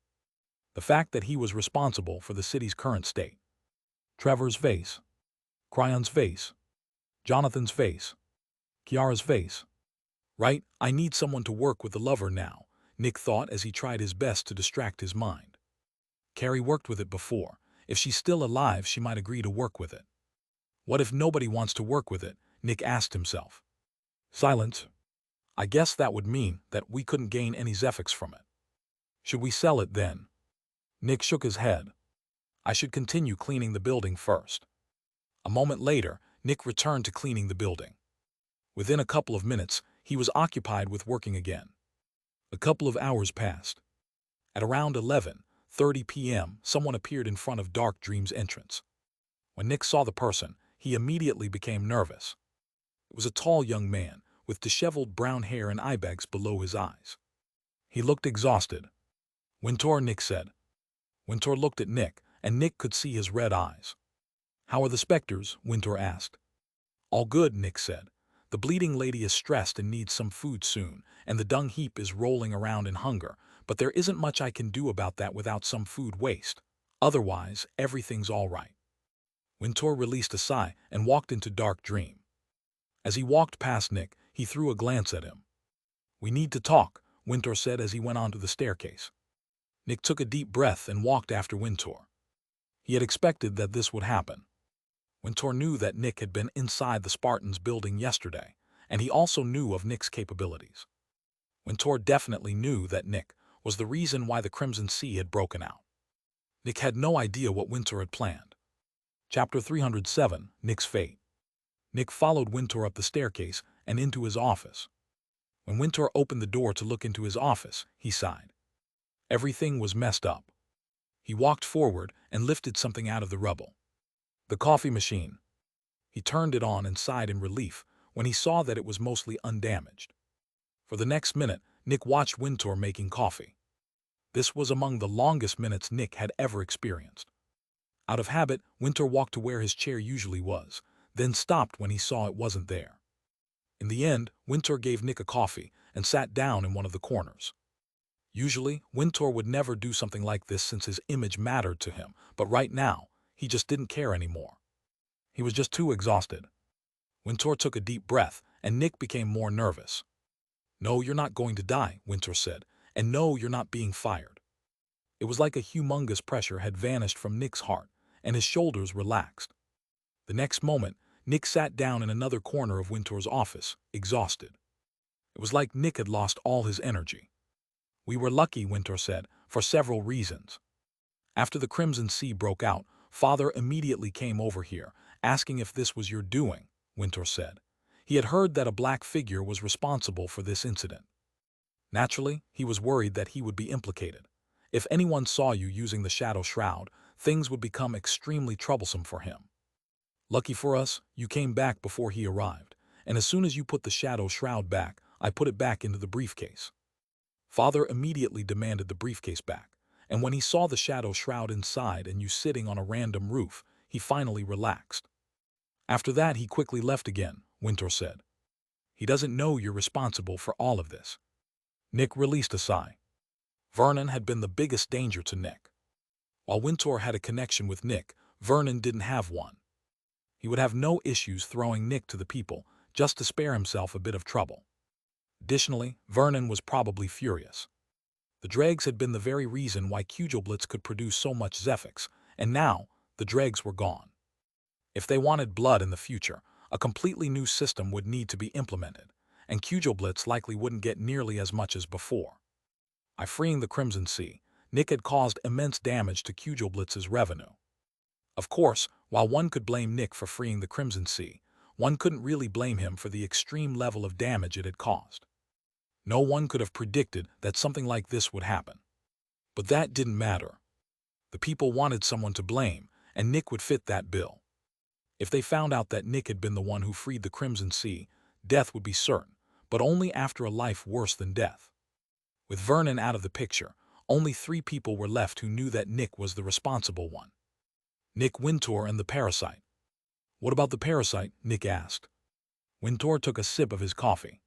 [SPEAKER 1] The fact that he was responsible for the city's current state. Trevor's vase. Cryon's vase. Jonathan's vase. Kiara's vase. Right, I need someone to work with the lover now, Nick thought as he tried his best to distract his mind. Carrie worked with it before. If she's still alive, she might agree to work with it. What if nobody wants to work with it? Nick asked himself. Silence. I guess that would mean that we couldn't gain any Zephyx from it. Should we sell it then? Nick shook his head. I should continue cleaning the building first. A moment later, Nick returned to cleaning the building. Within a couple of minutes, he was occupied with working again. A couple of hours passed. At around 11:30 p.m., someone appeared in front of Dark Dream's entrance. When Nick saw the person, he immediately became nervous. It was a tall young man, with disheveled brown hair and eye bags below his eyes. He looked exhausted. Wintour, Nick said. Wintour looked at Nick, and Nick could see his red eyes. How are the Specters? Wintour asked. All good, Nick said. The bleeding lady is stressed and needs some food soon, and the dung heap is rolling around in hunger, but there isn't much I can do about that without some food waste. Otherwise, everything's all right. Wintour released a sigh and walked into dark dream. As he walked past Nick, he threw a glance at him. We need to talk, Wintour said as he went onto the staircase. Nick took a deep breath and walked after Wintour. He had expected that this would happen. Wintour knew that Nick had been inside the Spartans building yesterday, and he also knew of Nick's capabilities. Wintour definitely knew that Nick was the reason why the Crimson Sea had broken out. Nick had no idea what Wintour had planned. Chapter 307, Nick's Fate. Nick followed Wintour up the staircase and into his office. When Wintour opened the door to look into his office, he sighed. Everything was messed up. He walked forward and lifted something out of the rubble. The coffee machine. He turned it on and sighed in relief when he saw that it was mostly undamaged. For the next minute, Nick watched Wintour making coffee. This was among the longest minutes Nick had ever experienced. Out of habit, Wintour walked to where his chair usually was, then stopped when he saw it wasn't there. In the end, Wintour gave Nick a coffee and sat down in one of the corners. Usually, Wintour would never do something like this since his image mattered to him, but right now, he just didn't care anymore. He was just too exhausted. Wintour took a deep breath, and Nick became more nervous. No, you're not going to die, Wintour said, and no, you're not being fired. It was like a humongous pressure had vanished from Nick's heart, and his shoulders relaxed. The next moment, Nick sat down in another corner of Wintour's office, exhausted. It was like Nick had lost all his energy. We were lucky, Wintour said, for several reasons. After the Crimson Sea broke out, Father immediately came over here, asking if this was your doing, Wintour said. He had heard that a black figure was responsible for this incident. Naturally, he was worried that he would be implicated. If anyone saw you using the Shadow Shroud, things would become extremely troublesome for him. Lucky for us, you came back before he arrived, and as soon as you put the Shadow Shroud back, I put it back into the briefcase. Father immediately demanded the briefcase back, and when he saw the Shadow Shroud inside and you sitting on a random roof, he finally relaxed. After that, he quickly left again, Wintour said. He doesn't know you're responsible for all of this. Nick released a sigh. Vernon had been the biggest danger to Nick. While Wintour had a connection with Nick, Vernon didn't have one. He would have no issues throwing Nick to the people, just to spare himself a bit of trouble. Additionally, Vernon was probably furious. The Dregs had been the very reason why Cugelblitz could produce so much Zephyx, and now the Dregs were gone. If they wanted blood in the future, a completely new system would need to be implemented, and Cugelblitz likely wouldn't get nearly as much as before. By freeing the Crimson Sea, Nick had caused immense damage to Cugelblitz's revenue. Of course, while one could blame Nick for freeing the Crimson Sea, one couldn't really blame him for the extreme level of damage it had caused. No one could have predicted that something like this would happen. But that didn't matter. The people wanted someone to blame, and Nick would fit that bill. If they found out that Nick had been the one who freed the Crimson Sea, death would be certain, but only after a life worse than death. With Vernon out of the picture, only 3 people were left who knew that Nick was the responsible one. Nick, Wintour, and the parasite. What about the parasite? Nick asked. Wintour took a sip of his coffee.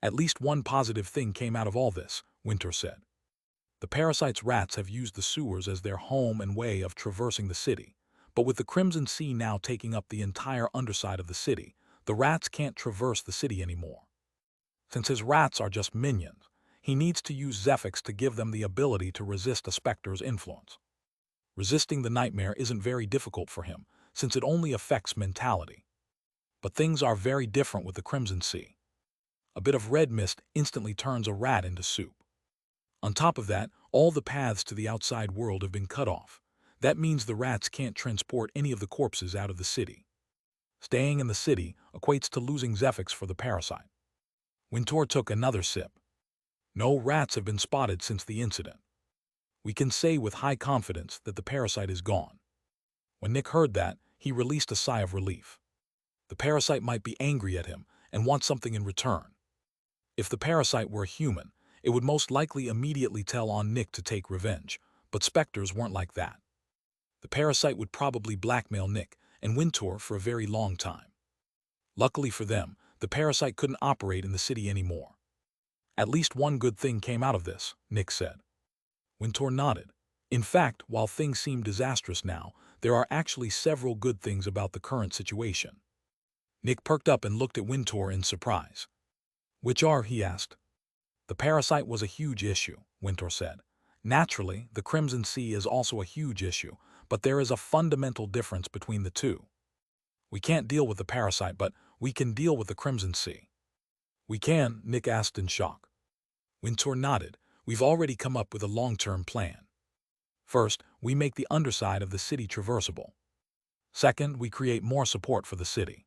[SPEAKER 1] At least one positive thing came out of all this, Wintour said. The parasite's rats have used the sewers as their home and way of traversing the city, but with the Crimson Sea now taking up the entire underside of the city, the rats can't traverse the city anymore. Since his rats are just minions, he needs to use Zephyx to give them the ability to resist a Specter's influence. Resisting the nightmare isn't very difficult for him, since it only affects mentality. But things are very different with the Crimson Sea. A bit of red mist instantly turns a rat into soup. On top of that, all the paths to the outside world have been cut off. That means the rats can't transport any of the corpses out of the city. Staying in the city equates to losing Zephyx for the parasite. Wintour took another sip. No rats have been spotted since the incident. We can say with high confidence that the parasite is gone. When Nick heard that, he released a sigh of relief. The parasite might be angry at him and want something in return. If the parasite were a human, it would most likely immediately tell on Nick to take revenge, but Specters weren't like that. The parasite would probably blackmail Nick and Wintour for a very long time. Luckily for them, the parasite couldn't operate in the city anymore. At least one good thing came out of this, Nick said. Wintour nodded. In fact, while things seem disastrous now, there are actually several good things about the current situation. Nick perked up and looked at Wintour in surprise. Which are, he asked. The parasite was a huge issue, Wintour said. Naturally, the Crimson Sea is also a huge issue, but there is a fundamental difference between the two. We can't deal with the parasite, but we can deal with the Crimson Sea. We can, Nick asked in shock. Wintour nodded. We've already come up with a long-term plan. First, we make the underside of the city traversable. Second, we create more support for the city.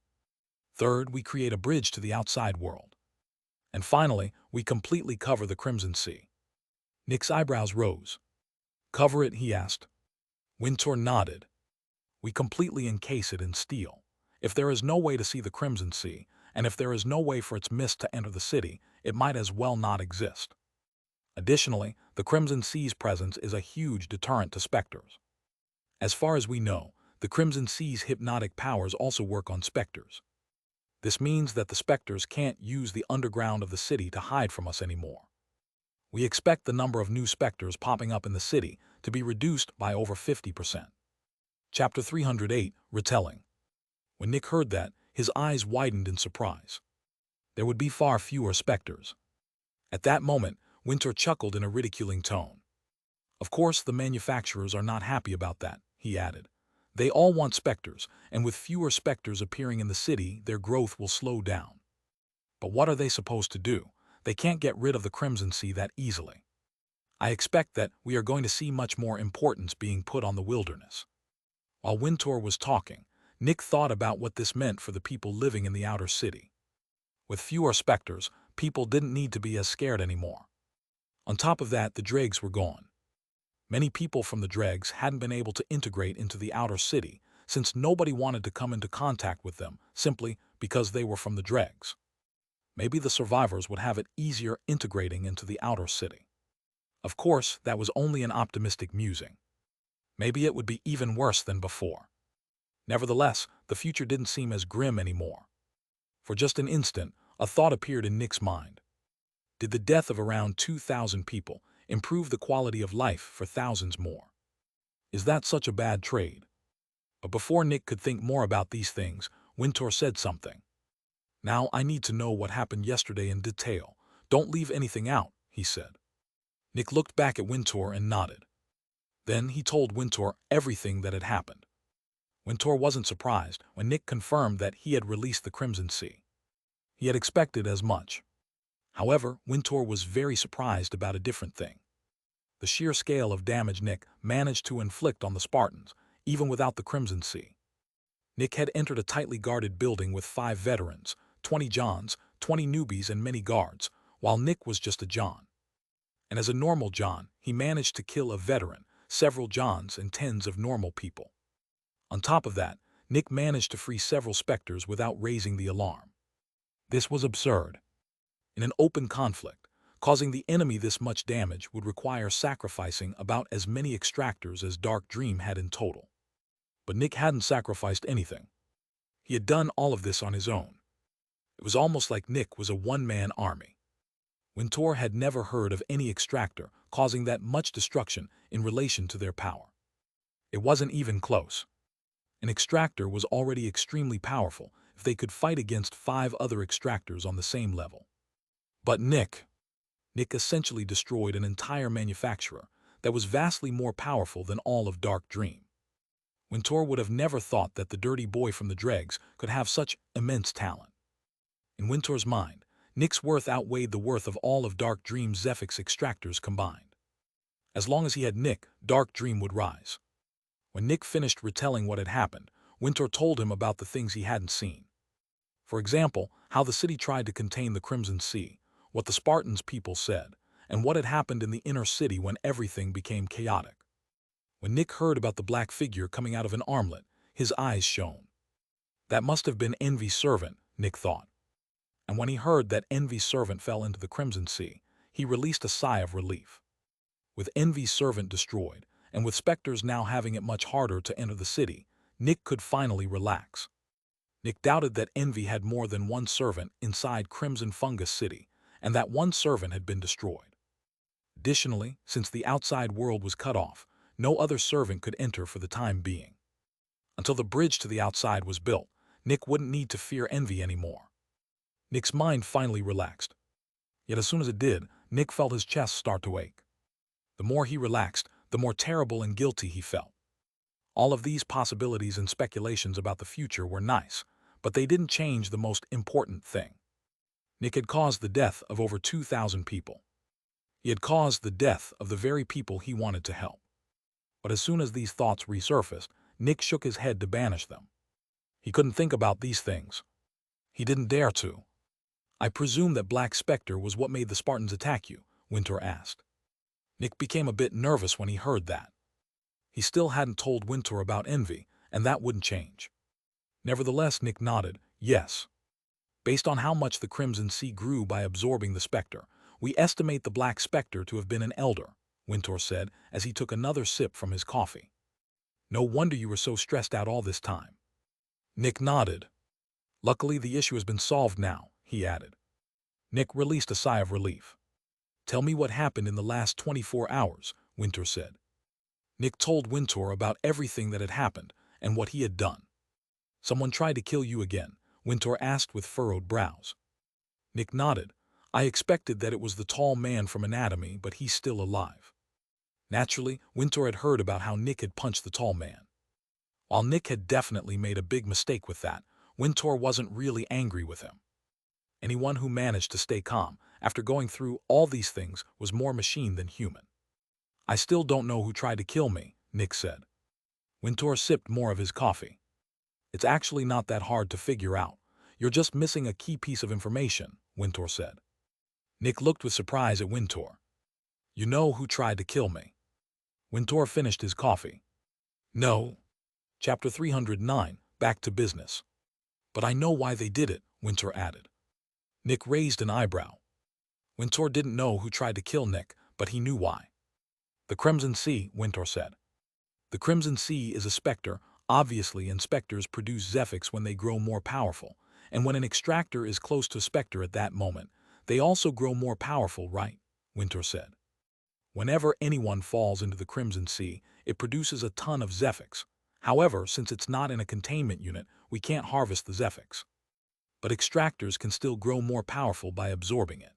[SPEAKER 1] Third, we create a bridge to the outside world. And finally, we completely cover the Crimson Sea. Nick's eyebrows rose. Cover it, he asked. Wintour nodded. We completely encase it in steel. If there is no way to see the Crimson Sea, and if there is no way for its mist to enter the city, it might as well not exist. Additionally, the Crimson Sea's presence is a huge deterrent to Specters. As far as we know, the Crimson Sea's hypnotic powers also work on Specters. This means that the Specters can't use the underground of the city to hide from us anymore. We expect the number of new Specters popping up in the city to be reduced by over 50%. Chapter 308, Retelling. When Nick heard that, his eyes widened in surprise. There would be far fewer Specters. At that moment, Wintour chuckled in a ridiculing tone. Of course, the manufacturers are not happy about that, he added. They all want Specters, and with fewer Specters appearing in the city, their growth will slow down. But what are they supposed to do? They can't get rid of the Crimson Sea that easily. I expect that we are going to see much more importance being put on the wilderness. While Wintour was talking, Nick thought about what this meant for the people living in the outer city. With fewer Specters, people didn't need to be as scared anymore. On top of that, the Dregs were gone. Many people from the Dregs hadn't been able to integrate into the outer city since nobody wanted to come into contact with them simply because they were from the Dregs. Maybe the survivors would have it easier integrating into the outer city. Of course, that was only an optimistic musing. Maybe it would be even worse than before. Nevertheless, the future didn't seem as grim anymore. For just an instant, a thought appeared in Nick's mind. Did the death of around 2,000 people improve the quality of life for thousands more? Is that such a bad trade? But before Nick could think more about these things, Wintour said something. Now I need to know what happened yesterday in detail. Don't leave anything out, he said. Nick looked back at Wintour and nodded. Then he told Wintour everything that had happened. Wintour wasn't surprised when Nick confirmed that he had released the Crimson Sea. He had expected as much. However, Wintour was very surprised about a different thing. The sheer scale of damage Nick managed to inflict on the Spartans, even without the Crimson Sea. Nick had entered a tightly guarded building with 5 veterans, 20 Johns, 20 newbies, and many guards, while Nick was just a John. And as a normal John, he managed to kill a veteran, several Johns, and tens of normal people. On top of that, Nick managed to free several Specters without raising the alarm. This was absurd. In an open conflict, causing the enemy this much damage would require sacrificing about as many Extractors as Dark Dream had in total. But Nick hadn't sacrificed anything. He had done all of this on his own. It was almost like Nick was a one-man army. Wintour had never heard of any Extractor causing that much destruction in relation to their power. It wasn't even close. An Extractor was already extremely powerful if they could fight against 5 other Extractors on the same level. But Nick essentially destroyed an entire manufacturer that was vastly more powerful than all of Dark Dream. Wintour would have never thought that the dirty boy from the Dregs could have such immense talent. In Wintour's mind, Nick's worth outweighed the worth of all of Dark Dream's Zephyx Extractors combined. As long as he had Nick, Dark Dream would rise. When Nick finished retelling what had happened, Wintour told him about the things he hadn't seen. For example, how the city tried to contain the Crimson Sea, what the Spartans people said, and what had happened in the inner city when everything became chaotic. When Nick heard about the black figure coming out of an armlet, his eyes shone. That must have been Envy's servant, Nick thought. And when he heard that Envy's servant fell into the Crimson Sea, He released a sigh of relief. With Envy's servant destroyed, and with Specters now having it much harder to enter the city, Nick could finally relax. Nick doubted that Envy had more than one servant inside Crimson Fungus City, and that one servant had been destroyed. Additionally, since the outside world was cut off, no other servant could enter for the time being. Until the bridge to the outside was built, Nick wouldn't need to fear Envy anymore. Nick's mind finally relaxed. Yet as soon as it did, Nick felt his chest start to ache. The more he relaxed, the more terrible and guilty he felt. All of these possibilities and speculations about the future were nice, but they didn't change the most important thing. Nick had caused the death of over 2,000 people. He had caused the death of the very people he wanted to help. But as soon as these thoughts resurfaced, Nick shook his head to banish them. He couldn't think about these things. He didn't dare to. "I presume that Black Specter was what made the Spartans attack you?" Winter asked. Nick became a bit nervous when he heard that. He still hadn't told Winter about Envy, and that wouldn't change. Nevertheless, Nick nodded, yes. Based on how much the Crimson Sea grew by absorbing the Specter, we estimate the Black Specter to have been an elder, Winter said as he took another sip from his coffee. No wonder you were so stressed out all this time. Nick nodded. Luckily, the issue has been solved now, he added. Nick released a sigh of relief. Tell me what happened in the last 24 hours, Winter said. Nick told Winter about everything that had happened and what he had done. Someone tried to kill you again, Winter asked with furrowed brows. Nick nodded. I expected that it was the tall man from anatomy, but he's still alive. Naturally, Winter had heard about how Nick had punched the tall man. While Nick had definitely made a big mistake with that, Winter wasn't really angry with him. Anyone who managed to stay calm after going through all these things was more machine than human. I still don't know who tried to kill me, Nick said. Winter sipped more of his coffee. It's actually not that hard to figure out. You're just missing a key piece of information, Winter said. Nick looked with surprise at Winter. You know who tried to kill me? Winter finished his coffee. No. Chapter 309, Back to Business. But I know why they did it, Winter added. Nick raised an eyebrow. Winter didn't know who tried to kill Nick, but he knew why. The Crimson Sea, Winter said. The Crimson Sea is a Specter, obviously, and Specters produce Zephyx when they grow more powerful, and when an Extractor is close to Specter at that moment, they also grow more powerful, right? Winter said. Whenever anyone falls into the Crimson Sea, it produces a ton of Zephyx. However, since it's not in a containment unit, we can't harvest the Zephyx. But Extractors can still grow more powerful by absorbing it.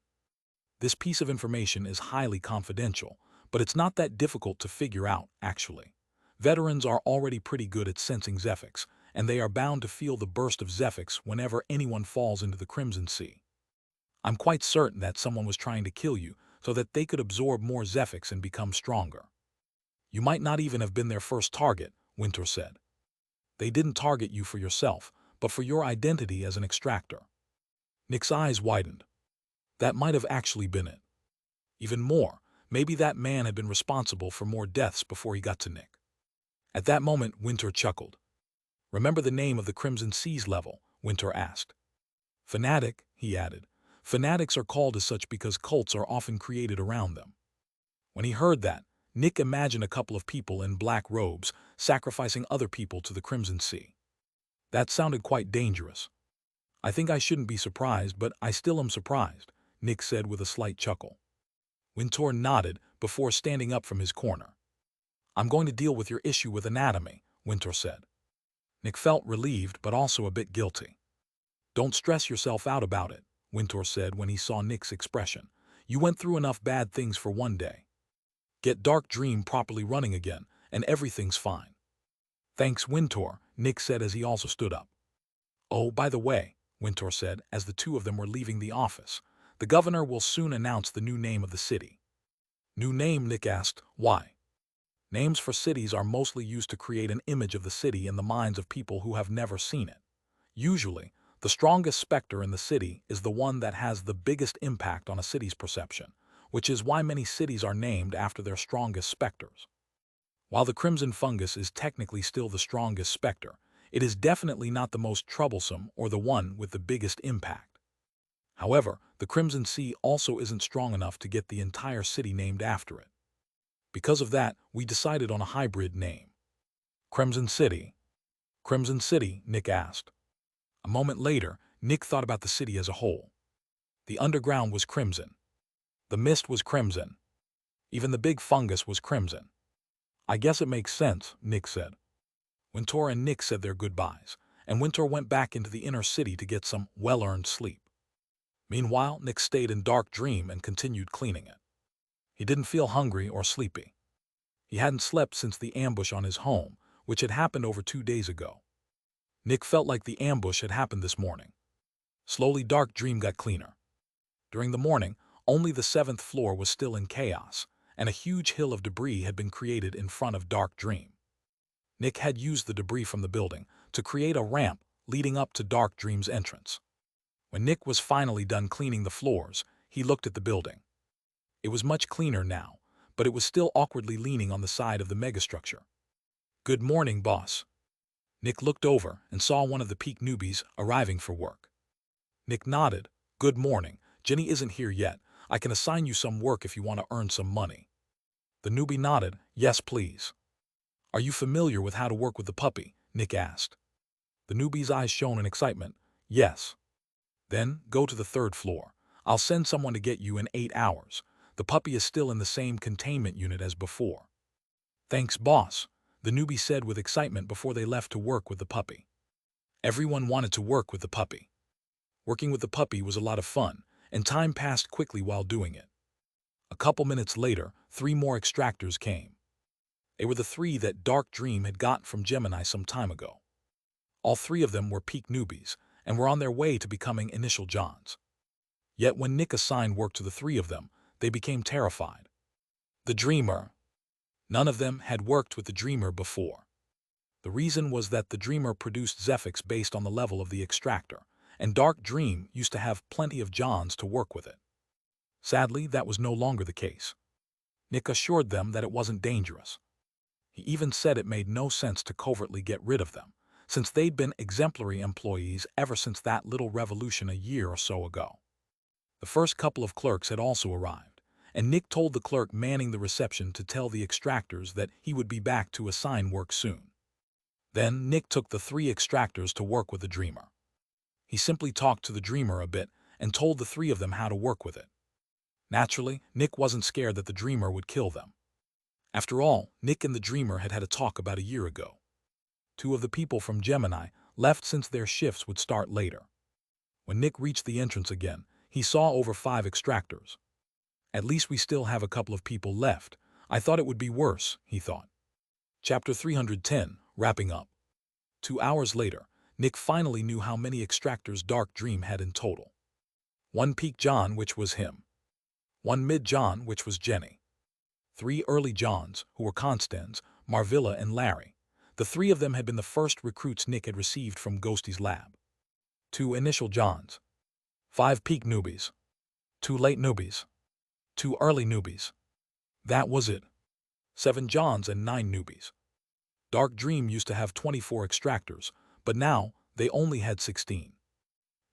[SPEAKER 1] This piece of information is highly confidential, but it's not that difficult to figure out, actually. Veterans are already pretty good at sensing Zephyx, and they are bound to feel the burst of Zephyx whenever anyone falls into the Crimson Sea. I'm quite certain that someone was trying to kill you so that they could absorb more Zephyx and become stronger. You might not even have been their first target, Winter said. They didn't target you for yourself, but for your identity as an Extractor. Nick's eyes widened. That might have actually been it. Even more, maybe that man had been responsible for more deaths before he got to Nick. At that moment, Winter chuckled. Remember the name of the Crimson Seas level? Winter asked. Fanatic, he added. Fanatics are called as such because cults are often created around them. When he heard that, Nick imagined a couple of people in black robes sacrificing other people to the Crimson Sea. That sounded quite dangerous. I think I shouldn't be surprised, but I still am surprised, Nick said with a slight chuckle. Winter nodded before standing up from his corner. I'm going to deal with your issue with anatomy, Winter said. Nick felt relieved but also a bit guilty. Don't stress yourself out about it, Winter said when he saw Nick's expression. You went through enough bad things for one day. Get Dark Dream properly running again, and everything's fine. Thanks, Winter, Nick said as he also stood up. Oh, by the way, Winter said as the two of them were leaving the office, the governor will soon announce the new name of the city. New name, Nick asked. Why? Names for cities are mostly used to create an image of the city in the minds of people who have never seen it. Usually, the strongest Specter in the city is the one that has the biggest impact on a city's perception, which is why many cities are named after their strongest Specters. While the Crimson Fungus is technically still the strongest Specter, it is definitely not the most troublesome or the one with the biggest impact. However, the Crimson Sea also isn't strong enough to get the entire city named after it. Because of that, we decided on a hybrid name. Crimson City. Crimson City, Nick asked. A moment later, Nick thought about the city as a whole. The underground was crimson. The mist was crimson. Even the big fungus was crimson. I guess it makes sense, Nick said. Winter and Nick said their goodbyes, and Winter went back into the inner city to get some well-earned sleep. Meanwhile, Nick stayed in Dark Dream and continued cleaning it. He didn't feel hungry or sleepy. He hadn't slept since the ambush on his home, which had happened over 2 days ago. Nick felt like the ambush had happened this morning. Slowly, Dark Dream got cleaner. During the morning, only the 7th floor was still in chaos, and a huge hill of debris had been created in front of Dark Dream. Nick had used the debris from the building to create a ramp leading up to Dark Dream's entrance. When Nick was finally done cleaning the floors, he looked at the building. It was much cleaner now, but it was still awkwardly leaning on the side of the megastructure. "Good morning, boss." Nick looked over and saw one of the peak newbies arriving for work. Nick nodded. "Good morning. Jenny isn't here yet. I can assign you some work if you want to earn some money." The newbie nodded. "Yes, please." "Are you familiar with how to work with the puppy?" Nick asked. The newbie's eyes shone in excitement. "Yes." "Then go to the 3rd floor. I'll send someone to get you in 8 hours. The puppy is still in the same containment unit as before." "Thanks, boss," the newbie said with excitement before they left to work with the puppy. Everyone wanted to work with the puppy. Working with the puppy was a lot of fun, and time passed quickly while doing it. A couple minutes later, 3 more extractors came. They were the 3 that Dark Dream had gotten from Gemini some time ago. All 3 of them were peak newbies, and were on their way to becoming initial Johns. Yet when Nick assigned work to the 3 of them, they became terrified. The Dreamer. None of them had worked with the Dreamer before. The reason was that the Dreamer produced Zephyx based on the level of the Extractor, and Dark Dream used to have plenty of Johns to work with it. Sadly, that was no longer the case. Nick assured them that it wasn't dangerous. He even said it made no sense to covertly get rid of them, since they'd been exemplary employees ever since that little revolution a year or so ago. The first couple of clerks had also arrived, and Nick told the clerk manning the reception to tell the Extractors that he would be back to assign work soon. Then Nick took the 3 Extractors to work with the Dreamer. He simply talked to the Dreamer a bit and told the 3 of them how to work with it. Naturally, Nick wasn't scared that the Dreamer would kill them. After all, Nick and the Dreamer had had a talk about a year ago. 2 of the people from Gemini left since their shifts would start later. When Nick reached the entrance again, he saw over 5 Extractors. At least we still have a couple of people left. I thought it would be worse, he thought. Chapter 310, wrapping up. 2 hours later, Nick finally knew how many Extractors Dark Dream had in total. 1 Peak John, which was him. 1 Mid John, which was Jenny. 3 Early Johns, who were Constans, Marvilla, and Larry. The 3 of them had been the first recruits Nick had received from Ghosty's lab. 2 Initial Johns. 5 Peak Newbies. 2 Late Newbies. 2 Early Newbies. That was it. 7 Johns and 9 Newbies. Dark Dream used to have 24 Extractors, but now they only had 16.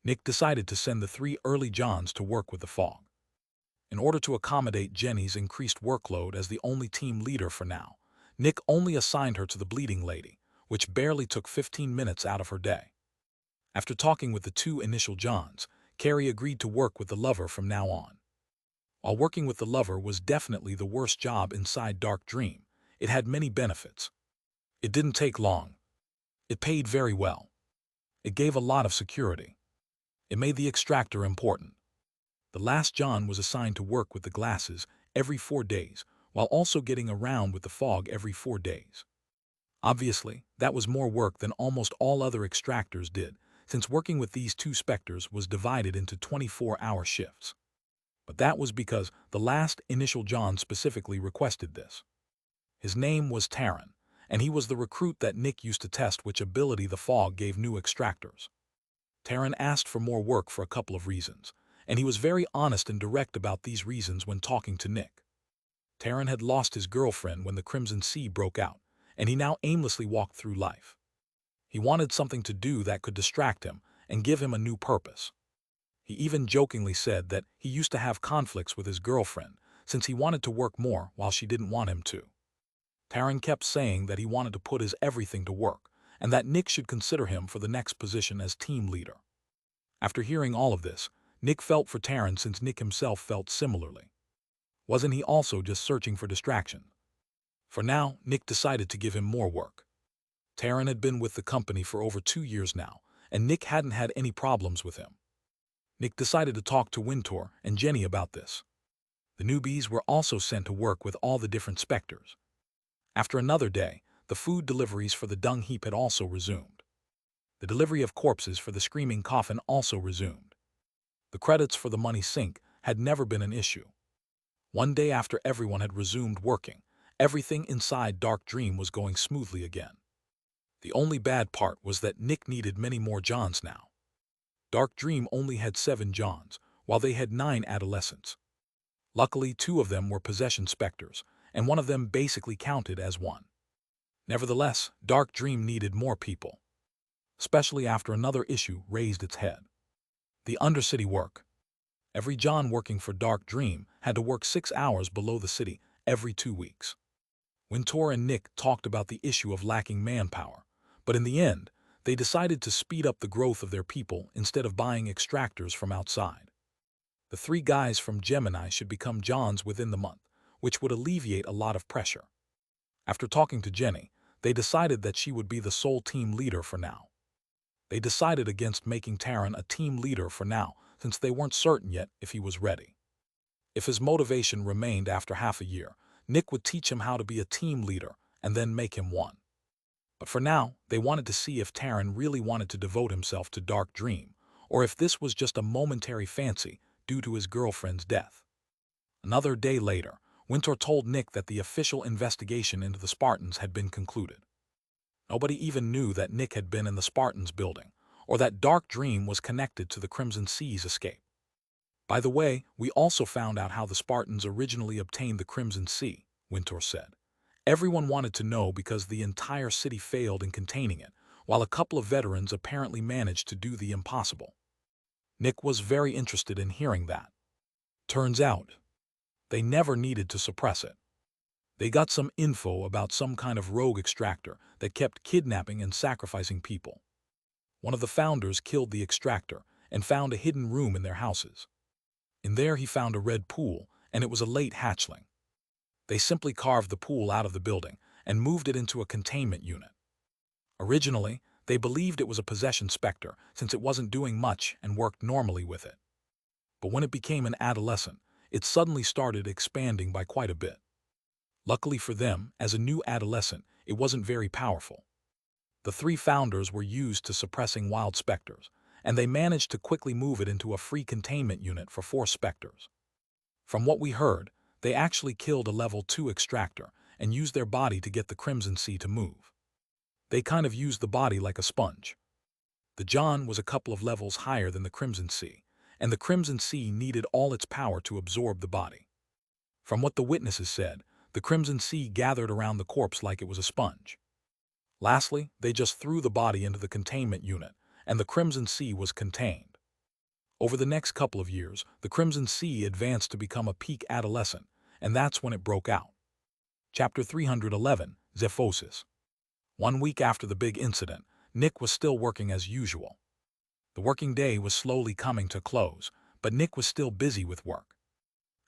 [SPEAKER 1] Nick decided to send the 3 Early Johns to work with the fog. In order to accommodate Jenny's increased workload as the only team leader for now, Nick only assigned her to the Bleeding Lady, which barely took 15 minutes out of her day. After talking with the 2 Initial Johns, Carrie agreed to work with the Lover from now on. While working with the Lover was definitely the worst job inside Dark Dream, it had many benefits. It didn't take long. It paid very well. It gave a lot of security. It made the Extractor important. The last John was assigned to work with the glasses every 4 days, while also getting around with the fog every 4 days. Obviously, that was more work than almost all other Extractors did, since working with these 2 Specters was divided into 24-hour shifts. But that was because the last Initial John specifically requested this. His name was Taryn, and he was the recruit that Nick used to test which ability the fog gave new Extractors. Taryn asked for more work for a couple of reasons, and he was very honest and direct about these reasons when talking to Nick. Taryn had lost his girlfriend when the Crimson Sea broke out, and he now aimlessly walked through life. He wanted something to do that could distract him and give him a new purpose. He even jokingly said that he used to have conflicts with his girlfriend since he wanted to work more while she didn't want him to. Taran kept saying that he wanted to put his everything to work and that Nick should consider him for the next position as team leader. After hearing all of this, Nick felt for Taran since Nick himself felt similarly. Wasn't he also just searching for distraction? For now, Nick decided to give him more work. Taran had been with the company for over 2 years now, and Nick hadn't had any problems with him. Nick decided to talk to Wintour and Jenny about this. The newbies were also sent to work with all the different Specters. After another day, the food deliveries for the dung heap had also resumed. The delivery of corpses for the screaming coffin also resumed. The credits for the money sink had never been an issue. One day after everyone had resumed working, everything inside Dark Dream was going smoothly again. The only bad part was that Nick needed many more Johns now. Dark Dream only had 7 Johns, while they had 9 adolescents. Luckily, 2 of them were possession Specters, and one of them basically counted as one. Nevertheless, Dark Dream needed more people, especially after another issue raised its head. The undercity work. Every John working for Dark Dream had to work 6 hours below the city every 2 weeks. Wintour and Nick talked about the issue of lacking manpower, but in the end, they decided to speed up the growth of their people instead of buying extractors from outside. The 3 guys from Gemini should become Johns within the month, which would alleviate a lot of pressure. After talking to Jenny, they decided that she would be the sole team leader for now. They decided against making Taran a team leader for now, since they weren't certain yet if he was ready. If his motivation remained after half a year, Nick would teach him how to be a team leader and then make him one. But for now, they wanted to see if Taran really wanted to devote himself to Dark Dream, or if this was just a momentary fancy due to his girlfriend's death. Another day later, Wintour told Nick that the official investigation into the Spartans had been concluded. Nobody even knew that Nick had been in the Spartans building, or that Dark Dream was connected to the Crimson Sea's escape. By the way, we also found out how the Spartans originally obtained the Crimson Sea, Wintour said. Everyone wanted to know because the entire city failed in containing it, while a couple of veterans apparently managed to do the impossible. Nick was very interested in hearing that. Turns out, they never needed to suppress it. They got some info about some kind of rogue extractor that kept kidnapping and sacrificing people. One of the founders killed the extractor and found a hidden room in their houses. In there he found a red pool, and it was a late hatchling. They simply carved the pool out of the building and moved it into a containment unit. Originally, they believed it was a possession Specter since it wasn't doing much and worked normally with it. But when it became an adolescent, it suddenly started expanding by quite a bit. Luckily for them, as a new adolescent, it wasn't very powerful. The 3 founders were used to suppressing wild Specters, and they managed to quickly move it into a free containment unit for 4 Specters. From what we heard, they actually killed a level 2 extractor and used their body to get the Crimson Sea to move. They kind of used the body like a sponge. The John was a couple of levels higher than the Crimson Sea, and the Crimson Sea needed all its power to absorb the body. From what the witnesses said, the Crimson Sea gathered around the corpse like it was a sponge. Lastly, they just threw the body into the containment unit, and the Crimson Sea was contained. Over the next couple of years, the Crimson Sea advanced to become a peak adolescent, and that's when it broke out. Chapter 311, Zephyx. 1 week after the big incident, Nick was still working as usual. The working day was slowly coming to close, but Nick was still busy with work.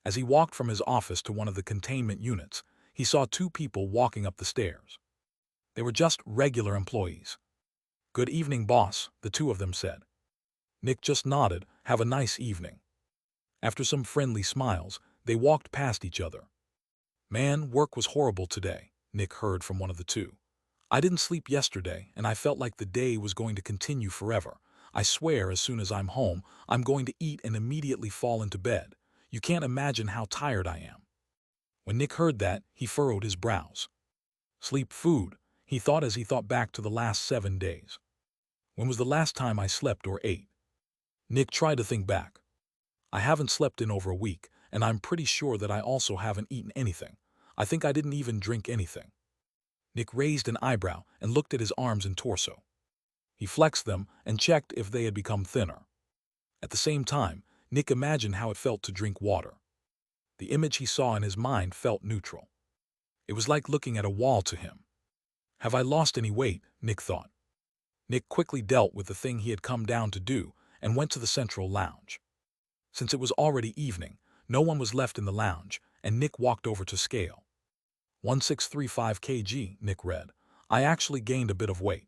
[SPEAKER 1] As he walked from his office to one of the containment units, he saw 2 people walking up the stairs. They were just regular employees. "Good evening, boss," the 2 of them said. Nick just nodded, "Have a nice evening." After some friendly smiles, they walked past each other. "Man, work was horrible today," Nick heard from one of the 2. "I didn't sleep yesterday, and I felt like the day was going to continue forever. I swear as soon as I'm home, I'm going to eat and immediately fall into bed. You can't imagine how tired I am." When Nick heard that, he furrowed his brows. Sleep, food, he thought as he thought back to the last 7 days. When was the last time I slept or ate? Nick tried to think back. I haven't slept in over a week, and I'm pretty sure that I also haven't eaten anything. I think I didn't even drink anything. Nick raised an eyebrow and looked at his arms and torso. He flexed them and checked if they had become thinner. At the same time, Nick imagined how it felt to drink water. The image he saw in his mind felt neutral. It was like looking at a wall to him. Have I lost any weight? Nick thought. Nick quickly dealt with the thing he had come down to do and went to the central lounge. Since it was already evening, no one was left in the lounge, and Nick walked over to scale. 1635 kg, Nick read. I actually gained a bit of weight.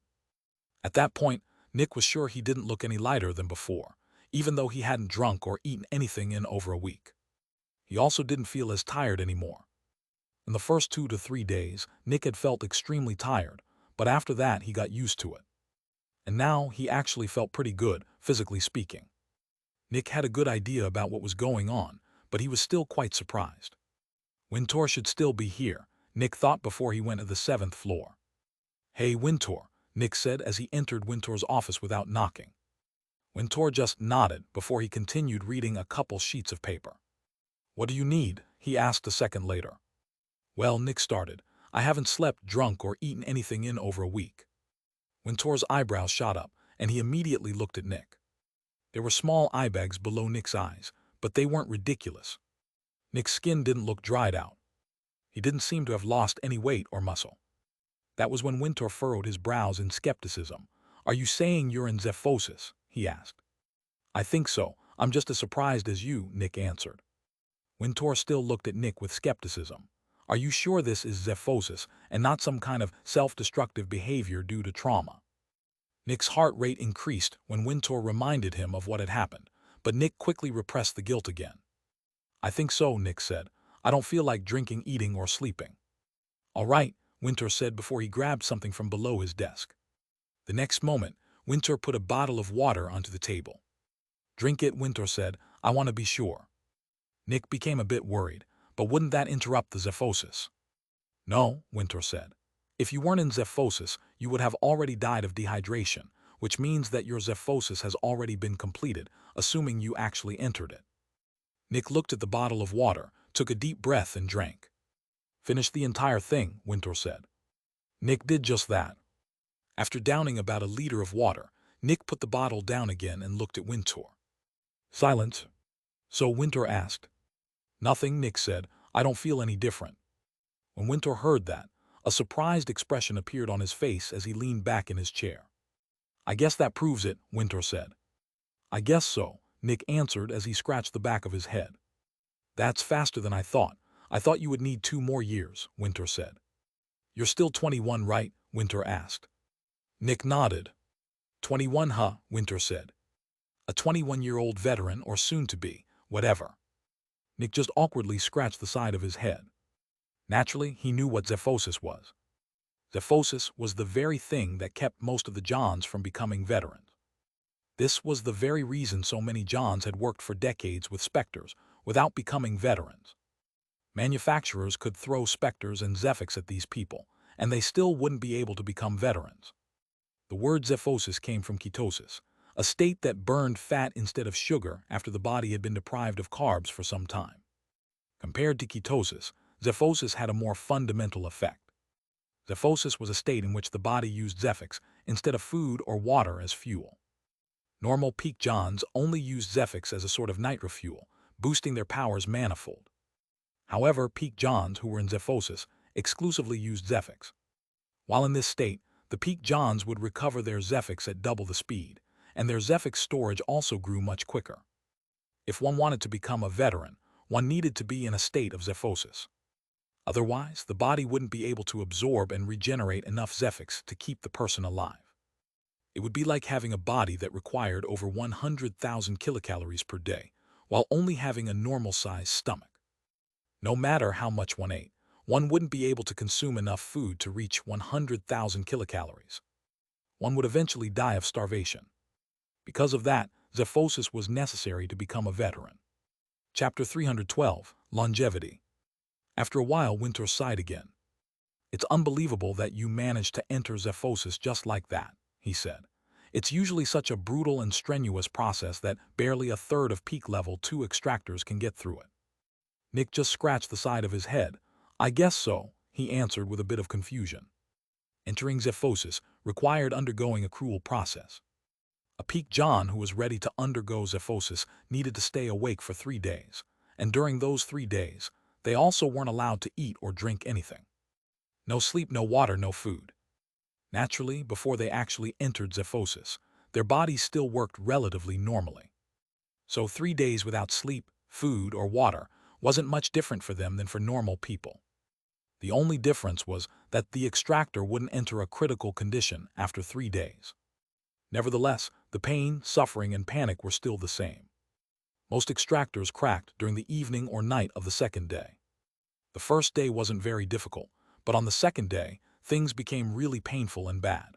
[SPEAKER 1] At that point, Nick was sure he didn't look any lighter than before, even though he hadn't drunk or eaten anything in over a week. He also didn't feel as tired anymore. In the first 2 to 3 days, Nick had felt extremely tired, but after that he got used to it. And now he actually felt pretty good, physically speaking. Nick had a good idea about what was going on, but he was still quite surprised. Wintour should still be here, Nick thought before he went to the 7th floor. Hey, Wintour, Nick said as he entered Wintour's office without knocking. Wintour just nodded before he continued reading a couple sheets of paper. What do you need? He asked a second later. Well, Nick started, I haven't slept, drunk, or eaten anything in over a week. Wintour's eyebrows shot up, and he immediately looked at Nick. There were small eye bags below Nick's eyes, but they weren't ridiculous. Nick's skin didn't look dried out. He didn't seem to have lost any weight or muscle. That was when Wintour furrowed his brows in skepticism. Are you saying you're in Zephyx? He asked. I think so. I'm just as surprised as you, Nick answered. Wintour still looked at Nick with skepticism. Are you sure this is Zephyx and not some kind of self-destructive behavior due to trauma? Nick's heart rate increased when Wintour reminded him of what had happened, but Nick quickly repressed the guilt again. I think so, Nick said. I don't feel like drinking, eating, or sleeping. All right, Wintour said before he grabbed something from below his desk. The next moment, Wintour put a bottle of water onto the table. Drink it, Wintour said. I want to be sure. Nick became a bit worried, but wouldn't that interrupt the Zephyx? No, Wintour said. If you weren't in Zephyx, you would have already died of dehydration, which means that your Zephyx has already been completed, assuming you actually entered it. Nick looked at the bottle of water, took a deep breath, and drank. Finish the entire thing, Wintour said. Nick did just that. After downing about a liter of water, Nick put the bottle down again and looked at Wintour. Silence. So Wintour asked. Nothing, Nick said. I don't feel any different. When Wintour heard that, a surprised expression appeared on his face as he leaned back in his chair. I guess that proves it, Wintour said. I guess so, Nick answered as he scratched the back of his head. That's faster than I thought. I thought you would need 2 more years, Wintour said. You're still 21, right? Wintour asked. Nick nodded. 21, huh? Wintour said. A 21-year-old veteran or soon-to-be, whatever. Nick just awkwardly scratched the side of his head. Naturally, he knew what Zephyx was. Zephyx was the very thing that kept most of the Johns from becoming veterans. This was the very reason so many Johns had worked for decades with Specters without becoming veterans. Manufacturers could throw Specters and Zephyx at these people, and they still wouldn't be able to become veterans. The word Zephyx came from ketosis, a state that burned fat instead of sugar after the body had been deprived of carbs for some time. Compared to ketosis, Zephyx had a more fundamental effect. Zephyx was a state in which the body used Zephyx instead of food or water as fuel. Normal peak Johns only used Zephyx as a sort of nitro fuel, boosting their powers manifold. However, peak Johns who were in Zephyx exclusively used Zephyx. While in this state, the peak Johns would recover their Zephyx at double the speed, and their Zephyx storage also grew much quicker. If one wanted to become a veteran, one needed to be in a state of Zephyx. Otherwise, the body wouldn't be able to absorb and regenerate enough Zephyx to keep the person alive. It would be like having a body that required over 100,000 kilocalories per day, while only having a normal-sized stomach. No matter how much one ate, one wouldn't be able to consume enough food to reach 100,000 kilocalories. One would eventually die of starvation. Because of that, Zephyx was necessary to become a veteran. Chapter 312, Longevity. After a while, Wintour sighed again. It's unbelievable that you managed to enter Zephyx just like that, he said. It's usually such a brutal and strenuous process that barely a third of peak level 2 extractors can get through it. Nick just scratched the side of his head. I guess so, he answered with a bit of confusion. Entering Zephyx required undergoing a cruel process. A peak John who was ready to undergo Zephyx needed to stay awake for 3 days, and during those 3 days, they also weren't allowed to eat or drink anything. No sleep, no water, no food. Naturally, before they actually entered Zephyx, their bodies still worked relatively normally. So 3 days without sleep, food, or water wasn't much different for them than for normal people. The only difference was that the extractor wouldn't enter a critical condition after 3 days. Nevertheless, the pain, suffering, and panic were still the same. Most extractors cracked during the evening or night of the second day. The first day wasn't very difficult, but on the second day, things became really painful and bad.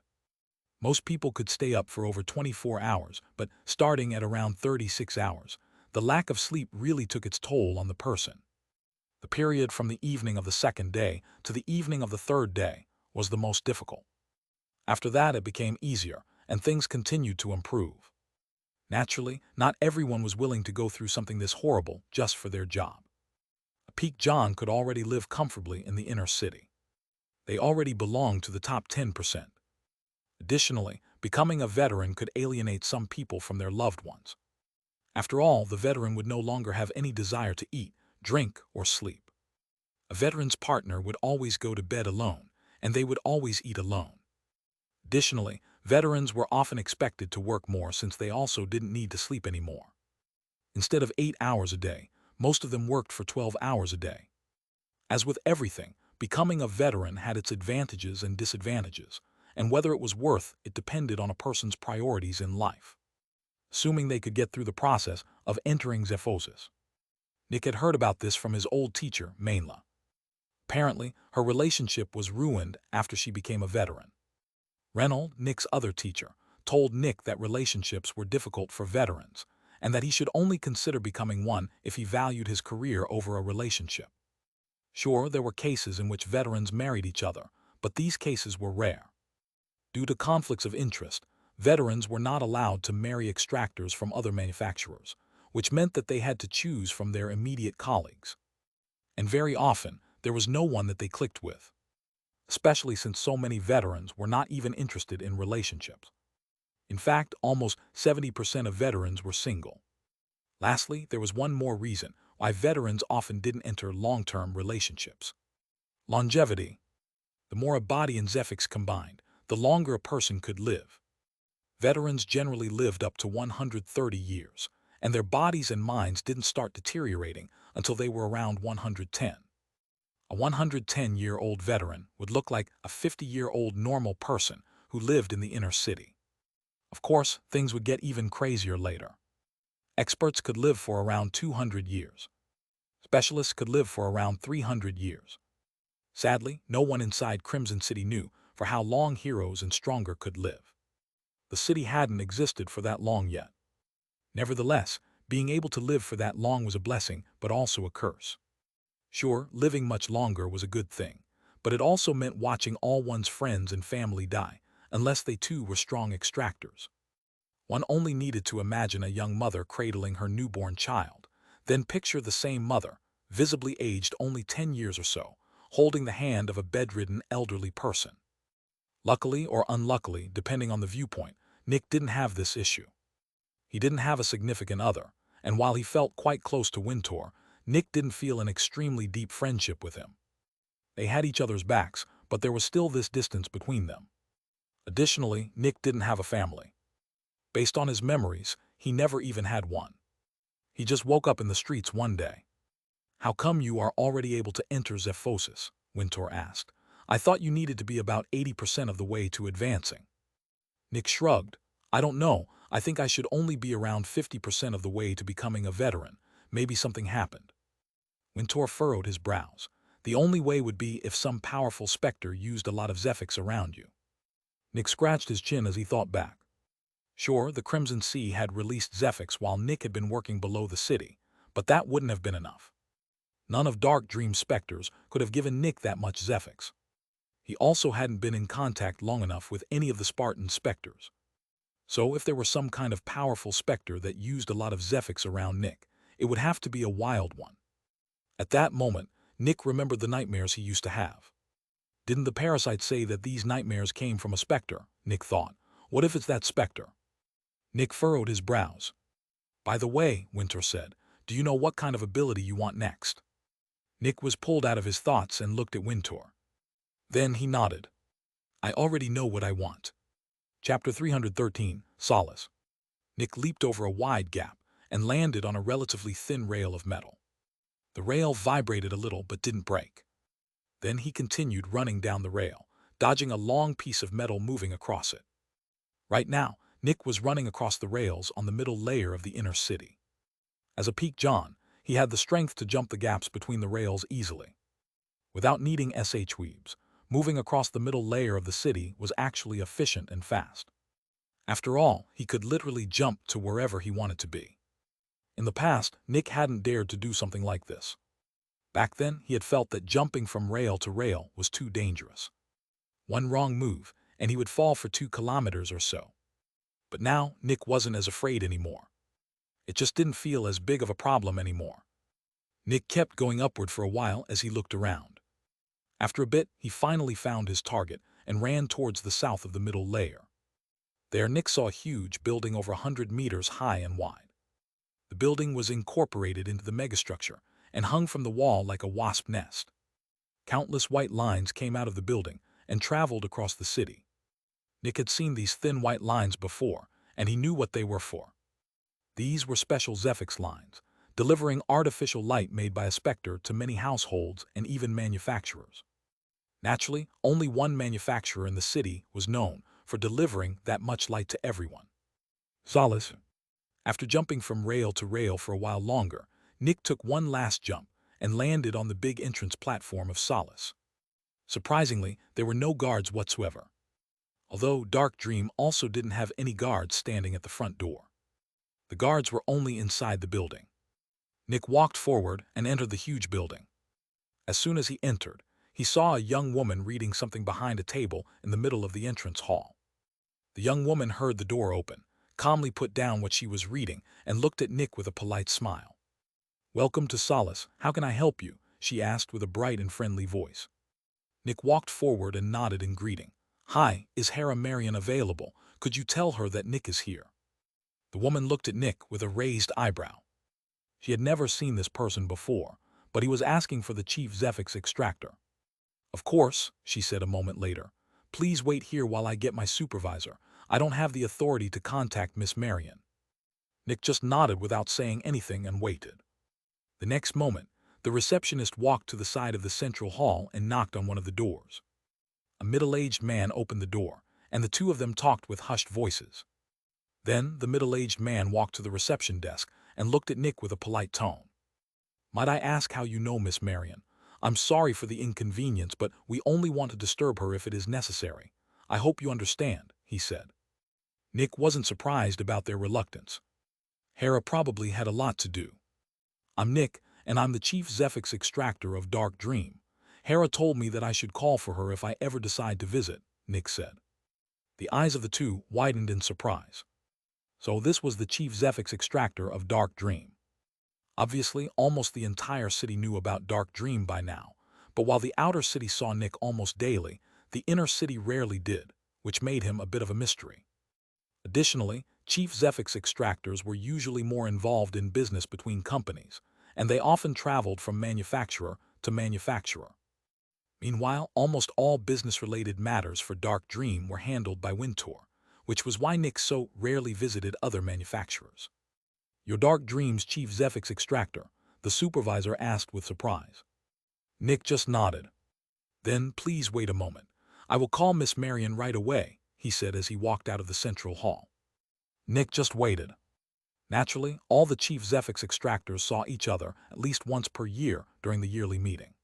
[SPEAKER 1] Most people could stay up for over 24 hours, but starting at around 36 hours, the lack of sleep really took its toll on the person. The period from the evening of the second day to the evening of the third day was the most difficult. After that, it became easier, and things continued to improve. Naturally, not everyone was willing to go through something this horrible just for their job. A peak John could already live comfortably in the inner city. They already belonged to the top 10%. Additionally, becoming a veteran could alienate some people from their loved ones. After all, the veteran would no longer have any desire to eat, drink, or sleep. A veteran's partner would always go to bed alone, and they would always eat alone. Additionally, veterans were often expected to work more since they also didn't need to sleep anymore. Instead of 8 hours a day, most of them worked for 12 hours a day. As with everything, becoming a veteran had its advantages and disadvantages, and whether it was worth it depended on a person's priorities in life. Assuming they could get through the process of entering Zephyx. Nick had heard about this from his old teacher, Mainla. Apparently, her relationship was ruined after she became a veteran. Reynold, Nick's other teacher, told Nick that relationships were difficult for veterans, and that he should only consider becoming one if he valued his career over a relationship. Sure, there were cases in which veterans married each other, but these cases were rare. Due to conflicts of interest, veterans were not allowed to marry extractors from other manufacturers, which meant that they had to choose from their immediate colleagues. And very often, there was no one that they clicked with, especially since so many veterans were not even interested in relationships. In fact, almost 70% of veterans were single. Lastly, there was one more reason why veterans often didn't enter long-term relationships. Longevity. The more a body and Zephyx combined, the longer a person could live. Veterans generally lived up to 130 years, and their bodies and minds didn't start deteriorating until they were around 110. A 110-year-old veteran would look like a 50-year-old normal person who lived in the inner city. Of course, things would get even crazier later. Experts could live for around 200 years. Specialists could live for around 300 years. Sadly, no one inside Crimson City knew for how long heroes and stronger could live. The city hadn't existed for that long yet. Nevertheless, being able to live for that long was a blessing, but also a curse. Sure, living much longer was a good thing, but it also meant watching all one's friends and family die, unless they too were strong extractors. One only needed to imagine a young mother cradling her newborn child, then picture the same mother, visibly aged only 10 years or so, holding the hand of a bedridden elderly person. Luckily or unluckily, depending on the viewpoint, Nick didn't have this issue. He didn't have a significant other, and while he felt quite close to Wintour, Nick didn't feel an extremely deep friendship with him. They had each other's backs, but there was still this distance between them. Additionally, Nick didn't have a family. Based on his memories, he never even had one. He just woke up in the streets one day. "How come you are already able to enter Zephyx?" Wintour asked. "I thought you needed to be about 80% of the way to advancing." Nick shrugged. "I don't know. I think I should only be around 50% of the way to becoming a veteran. Maybe something happened." Wintour furrowed his brows. "The only way would be if some powerful Specter used a lot of Zephyx around you." Nick scratched his chin as he thought back. Sure, the Crimson Sea had released Zephyx while Nick had been working below the city, but that wouldn't have been enough. None of Dark Dream's Specters could have given Nick that much Zephyx. He also hadn't been in contact long enough with any of the Spartan Specters. So if there were some kind of powerful Specter that used a lot of Zephyx around Nick, it would have to be a wild one. At that moment, Nick remembered the nightmares he used to have. Didn't the parasite say that these nightmares came from a Specter? Nick thought. What if it's that Specter? Nick furrowed his brows. By the way, Winter said, do you know what kind of ability you want next? Nick was pulled out of his thoughts and looked at Winter. Then he nodded. I already know what I want. Chapter 313, Solace. Nick leaped over a wide gap and landed on a relatively thin rail of metal. The rail vibrated a little but didn't break. Then he continued running down the rail, dodging a long piece of metal moving across it. Right now, Nick was running across the rails on the middle layer of the inner city. As a peak John, he had the strength to jump the gaps between the rails easily. Without needing SH-weaves, moving across the middle layer of the city was actually efficient and fast. After all, he could literally jump to wherever he wanted to be. In the past, Nick hadn't dared to do something like this. Back then, he had felt that jumping from rail to rail was too dangerous. One wrong move, and he would fall for 2 kilometers or so. But now, Nick wasn't as afraid anymore. It just didn't feel as big of a problem anymore. Nick kept going upward for a while as he looked around. After a bit, he finally found his target and ran towards the south of the middle layer. There, Nick saw a huge building over 100 meters high and wide. The building was incorporated into the megastructure and hung from the wall like a wasp nest. Countless white lines came out of the building and traveled across the city. Nick had seen these thin white lines before, and he knew what they were for. These were special Zephyx lines, delivering artificial light made by a Specter to many households and even manufacturers. Naturally, only one manufacturer in the city was known for delivering that much light to everyone. Solace. After jumping from rail to rail for a while longer, Nick took one last jump and landed on the big entrance platform of Solace. Surprisingly, there were no guards whatsoever. Although Dark Dream also didn't have any guards standing at the front door. The guards were only inside the building. Nick walked forward and entered the huge building. As soon as he entered, he saw a young woman reading something behind a table in the middle of the entrance hall. The young woman heard the door open, calmly put down what she was reading, and looked at Nick with a polite smile. Welcome to Solace. How can I help you? She asked with a bright and friendly voice. Nick walked forward and nodded in greeting. Hi, is Hera Marion available? Could you tell her that Nick is here? The woman looked at Nick with a raised eyebrow. She had never seen this person before, but he was asking for the chief Zephyx Extractor. Of course, she said a moment later. Please wait here while I get my supervisor. I don't have the authority to contact Miss Marion. Nick just nodded without saying anything and waited. The next moment, the receptionist walked to the side of the central hall and knocked on one of the doors. A middle-aged man opened the door, and the two of them talked with hushed voices. Then the middle-aged man walked to the reception desk and looked at Nick with a polite tone. Might I ask how you know Miss Marion? I'm sorry for the inconvenience, but we only want to disturb her if it is necessary. I hope you understand, he said. Nick wasn't surprised about their reluctance. Hera probably had a lot to do. I'm Nick, and I'm the chief Zephyx Extractor of Dark Dream. Hera told me that I should call for her if I ever decide to visit, Nick said. The eyes of the two widened in surprise. So this was the chief Zephyx Extractor of Dark Dream. Obviously, almost the entire city knew about Dark Dream by now, but while the outer city saw Nick almost daily, the inner city rarely did, which made him a bit of a mystery. Additionally, chief Zephyx Extractors were usually more involved in business between companies, and they often traveled from manufacturer to manufacturer. Meanwhile, almost all business-related matters for Dark Dream were handled by Winter, which was why Nick so rarely visited other manufacturers. Your Dark Dream's chief Zephyx Extractor, the supervisor asked with surprise. Nick just nodded. Then, please wait a moment. I will call Miss Marion right away, he said as he walked out of the central hall. Nick just waited. Naturally, all the chief Zephyx Extractors saw each other at least once per year during the yearly meeting.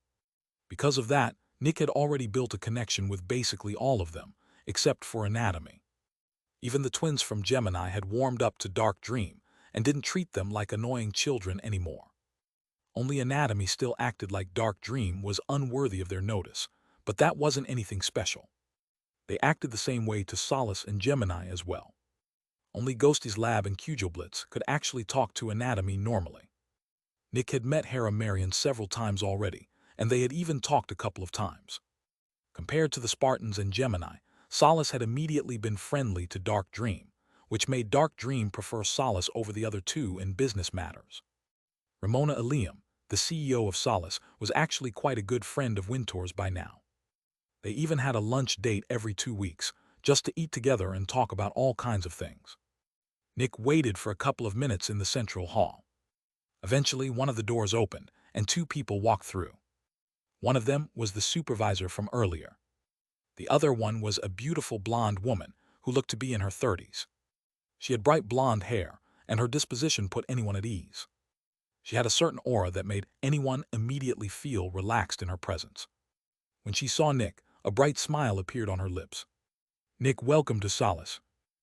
[SPEAKER 1] Because of that, Nick had already built a connection with basically all of them, except for Anatomy. Even the twins from Gemini had warmed up to Dark Dream and didn't treat them like annoying children anymore. Only Anatomy still acted like Dark Dream was unworthy of their notice, but that wasn't anything special. They acted the same way to Solace and Gemini as well. Only Ghosty's Lab and Cujoblitz could actually talk to Anatomy normally. Nick had met Hera Marion several times already, and they had even talked a couple of times. Compared to the Spartans and Gemini, Solace had immediately been friendly to Dark Dream, which made Dark Dream prefer Solace over the other two in business matters. Ramona Eliam, the CEO of Solace, was actually quite a good friend of Wintour's by now. They even had a lunch date every 2 weeks, just to eat together and talk about all kinds of things. Nick waited for a couple of minutes in the central hall. Eventually, one of the doors opened, and 2 people walked through. One of them was the supervisor from earlier. The other one was a beautiful blonde woman who looked to be in her 30s. She had bright blonde hair, and her disposition put anyone at ease. She had a certain aura that made anyone immediately feel relaxed in her presence. When she saw Nick, a bright smile appeared on her lips. "Nick, welcome to Solace.